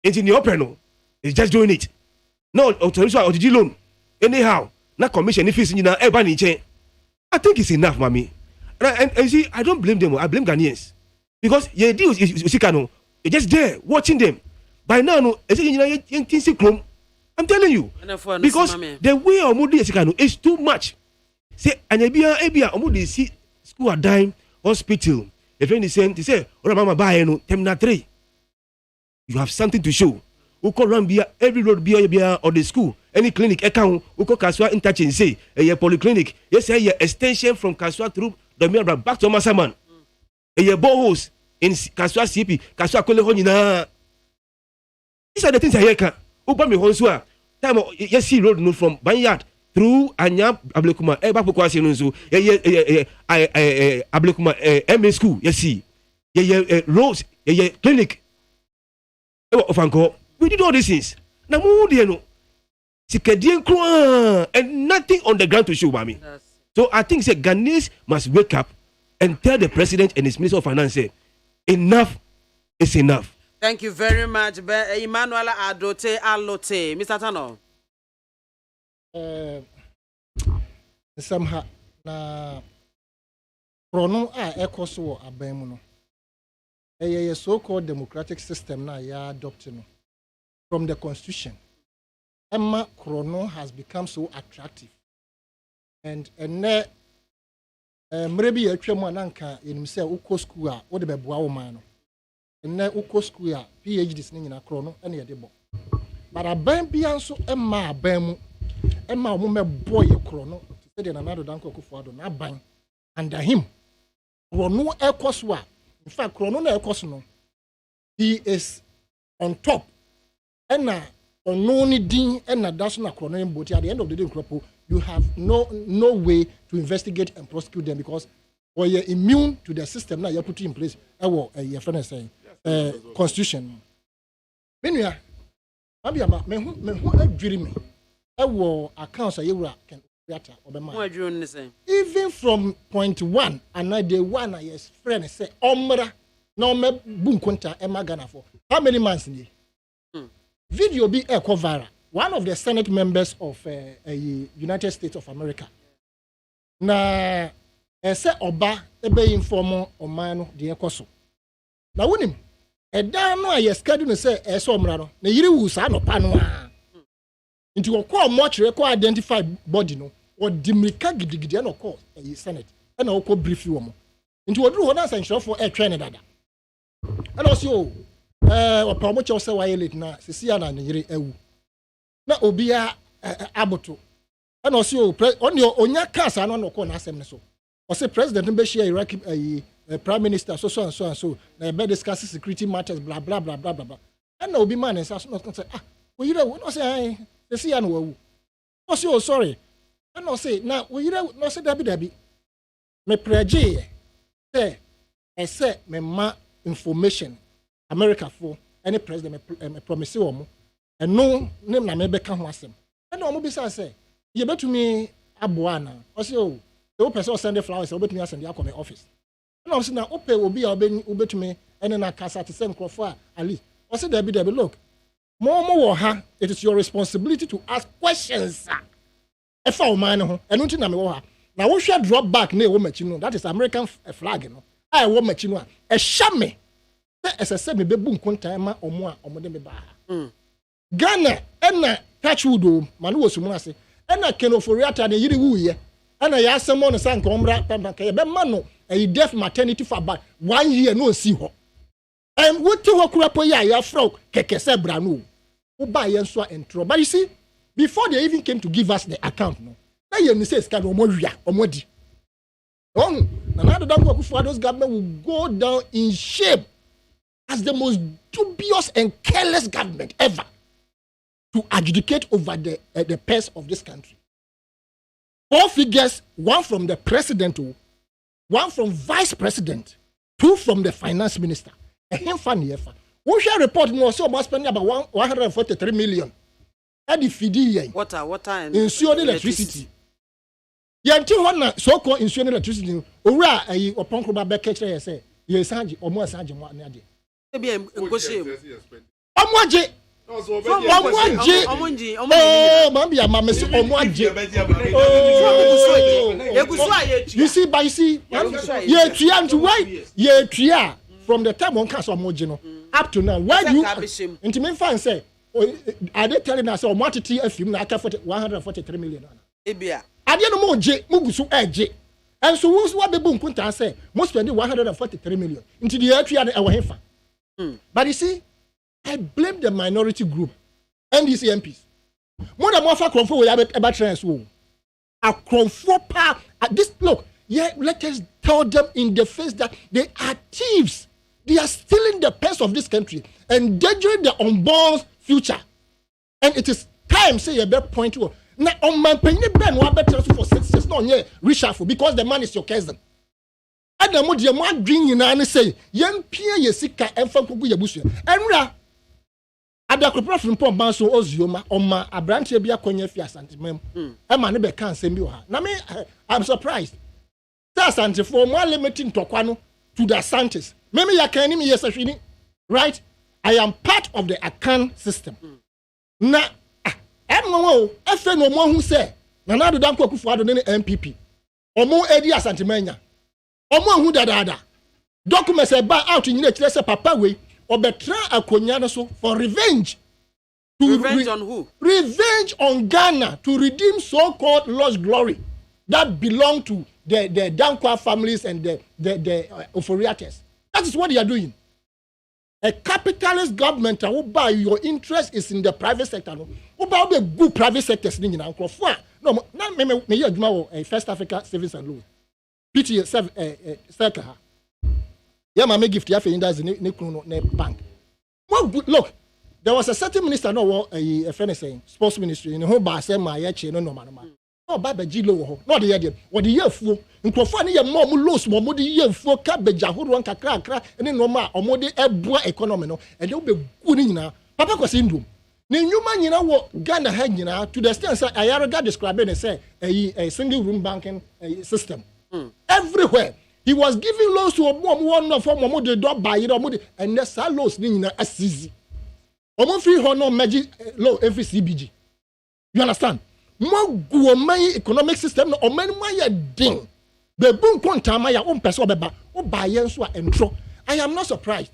Engineer Openo is just doing it. No authorization or the loan. Anyhow, not commission if it's in everybody chain. I think it's enough, mommy. And see, I don't blame them. I blame Ghanaians. Because your deal is Sikano. You're just there watching them. By now, no, I'm telling you. Because the way Omudi Sikano is too much. Say, and Ebia, Omudi see school are dying, hospital. The friend is saying, they say, oh, Mama, buy no, Terminal 3. You have something to show. Uko run every road bia or the school, any clinic account, Uko Kaswa interchange say, a polyclinic, yes, a extension from Kaswa through the mirror back to Masaman. A boreholes in Kaswa CP, Kaswa Kolehonina. These are the things I hear. Upami Honsua, time of yes, road no from Banyard through Anya Ablekuma, Ebakwasi Nunzu, Ablekuma, MA school, yes, see, roads, clinic. We did all these things. Now, and nothing on the ground to show, mommy. So I think Ghanaians must wake up and tell the president and his minister of finance, enough is enough. Thank you very much, Emmanuel Adote Alote. Mr. Tano. Somehow, na prono ekoso abamu no. A so-called democratic system na ya adopted from the constitution. Emma Chrono has become so attractive. And maybe a chairman in himself uko school or the Bebuao man. And now uko school PhD is in a chrono and a debo. But a bam bianso Emma Bemu Emma Mume boy a chrono said in another danko kufuado na bang under him. Chrono ekoswa. In fact, Chrono na ekosno. He is on top. And on no needing and that's not Chrono but at the end of the day, you have no way to investigate and prosecute them because or you're immune to the system now you're putting in place your friend is saying constitution. Meanwhile, who dream me? Accounts can even from point one and day one yes friend say omra no me bunkunta emagana for how many months in video be viral. One of the Senate members of United States of America na say oba ebe inform omano de ekoso na wonim eda no aye schedule say eso omra no na yiri wu sa no pa no a nti wo call mortuary ko identify body no or dimrika gidigidi na call Senate na wo ko brief wo mo nti wo duru ho na sanhiro for train dada and also opa mo che say why late na sisi ya na yiri ewu na obia aboto and also on your onya kasa no ko na asem ne so o say president be share Iraqi prime minister so and so na be discuss security matters blah blah blah blah blah and obi man say we you no say sisi ya no wu o say sorry and no say na we you no say dabi me preje say me ma information America for any president me promise wo and no name na me be ka ho asem and no mo be say ye betumi aboa na o say o the person send the flowers o betumi send ya come office and I say na ope obi a betumi ene na kasa to send crofo ali o say dabi look mo wo ha it is your responsibility to ask questions e fa o man ho eno nti na me wo ha na wo hwe drop back na e wo machi no that is American flag no I wo machi no e hya me se me bebu nkontan ma omo a omo de me ba Ghana ena touchwood o manu wo sumu ase ena kenoforiata de yiri wuye ena ya asemo no sanka omra pampa ye be ma no e deaf maternity for about 1 year no si ho what to kurapo ya fro keke se bra no wo ba ye nso entro but you see before they even came to give us the account no na ye ni say ska no mo wia omodi na na do danko kufu those government will go down in shape as the most dubious and careless government ever to adjudicate over the purse of this country. 4 figures, 1 from the president, 1 from vice president, 2 from the finance minister. A him funny effort. We shall report more so much spending about 143 million. At the fidi water and insured electricity. Yanti one so-called insured electricity. Ura a upon Kuba Beckett say, yes, Sanji or more Sanji one idea. Maybe I'm Omwaji. Omwaji. Oh, Mambia, Mamma, Omwaji. You see, by see, yeah, Trian to why? Yeah, Tria from the time on Castle Mojino up to now. Why do you intimate fans say? Are they telling us or what to a film like 143 million? Ebia. I didn't know J Mugusu J. And so who's what the boom kunta say? Most spending 143 million into the area and our heifer. But you see, I blame the minority group and these MPs. More than one for Cronfo we have about transfer. A Cronfo pa this look, yeah, let us tell them in the face that they are thieves. They are stealing the purse of this country, endangering the unborn's future. And it is time, say a better point to now on my penny ben one better for 6 years, no, yeah, reshuffle because the man is your cousin. And the more you want drink in and say, young Pierre Yesika and Fankubu Yabusia. And Ra Adakopra from Pom Banso Ozioma on my a branch of Yakonia Fias and Mem. A man never can't send you her. Now, I'm surprised. That's anti for more limiting Tokwano to the Santis. Maybe I can't even yes, right? I am part of the Akan system. Now, I'm no one who say, Nanado Danko Kufuado MPP. Or more Edia Santimania. Or more who da. Documents are buy out in the Papa way or betra a Konyana so for revenge. Revenge on who? Revenge on Ghana to redeem so-called lost glory that belong to the Dankwa families and the Oforiates. That is what they are doing. A capitalist government who buy your interest is in the private sector. Who buy the good private sectors in Ankrofwa. No, not me First Africa Savings and Loan. PTA Circa. Yeah, my gift ya in the bank. Well, look, there was a certain minister no a friend saying sports ministry in the whole bar say my no man. No baba jilo no the year what the year fu nkofo ne ye mo lose mo the year fu cabbage ahoro nkakra ne no ma omode eboa economy no e de be gu ni nyina papa kwase ndum ne nyuma nyina wo Ghana ha nyina to the extent say Ayaroga describe it say a single room banking system everywhere he was giving loans to one of them de do buy it and the loans ni nyina asizi omo free ho no magic low every CBG you understand more guomai economic system no omani ya ding the boom kontama ya person beba o buy so entro. I am not surprised.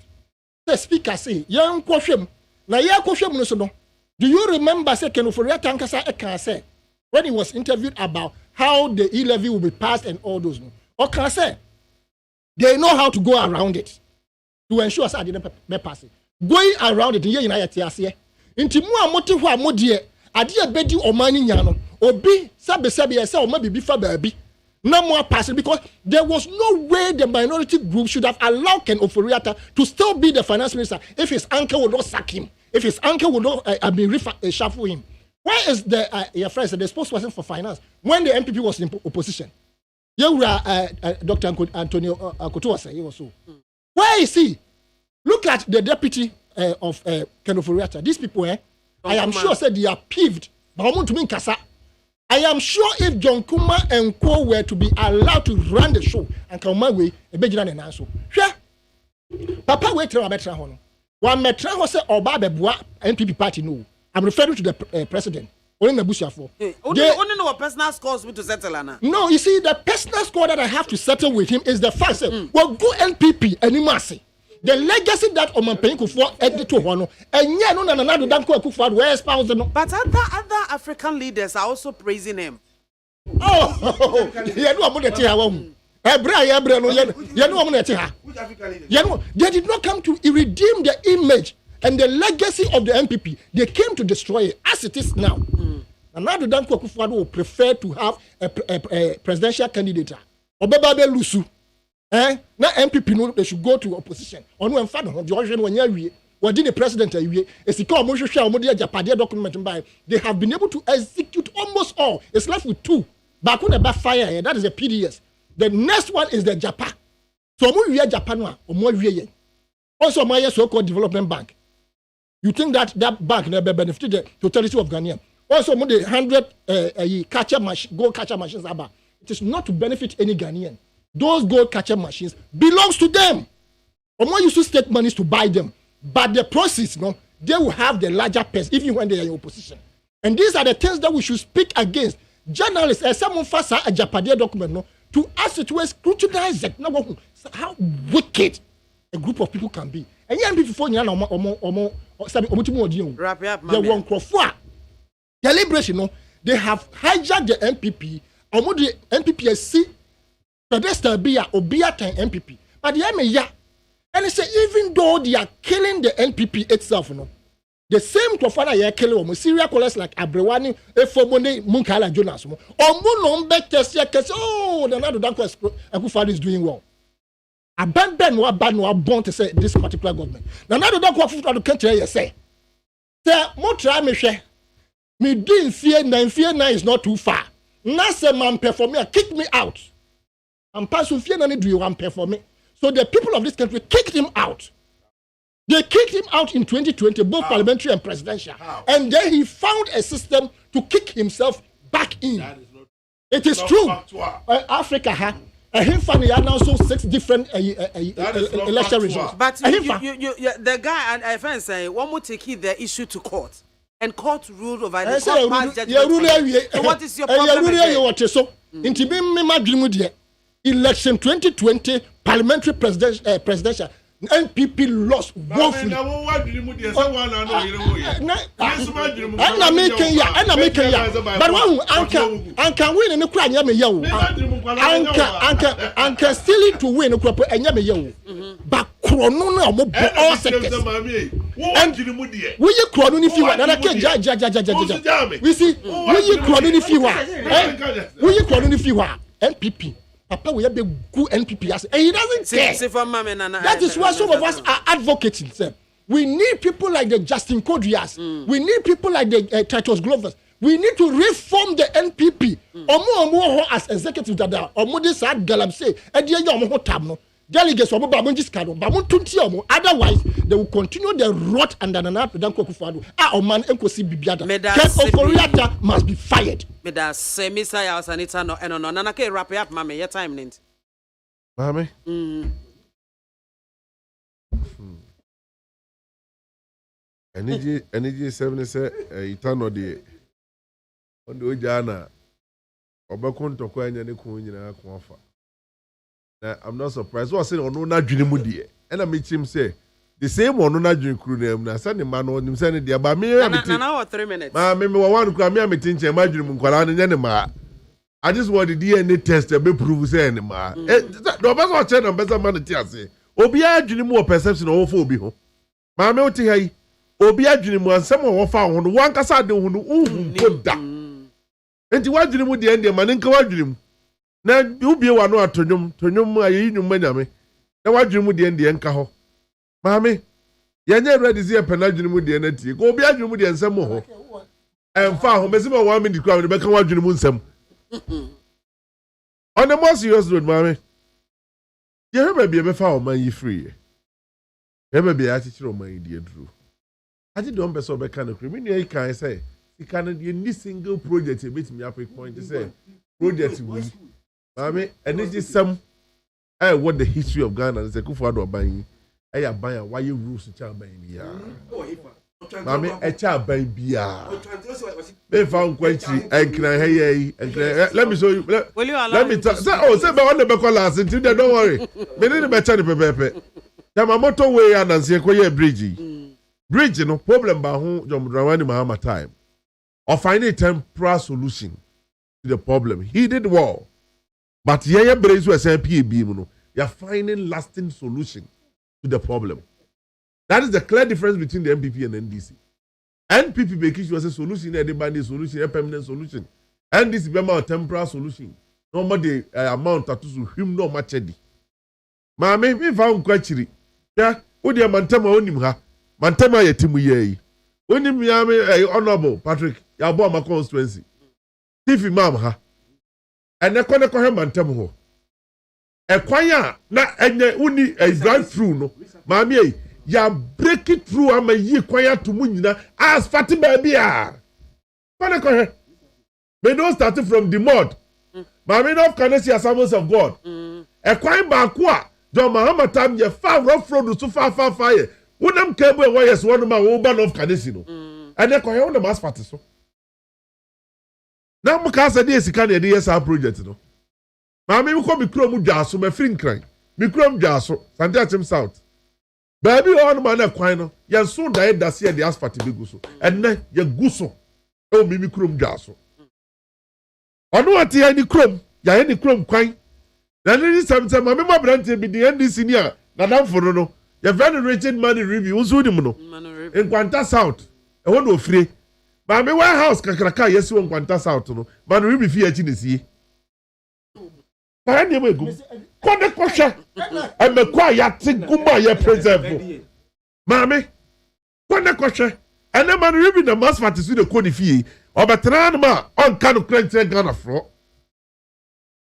The speaker say yan kwhwem na ya kwhwem no so no. Do you remember say Kenoforiata Tankasa Eka say when he was interviewed about how the e-levy will be passed and all those no or can say they know how to go around it to ensure say I didn't pass it going around it in na yete ase nti mu amote ho amodie ade abedi omani nya no obi sabe say o ma bibi fa baabi na mo pass because there was no way the minority group should have allowed Ken Oforiatta to still be the finance minister if his uncle would not sack him, if his uncle would not reshuffle him. Where is the your friend the spokesperson for finance when the MPP was in opposition? You were Dr. Antonio Akoto say he was so. Where is he? Look at the deputy of Ken Oforiatta. These people I am sure said they are peeved. I am sure if John Kuma and Co were to be allowed to run the show and come my way, a big and answer. Sure. Papa wait till I better honor. One metra was a Oba Beboa NPP party no. I'm referring to the president. Only the Busha for. Only know what personal scores to settle Anna. No, you see, the personal score that I have to settle with him is the fact that well go NPP and Imasi. The legacy that Oman Penku for Eddie to Hono, and yet no another Danko Kufa, where spouse no. But other African leaders are also praising him. Oh, you know about the Tia. They did not come to redeem the image and the legacy of the MPP. They came to destroy it as it is now. Another Danko Kufa will prefer to have a presidential candidate. Obebabe Lusu. Na MPP no they should go to opposition. Onu emfa no the ohwe no nya wie. Wadi the president awie. Esika omo hwehwe omo de Japade document by. They have been able to execute almost all. It's left with 2. Back on the backfire, that is the PDS. The next one is the Japan. So omo wie Japan no omo wie yen. Also my so-called development bank. You think that bank never benefit the totality of Ghana? Also omo the 100 catcher machine, gold catcher machines about. It is not to benefit any Ghanaian. Those gold catcher machines belongs to them. Omo used to state monies to buy them. But the process, no, they will have the larger purse even when they are in opposition. And these are the things that we should speak against. Journalists, as someone first a Japade document, no, to ask it to scrutinize it. No, how wicked a group of people can be. And young people for you know, wrap up, the one crofwa. The liberation, no, they have hijacked the MPP. Omo the MPP see pedestal be a obia time MPP. But the MA and they say even though they are killing the NPP itself, no, the same Kofana ye killing them, serial callers like Abrewani, Efomone, Munkala Jonas, or Munombe Tessia, oh, the Nado Danko Akufado is doing well. A ban no born to say this particular government. Now Nado Danko Akufado can't hear you say. Say, more try me share. Me doing fear nine is not too far. Nasa man perform me, kick me out. And pass with fear none do you want perform me. So the people of this country kicked him out. They kicked him out in 2020, both parliamentary and presidential. And then he found a system to kick himself back in. It is true. Africa, him family announced 6 different election results. But the guy, I find say, one more take the issue to court. And court ruled over the court passed judgment. So what is your problem? Election 2020 parliamentary presidential NPP lost woefully. I'm making ya. But one anka win in the cry nyame yawo. Anka still to win crop and nyame yawo. But chrono na mo all seconds. And we you chrono if you want na ja. We see we you chrono if you want. We you chrono if you want. NPP Papa we have a good NPP and he doesn't care. That is why some of us are advocating. Sir. We need people like the Justin Codrias. We need people like the Titus Glovers. We need to reform the NPP. Omo as executive dada. Omo this sad galam say. Ediye omo tab delegates omo babon jiskado. Babon tunti omo. Otherwise they will continue the rot and Nana Danko Akufo-Addo. Oman enkosi bibiada. Ken Oforiatta must be fired. Me da say Mr. Yasanita no eno no nana ke wrap up mama your time nint. Mame. Energy 7 say itano de on the ojana obekon tokwa anya ne kun nyina ko afa. Now I'm not surprised. What I say ono na dwene mu de. And I meet him say the same one na dwene kru na na say ne man no nim say ne de ba me na 3 minutes. Ma me one kru me ameti nche ma dwene mu nkwala ne ne ma. I just want the DNA test to be prove say ne ma. No be so che no be say man ti ase. Obi a dwene mu perception o fo obi ho. Ma me oti hai. Obi a dwene mu ansem o fa ho no wan kasa de ho no unhu poda. Enti wa dwene mu de ende ma ne nka wa dwene mu. Na ubie wa no atonyom ayi nyum manyame na wadwene mu de nka ho maame yenye ready zi epenadwene mu de na tie ko obi adwene mu de nsem ho emfa ho mesima 1 minute kwa be kan wadwene mu nsem on the most serious road maame ye hebe be be fa o man yi free hebe be a chichiro man yi de aduru ati don be so be kan no me nu kan say can any single project e betimi apik point say project we Mami, energy some what the history of Ghana is a Akufo-Addo aban yi aban why you rules to child ban bia Mami a child ban bia they found quenchi and can hey let me show you let me tell say be on the call last until don't worry me need be tell pepepe Yamamoto way and say ko bridge no problem ba ho John Dramani Mahama time or find a temporary solution to the problem he did well. But yeah, brains were saying PAB, you're finding lasting solution to the problem. That is the clear difference between the MPP and NDC. NPP making was a solution, everybody solution, a permanent solution. NDC be a temporary solution. No more the amount to him no much. maame me fa nkwachiri ya wo de mantama onim ha mantama ya timu yi onim ya me honorable Patrick ya bo ma constituency chief imam ha ene kone ko he mantam ho ekwanya na enye uni drive through no maame yi ya break it through ama yi kwanya to mu nyina as fati baby a kone ko he me don't start from the mud maame no can see assemblies of God ekwan ba ko a John Muhammad tam ye fa rough road so fa ye wonam kebo e wires one ma wo ba of kanesi no ene ko he wonam asphalt so na mo ka say dey sika na dey yes project no maame mi ko mi kro mu dwaso ma free nkran mi kro mu dwaso Santiago South baby on ma na kwan no ye so da da se dey asphalt be gu so ene ye gu so o mi kro mu dwaso ono ati ya ni krom ya ni krom kwan na ni samsam maame ma brante bi di NDC ni a na damforo no ye very rated money review unso ni mu no in Kwanta South e ho no ofire maame warehouse kakraka yesi won Kwanta South no man review fi achi ne sie pa ni mo egu ko de ko hwe e me kwa ya te guma ye preserve maame ko de ko hwe ene man review na masfat su de ko ni fie obetra no ma on kan krente Ghana fro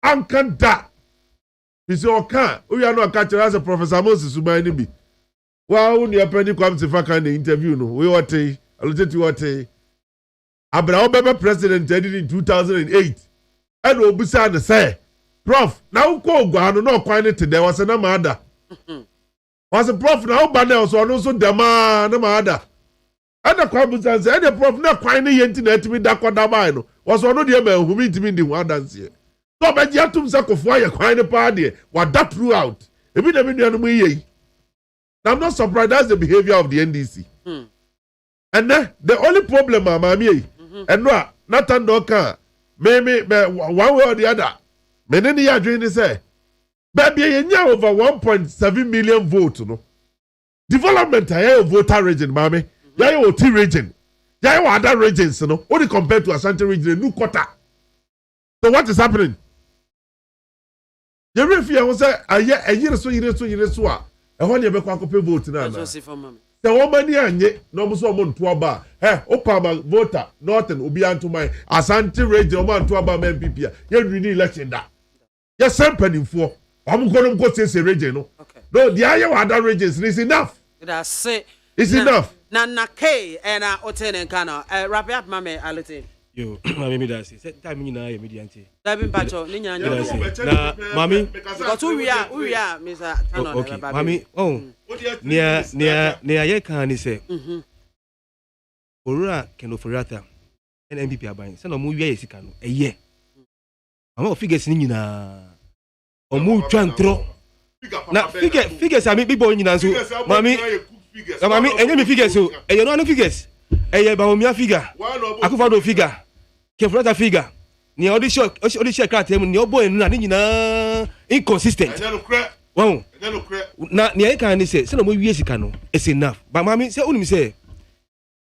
an kan da bisi oka o ya no aka kira as Professor Moses Subai ni bi wa wo ni apani kwam se fa kan interview no we wote aloteti wote Abraham Bebe president did in 2008 and obusa na say prof na wo ko ogwa no na okwan ne tede was na maada was prof na wo ba na so no so dema na maada ana kwa busa say the prof na kwan ne yenti na etimi da koda bai no was ono de ma humi ntimi ndi ho adanse so ba ji atum sa kofo aye kwan ne pa de wa that throughout ebi na me nua no mu yei. I'm not surprised that's the behavior of the NDC. And then the only problem mamie and no not andoka me one way or the other me nene ya dwen say baby yenya over 1.7 million votes no development aye voter region mame ya o T region ya o other regions no only compared to Ashanti region new quarter. So what is happening? You refer you say aye yire so a e ho ne be kwa kope vote na na the woman anye no mo so mo nto ba opama voter northern obi anto Ashanti region o man to ba MPP ya win election da ya sempanimfo am go say region no no the aye other regions is enough that's it it's enough na k and otene kana wrap up mame alete yo mami mi da say time ni na ye mediante da bi pacho ni nya na mami because we are Mr. Canon okay mami ne aye kan ni say orura kenoforiata NMPP aban say no mu wi sika no eye ama figures ni nyina omu twantro na figures ami bibo nyina so mami enye mi figures so eye no figures eye ba omia figure akufado figure kefrata figure ni audition card tem ni obo enu na ni nyina inconsistent wow na ni eye kan ni say no mo wie sika no it's enough but mami say unim say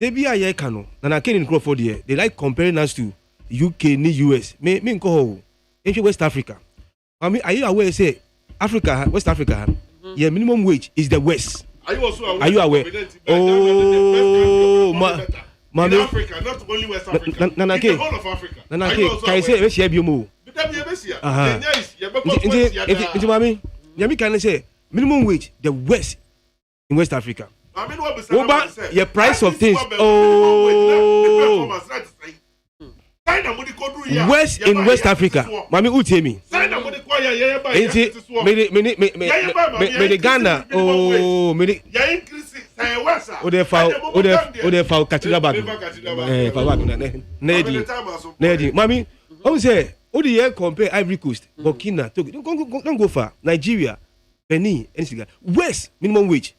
they be aye kan no na Kenny Crawford here they like comparing us to UK ni US me nko ho in West Africa mami are you aware say West Africa your minimum wage is the West. Are you aware? Oh, in Africa, not only West Africa, in the whole of Africa. Can you say we share biomo? Yami can say minimum wage the West in West Africa. Your price of things. Oh, West in West Africa. Mami, who tell me? Me Ghana. Oh, me. Ode fa katira bag. Nedi. Mami, how say? Ode here compare Ivory Coast, Burkina, Togo. Don't go far. Nigeria, Benin, and West minimum wage.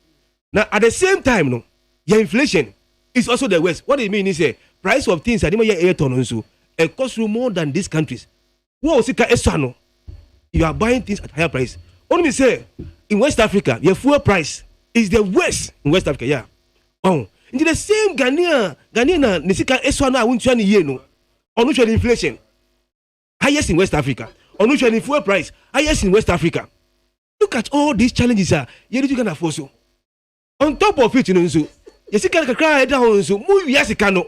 Now at the same time, no, your inflation is also the West. What it mean is say price of things are air ton also. It costs you more than these countries. What sika esano? You are buying things at higher price. Only say in West Africa, your fuel price is the West in West Africa. Yeah. Oh, in the same Ghanaian nisika esano I won't any year no. On which inflation highest in West Africa. On which fuel price highest in West Africa. Look at all these challenges. You can force so. On top of it, you know, so you see, can cry down so. Yes, you can.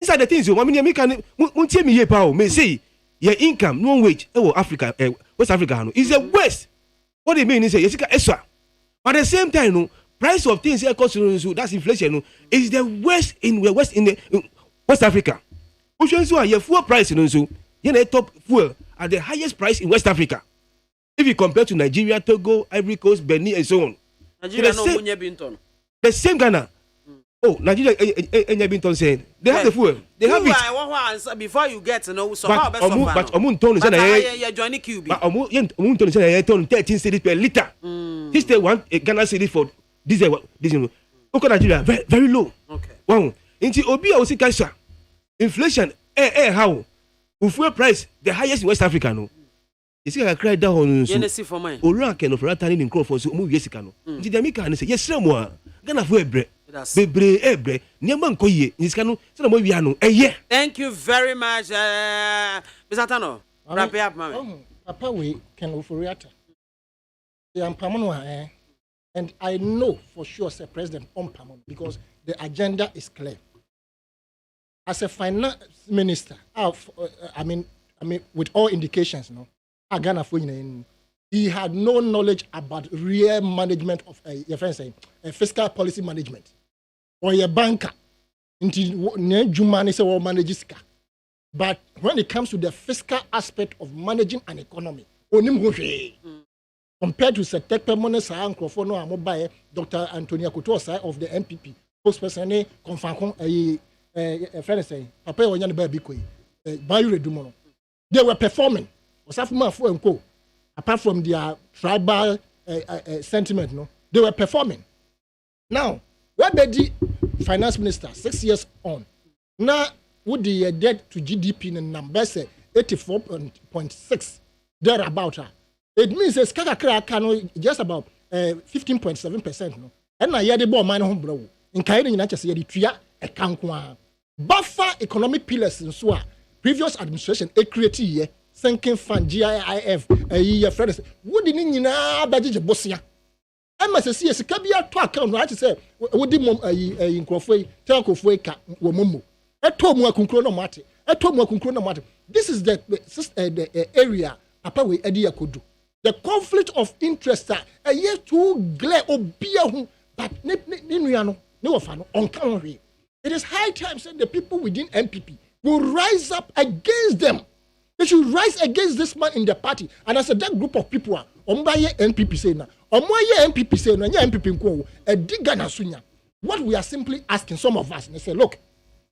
These are the things. I mean, you can. Tell me, may say your income, no wage. Oh, Africa, West Africa, is the worst. What do you mean? Is yes, extra. But at the same time, no price of things here cost. So that's inflation. No, is the worst in West Africa. Which means your fuel price, you know, so you top fuel at the highest price in West Africa. If you compare to Nigeria, Togo, Ivory Coast, Benin, and so on. Nigeria so the same Ghana. Oh, Nigeria and Binton saying they have the fuel. They have it. Before you get to know, so but Omun Tony said, joining QB. But Omun Tony said, 13 cedis per liter. This day one Ghana cedis for diesel. Okay, Nigeria very low. Okay. Wow. Into Obi also cash inflation. How? Fuel price the highest in West Africa. No. You see, I cried down. You see for mine. Ora can of Ratani in Crawford, so move yes, can. Did America and say, yes, someone. Gonna for a bread. Bebre, Niaman Koye, this canoe, so we are no. Thank you very much, Mr. Tano. Wrap it up, Mamma. Papa, we can go for Riata. I'm Pamano, and I know for sure, Sir President, on Pamon, because the agenda is clear. As a finance minister, I mean, with all indications, no. He had no knowledge about real management of a fiscal policy management. Or a banker. But when it comes to the fiscal aspect of managing an economy, compared to Setek Permones, Dr. Antonia Couture of the MPP, spokesperson, they were performing. Apart from their tribal sentiment, no, they were performing. Now, what the finance minister 6 years on, now with the debt to GDP in numbers 84.6 thereabout, it means it's just about 15.7%. No, and I hear the ball mine home bro. In Kairi, you know, just the tria a cankwa buffer economic pillars in Swa previous administration a creative. Sinking fund GIIF a year friends wouldn't in budget Bosnia. I must see a Cabia to account right to say would the in Crawford, Telco Fueka, Womumu. A Tomo Concronomati, a Tomo Concronomati. This is the area Apawe Edia could do. The conflict of interest a year to glare or beer, but Niano, no fan on country. It is high time that the people within MPP will rise up against them. They should rise against this man in the party. And as that group of people are, MPP say now, MPP say now, MPP nko, a digger na sunya. What we are simply asking some of us, they say, look,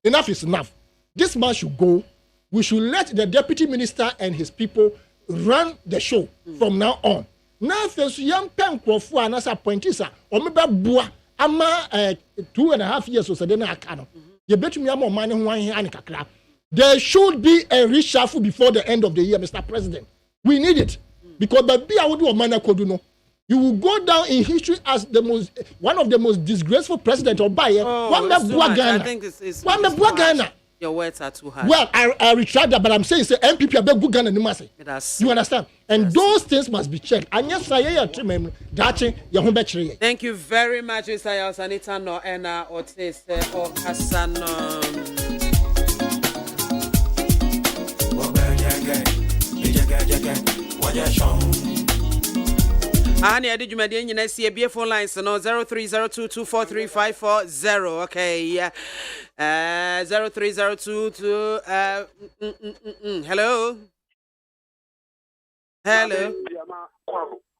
enough is enough. This man should go. We should let the deputy minister and his people run the show from now on. Now, if you young pen Crawford and as appointees, or maybe bua, ama 2.5 years or so, then I can. You bet me more money who I kakra. There should be a reshuffle before the end of the year, Mr. President. We need it. Because baby, I would do a man no. You will go down in history as one of the most disgraceful presidents of Bayer. I think it's Ghana. Your words are too hard. Well, I retract that, but I'm saying say MPP are good Ghana. You understand? And those things must be checked. And yes, thank you very much, Mr. Sanita no and Otis or Kasano. I did you my dear, you see a beautiful lines no 0302243540. Okay, 0302 hello.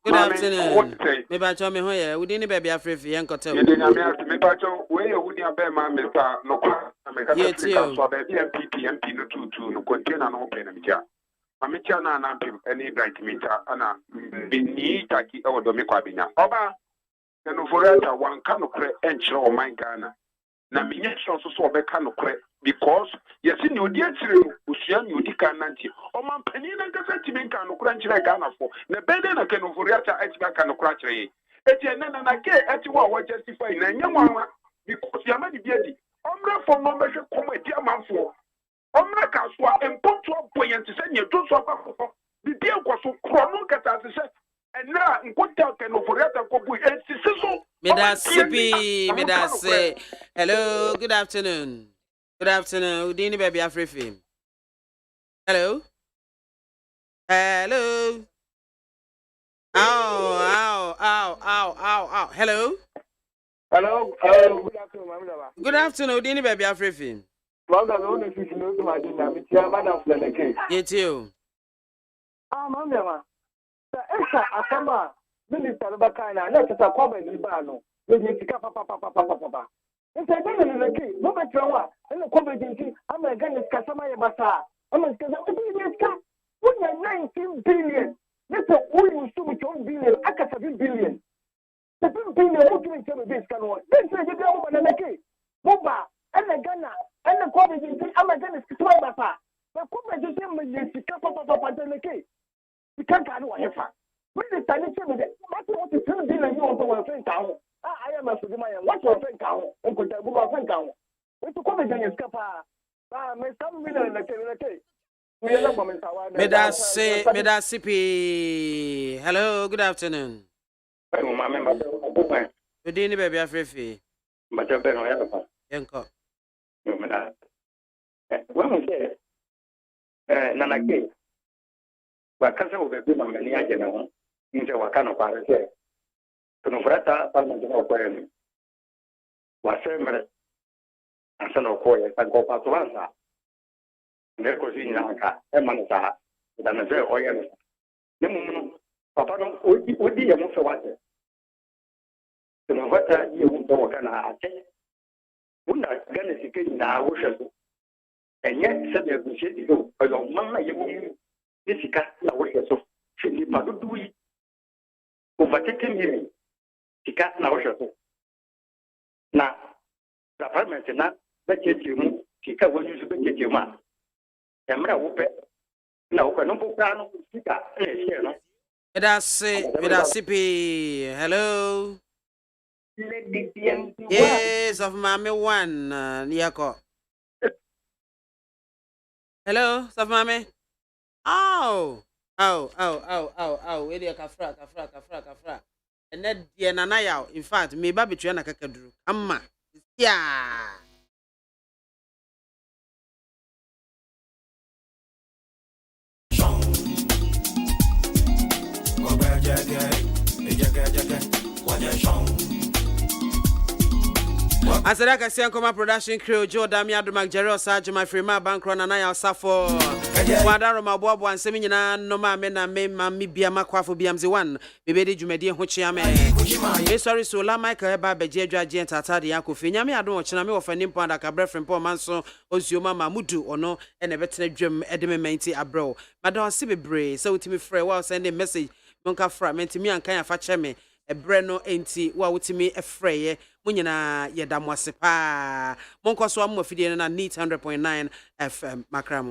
Good afternoon. Maybe I told me who we didn't baby Africa and Cotel. You didn't have where you would have been my Mr. No, MP no 2 no container no open. Amicha na nampim any bright meter ana bini taki e wodo me kwabenya oba no forata wan ka no kre enchire o man Ghana na menye so obeka no kre because yesi ni odi atire usua ni odi kan nanti o man pani na nkasa timen kan no kre enchire Ghana fo na bede na ke no forata atiba kan no kre akire eti na ke eti wo justify na nyamwa because yama di biadi omra fo no mehwe komedi amanfo Omraka so important point to say you do so akoko bibia kwaso krono kata se And now, in what can operate a couple and so. Medase. Hello, good afternoon. Good afternoon. Udini baby Afrifim. Hello. Hello. Ow. Hello. Hello. Good afternoon, Good afternoon, Udini baby Afrifim. It's you. Mama. Esa asamba minister bakana na tata kwa ba ni ba no we ni sika papa nse be ni leki no be trawa na kwa ba jinti ama ga ni sika sama ye basa ama sika ni sika unya 19 billion nse uyu sumu 2 billion aka 7 billion 7 billion o tumi tebe be sika no nse je be o ba na leki boba ana gana ana kwa ba jinti ama ga ni sika sama ye basa na kwa ba jinti ma ye sika papa de leki you can't get away from it. When the time is coming, that's what the 2 billion you want to think down. I am a Sudan. What's your think down? And could I go think down? It's a comedy in Scapa. May some million like Medasipi. Hello, good afternoon. Good evening, baby. Afrifi. But I've been on Yanko. Well, Nanaki. Wakasa ubebi mamani yake na nje wakano kwa rete tunufrata pale ndio kwa yeye wasemre asana kwa yeye kwa kwa tuanza ndiko zinya ka emanza ndanaze oyene nemu papa no odi ya mfe wate tunufrata yeye mtu wakana ate una gane sikeni na wosheso enye sebe busheti do oyo mama yemu Nisika na woshe so shindi padudu overtaking him sika na woshe so na apartment na budget mu sika wonu su budget mu a emra wope na wope no pokra no sika na share no Medasipi. Hello. Yes, of MAAME 1 Niako. Hello, of MAAME. Oh. Where you kafra. And that dear Nanaya, in fact, me baby Triana Kakadru. Amma. Yeah. Asada Siankoma production crew Joe Damia Dumak Jerry Osage my free ma bankro na ya safo Wadaro mabobo ansemi nyina no ma me na me BIAMAH AKWAFO BIAMZE 1 bebedi dwumadi ho chia me sorry so la Michael eba beje adwaje ntata de yakofi nyame adon o chena me wo fani mpo adaka brefrem po manso osuoma mamudu ono ene betena dwam edeme menti abro madon se bebre so utimi frɛ wa send a message monka fra mentimi ankan afa cheme ebre no enti wa wutimi efrɛye munyina yeda mwase pa monko so amofidie na neat 100.9 FM makramo